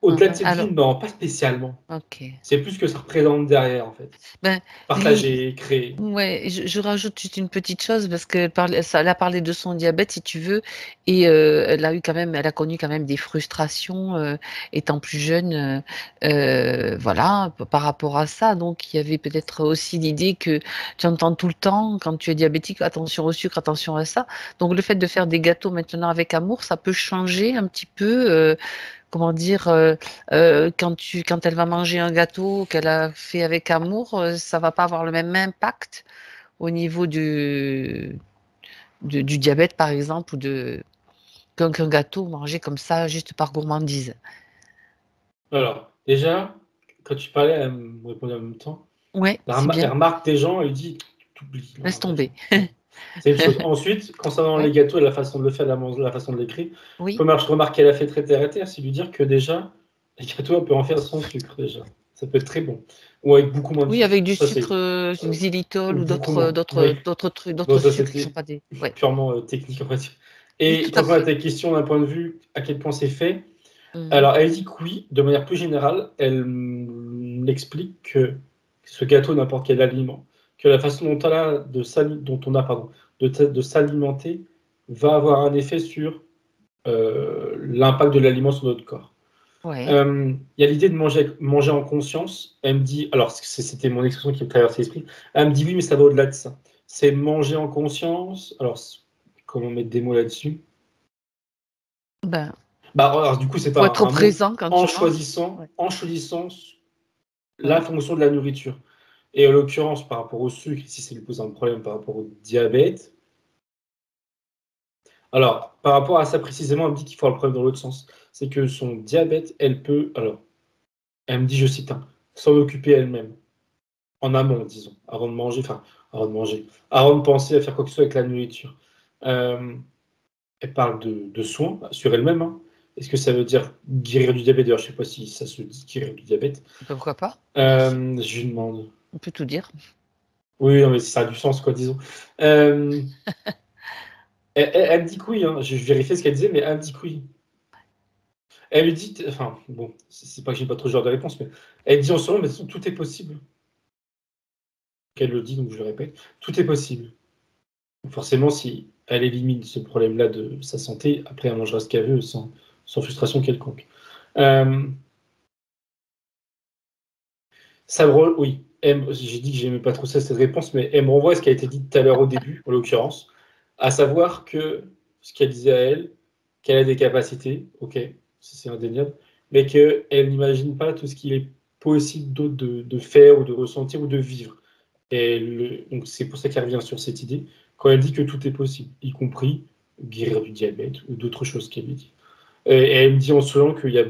Au-delà de cette vie, alors, non, pas spécialement. ok. C'est plus ce que ça représente derrière, en fait. Ben, Partager, créer. ouais, je rajoute juste une petite chose parce qu'elle parlait, elle a parlé de son diabète, si tu veux, et elle a connu quand même des frustrations étant plus jeune, voilà, par rapport à ça. Donc, il y avait peut-être aussi l'idée que tu entends tout le temps quand tu es diabétique, attention au sucre, attention à ça. Donc, le fait de faire des gâteaux maintenant avec amour, ça peut changer un petit peu. Comment dire, quand elle va manger un gâteau qu'elle a fait avec amour, ça va pas avoir le même impact au niveau du diabète, par exemple, ou qu'un gâteau mangé comme ça, juste par gourmandise. Alors, déjà, quand tu parlais, elle me répondait en même temps. Ouais, c'est Elle bien. remarque des gens, elle dit, t'oublies. Laisse tomber. C'est une chose. Ensuite, concernant Ouais. les gâteaux et la façon de le faire, la façon de l'écrire, Oui. je remarque qu'elle a fait très terre à terre, c'est lui dire que déjà, les gâteaux, on peut en faire sans sucre, déjà. Ça peut être très bon. Ou avec beaucoup moins de Oui, sucre. avec du Ça, sucre xylitol ou beaucoup moins. Oui. d'autres trucs, Bon, d'autres ça, sucres qui ne sont c'était pas des. Ouais. purement technique, on va dire. Oui, Et tout à pour répondre à fait. ta question d'un point de vue à quel point c'est fait, Mhm. alors elle dit que oui, de manière plus générale, elle m'explique que ce gâteau, n'importe quel aliment, que la façon dont on a pardon, de s'alimenter va avoir un effet sur l'impact de l'aliment sur notre corps. Ouais. Il y a l'idée de manger en conscience. Elle me dit, alors c'était mon expression qui me traversait l'esprit, elle me dit oui, mais ça va au-delà de ça. C'est manger en conscience. Alors, comment mettre des mots là-dessus? Ben, Bah, alors, du coup, c'est faut pas être un mot. présent quand tu manges. Ouais. En choisissant la Ouais. fonction de la nourriture. Et en l'occurrence, par rapport au sucre, si ça lui pose un problème par rapport au diabète, alors, par rapport à ça précisément, elle me dit qu'il faut le problème dans l'autre sens. C'est que son diabète, elle peut, alors, elle me dit, je cite, hein, s'en occuper elle-même, en amont, disons, avant de penser à faire quoi que ce soit avec la nourriture. Elle parle de soins sur elle-même, hein. Est-ce que ça veut dire guérir du diabète? D'ailleurs, je ne sais pas si ça se dit guérir du diabète. Pourquoi pas? Je lui demande. On peut tout dire. Oui, non, mais ça a du sens, quoi, disons. Euh, elle me dit que oui, hein. Je vérifiais ce qu'elle disait, mais elle me dit que oui. Elle lui dit, enfin, bon, c'est pas que j'ai pas trop ce genre de réponse, mais elle dit en ce moment, mais de toute façon, tout est possible. Qu'elle le dit, donc je le répète, tout est possible. Donc forcément, si elle élimine ce problème-là de sa santé, après elle mangera ce qu'elle veut sans frustration quelconque. Euh, oui, j'ai dit que j'aimais pas trop ça, cette réponse, mais elle me renvoie à ce qui a été dit tout à l'heure au début, en l'occurrence, à savoir que ce qu'elle disait à elle, qu'elle a des capacités, ok, ça c'est indéniable, mais qu'elle n'imagine pas tout ce qu'il est possible d'autre de faire ou de ressentir ou de vivre. Donc c'est pour ça qu'elle revient sur cette idée, quand elle dit que tout est possible, y compris guérir du diabète ou d'autres choses qu'elle dit. Et elle me dit en souriant qu'il y a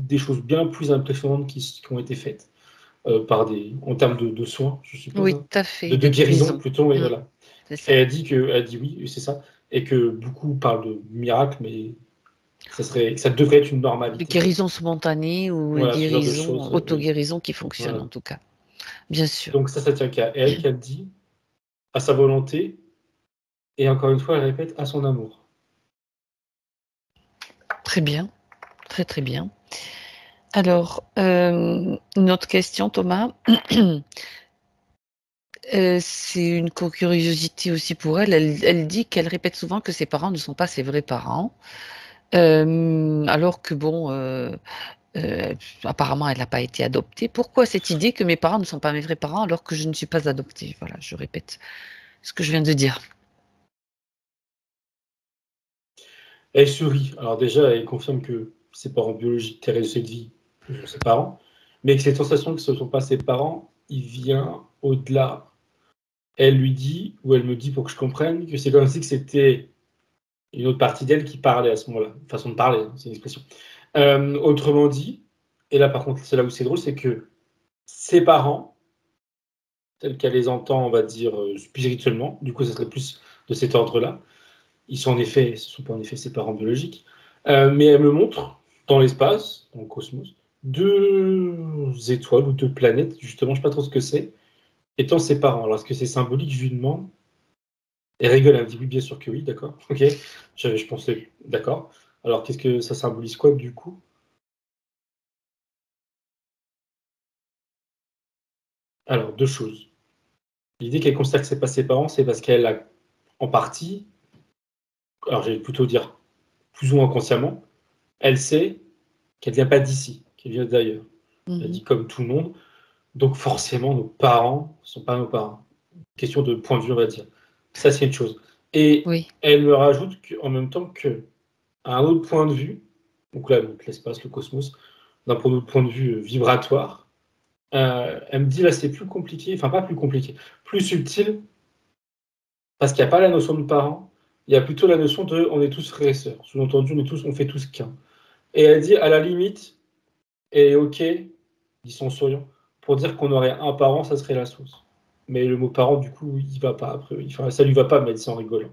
des choses bien plus impressionnantes qui ont été faites en termes de soins, je suppose, Oui, hein, tout à fait, de de guérison guérison. plutôt, et Mm, voilà. c'est Et ça. elle dit oui, c'est ça, et que beaucoup parlent de miracle, mais ça devrait être une De normalité. guérison spontanée ou Voilà, ce genre de guérison, choses, oui. auto-guérison qui fonctionne Voilà. en tout cas. Bien sûr. Donc ça tient qu'à elle, qu'elle dit, à sa volonté, et encore une fois, elle répète, à son amour. Très bien. Très très bien. Alors, une autre question, Thomas. C'est une curiosité aussi pour elle. Elle dit qu'elle répète souvent que ses parents ne sont pas ses vrais parents. Alors que bon, apparemment, elle n'a pas été adoptée. Pourquoi cette idée que mes parents ne sont pas mes vrais parents alors que je ne suis pas adoptée? Voilà, je répète ce que je viens de dire. Elle sourit. Alors déjà, elle confirme que ses parents biologiques, Thérèse et Sedvie, sont ses parents, mais que cette sensation que ce ne sont pas ses parents, il vient au-delà. Elle lui dit, ou elle me dit pour que je comprenne, que c'est comme si que c'était une autre partie d'elle qui parlait à ce moment-là. Une façon de parler, hein, c'est une expression. Autrement dit, et là par contre, c'est là où c'est drôle, c'est que ses parents, tels qu'elle les entend, on va dire, spirituellement, du coup, ça serait plus de cet ordre-là, ce sont pas en effet ses parents biologiques, mais elle me montre dans l'espace, dans le cosmos, deux étoiles ou deux planètes, justement, je ne sais pas trop ce que c'est, étant ses parents. Alors, est-ce que c'est symbolique? Je lui demande. Elle rigole, elle me dit oui, bien sûr que oui, d'accord, ok. Je pensais, d'accord. Alors, qu'est-ce que ça symbolise quoi, du coup? Alors, deux choses. L'idée qu'elle considère que c'est pas ses parents, c'est parce qu'elle a, en partie, alors je vais plutôt dire plus ou moins consciemment, elle sait qu'elle vient pas d'ici, qu'elle vient d'ailleurs. Elle Mhm. dit comme tout le monde, donc forcément nos parents ne sont pas nos parents. Question de point de vue, on va dire. Ça, c'est une chose. Et Oui, elle me rajoute en même temps que, à un autre point de vue, donc là, donc l'espace, le cosmos, d'un point de vue vibratoire, elle me dit là, c'est plus compliqué, enfin pas plus compliqué, plus subtil, parce qu'il n'y a pas la notion de parents, il y a plutôt la notion de on est tous frères et sœurs. Sous-entendu, on fait tous qu'un. Et elle dit, à la limite, et ok, dit son souriant, pour dire qu'on aurait un parent, ça serait la sauce. Mais le mot parent, du coup, il va pas après. Enfin, ça lui va pas, mais elle dit en rigolant.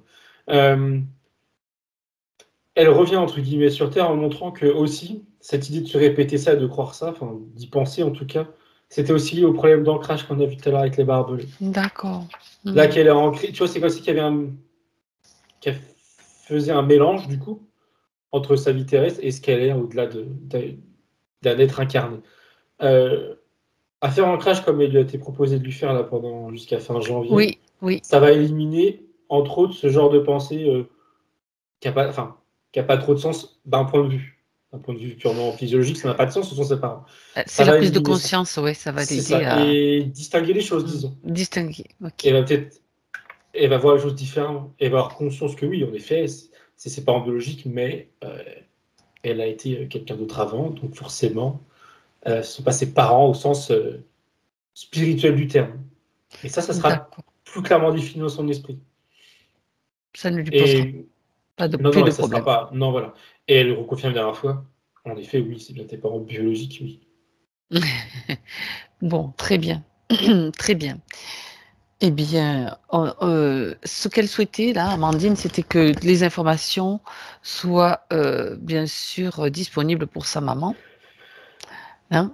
Elle revient entre guillemets sur Terre en montrant que aussi cette idée de se répéter ça, de croire ça, enfin d'y penser en tout cas, c'était aussi lié au problème d'ancrage qu'on a vu tout à l'heure avec les barbelés. D'accord. Là qu'elle est ancrée, tu vois, c'est comme si qu'elle faisait un mélange du coup entre sa vie terrestre et ce qu'elle est au-delà d'un être incarné. À faire ancrage comme il lui a été proposé de lui faire là pendant jusqu'à fin janvier, Oui, oui. ça va éliminer entre autres ce genre de pensée qui n'a pas trop de sens d'un point de vue. D'un point de vue purement physiologique, ça n'a pas de sens, ce sont ses parents. C'est Ça la va prise de éliminer ça. conscience, ouais, ça va C'est l'aider ça. à Et distinguer les choses, disons. distinguer. Et Ok. va peut-être, elle va voir les choses différemment. Elle va avoir conscience que oui, en effet, c'est ses parents biologiques, mais elle a été quelqu'un d'autre avant, donc forcément, ce ne sont pas ses parents au sens spirituel du terme. Et ça sera D'accord. plus clairement défini dans son esprit. Ça ne lui posera Et pas non, plus non, de ça sera problème. pas. Non, voilà. Et elle le reconfirme la dernière fois. En effet, oui, c'est bien tes parents biologiques, oui. Bon, très bien. Très bien. Eh bien, ce qu'elle souhaitait, là, Amandine, c'était que les informations soient, bien sûr, disponibles pour sa maman. Hein,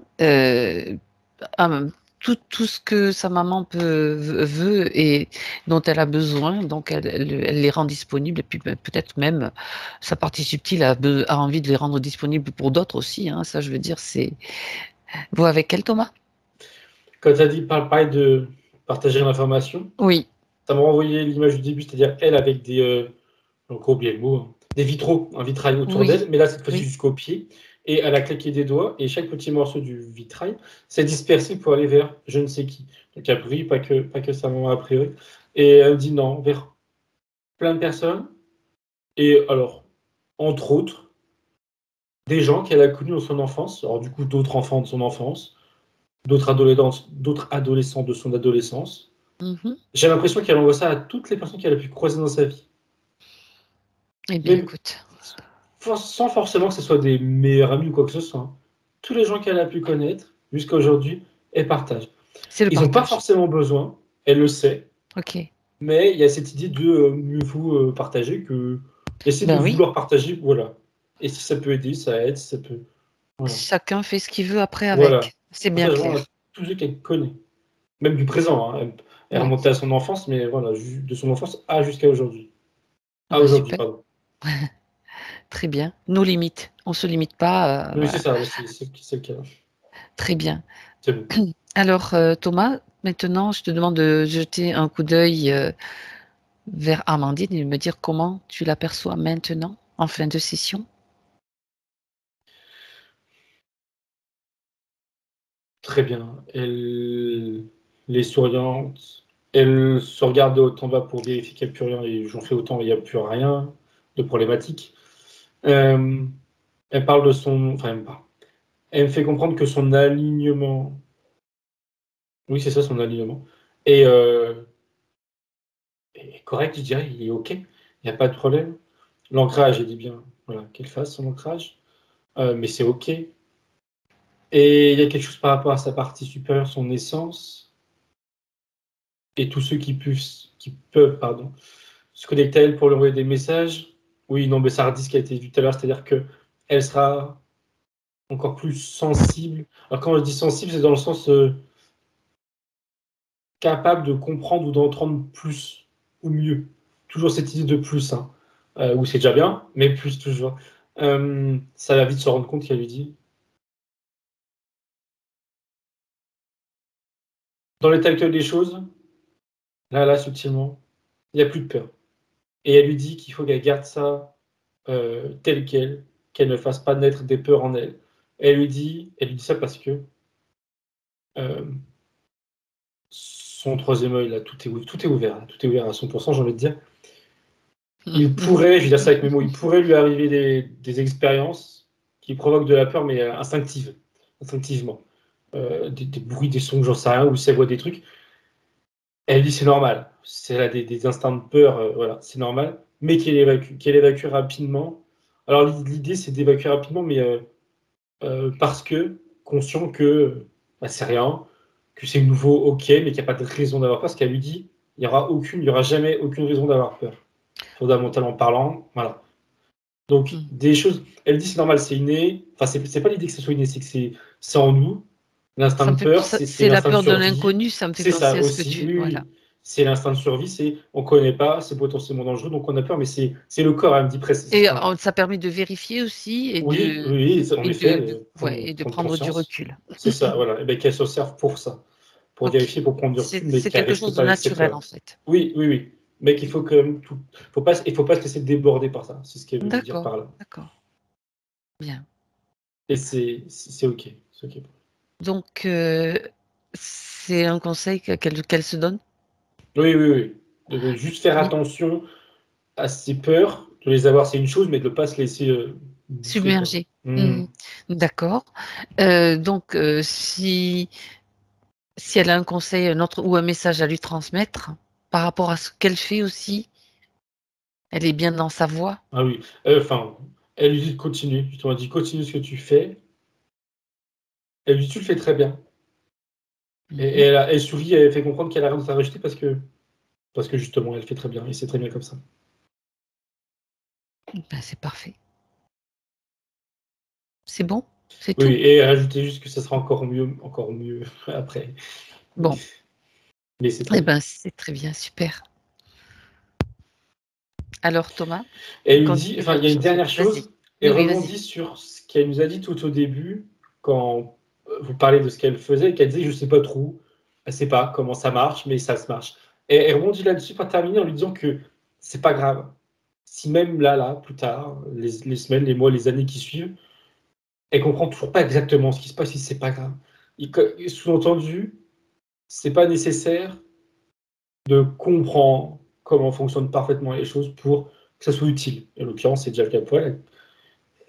tout ce que sa maman veut et dont elle a besoin, donc elle les rend disponibles et puis peut-être même sa partie subtile a envie de les rendre disponibles pour d'autres aussi. Hein, ça, je veux dire, c'est... Vous avec elle, Thomas? Quand tu as dit pareil de partager l'information, Oui, ça m'a renvoyé l'image du début, c'est-à-dire elle avec des. J'ai encore oublié le mot, hein, des vitraux, un vitrail autour oui, d'elle, mais là, cette fois-ci oui. jusqu'au pied. Et elle a claqué des doigts, et chaque petit morceau du vitrail s'est dispersé pour aller vers je ne sais qui. Donc, a priori, pas que sa maman, a priori. Et elle me dit non, vers plein de personnes. Et alors, entre autres, des gens qu'elle a connus dans son enfance, alors du coup, d'autres enfants de son enfance, d'autres adolescents de son adolescence. Mhm. J'ai l'impression qu'elle envoie ça à toutes les personnes qu'elle a pu croiser dans sa vie. Eh bien, Même écoute, sans forcément que ce soit des meilleurs amis ou quoi que ce soit. Hein. Tous les gens qu'elle a pu connaître jusqu'à aujourd'hui, elle partage. c'est le Ils n'ont pas partage. forcément besoin, elle le sait, Ok. mais il y a cette idée de mieux vaut partager que essayer de Ben oui, vouloir partager, voilà. Et si ça peut aider, ça aide, si ça peut. Voilà. chacun fait ce qu'il veut après Voilà. avec. C'est bien Partage vraiment à clair. tous ceux qu'elle connaît. Même du présent. Hein. Elle Oui. remontait à son enfance, mais voilà, de son enfance à jusqu'à aujourd'hui. Ah À ben aujourd'hui, super. pardon. Très bien. Nos limites. On se limite pas. Oui, c'est Voilà. ça, c'est le cas. Très bien. C'est bon. Alors, Thomas, maintenant, je te demande de jeter un coup d'œil vers Amandine et de me dire comment tu l'aperçois maintenant, en fin de session. Très bien. Elle est souriante. Elle se regarde de haut en bas pour vérifier qu'il n'y a plus rien. Et j'en fais autant, il n'y a plus rien de problématique. Euh, Elle parle de son. Enfin, elle me parle. Elle me fait comprendre que son alignement. Oui, c'est ça, son alignement. Et est correct, je dirais. Il est OK. Il n'y a pas de problème. L'ancrage, elle dit bien. Voilà, qu'elle fasse son ancrage. Mais c'est OK. Et il y a quelque chose par rapport à sa partie supérieure, son essence, et tous ceux qui peuvent pardon, se connecter à elle pour lui envoyer des messages. Oui, non, mais ça redit ce qui a été vu tout à l'heure, c'est-à-dire qu'elle sera encore plus sensible. Alors quand je dis sensible, c'est dans le sens capable de comprendre ou d'entendre plus ou mieux. Toujours cette idée de plus, hein. Ou c'est déjà bien, mais plus toujours. Ça va vite se rendre compte qu'elle lui dit. Dans l'état actuel des choses, là, subtilement, il n'y a plus de peur. Et elle lui dit qu'il faut qu'elle garde ça telle qu'elle ne fasse pas naître des peurs en elle. Elle lui dit ça parce que euh, son troisième œil, là, tout est ouvert, là, tout est ouvert à 100%, j'ai envie de dire. Il pourrait, je vais dire ça avec mes mots, il pourrait lui arriver des expériences qui provoquent de la peur, mais instinctivement. Des bruits, des sons, j'en sais rien, ou si elle voit des trucs. Elle dit c'est normal. C'est là des instants de peur, voilà, c'est normal, mais qu'elle évacue rapidement. Alors l'idée c'est d'évacuer rapidement, mais parce que conscient que bah, c'est rien, que c'est nouveau, ok, mais qu'il n'y a pas de raison d'avoir peur, parce qu'elle lui dit, il n'y aura jamais aucune raison d'avoir peur, fondamentalement parlant, voilà. Donc, des choses, elle dit c'est normal, c'est inné, enfin, c'est pas l'idée que ce soit inné, c'est que c'est en nous, l'instinct de peur, c'est C'est la l'instinct de peur de survie, l'inconnu, ça me fait c'est penser ça à ce que aussi, tu... oui, Voilà. oui. C'est l'instinct de survie, c'est on connaît pas, c'est potentiellement dangereux, donc on a peur, mais c'est le corps, elle me dit presque. Et Enfin, ça permet de vérifier aussi oui, oui, en effet, ouais, et de prendre prendre du conscience. recul. C'est ça, voilà. Et bien qu'elle s'en serve pour ça, pour Ok. vérifier, pour prendre du recul, mais C'est qu'elle quelque reste chose de pas avec ses naturel, en peurs. fait. Oui, oui, oui. Mais qu'il faut quand même tout. Il faut pas se laisser déborder par ça. C'est ce qu'elle veut nous dire D'accord, par là. d'accord. Bien. Et c'est ok. C'est ok. Donc, c'est un conseil qu'elle se donne? Oui, oui, oui. De juste faire Oui. attention à ses peurs, de les avoir, c'est une chose, mais de ne pas se laisser bouffer, quoi. Submergé. Hmm. D'accord. Donc, si elle a un conseil ou un message à lui transmettre par rapport à ce qu'elle fait aussi, elle est bien dans sa voie? Ah oui. Enfin, elle lui dit de continuer. Justement, elle dit continue ce que tu fais. Elle lui dit tu le fais très bien. Et Mhm. elle sourit, elle fait comprendre qu'elle a rien d'autre à rajouter parce que justement, elle fait très bien et c'est très bien comme ça. Ben, c'est parfait. C'est bon? C'est Oui, tout? et rajouter juste que ça sera encore mieux après. Bon. Mais c'est très Eh bien. ben, c'est très bien, super. Alors Thomas, Et elle lui dit, continue enfin, il y a une sur cette... dernière Vas-y. chose, elle Oui, oui, vas-y. rebondit sur ce qu'elle nous a dit tout au début, quand vous parlez de ce qu'elle faisait, et qu'elle disait, je sais pas trop, elle sait pas comment ça marche, mais ça se marche. Et elle rebondit là-dessus pour terminer en lui disant que c'est pas grave. Si même là, plus tard, les semaines, les mois, les années qui suivent, elle comprend toujours pas exactement ce qui se passe, si c'est pas grave. Sous-entendu, c'est pas nécessaire de comprendre comment fonctionnent parfaitement les choses pour que ça soit utile. Et en l'occurrence, c'est déjà le cas pour elle.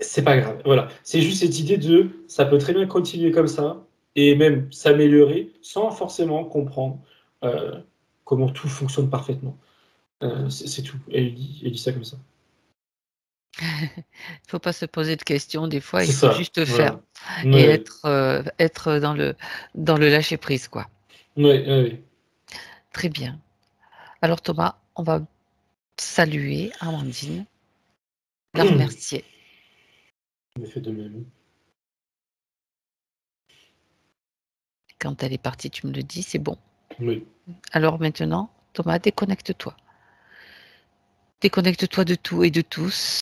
C'est pas grave. Voilà. C'est juste cette idée de ça peut très bien continuer comme ça et même s'améliorer sans forcément comprendre euh, comment tout fonctionne parfaitement. C'est tout. Elle dit ça comme ça. Il ne faut pas se poser de questions des fois, C'est il faut ça. juste faire Voilà. et Ouais, être dans le lâcher prise, quoi. ouais, ouais, Très bien. Alors Thomas, on va saluer Amandine, la ouais. remercier. On a fait de même. Quand elle est partie, tu me le dis, c'est bon. Oui. Alors maintenant, Thomas, déconnecte-toi. Déconnecte-toi de tout et de tous.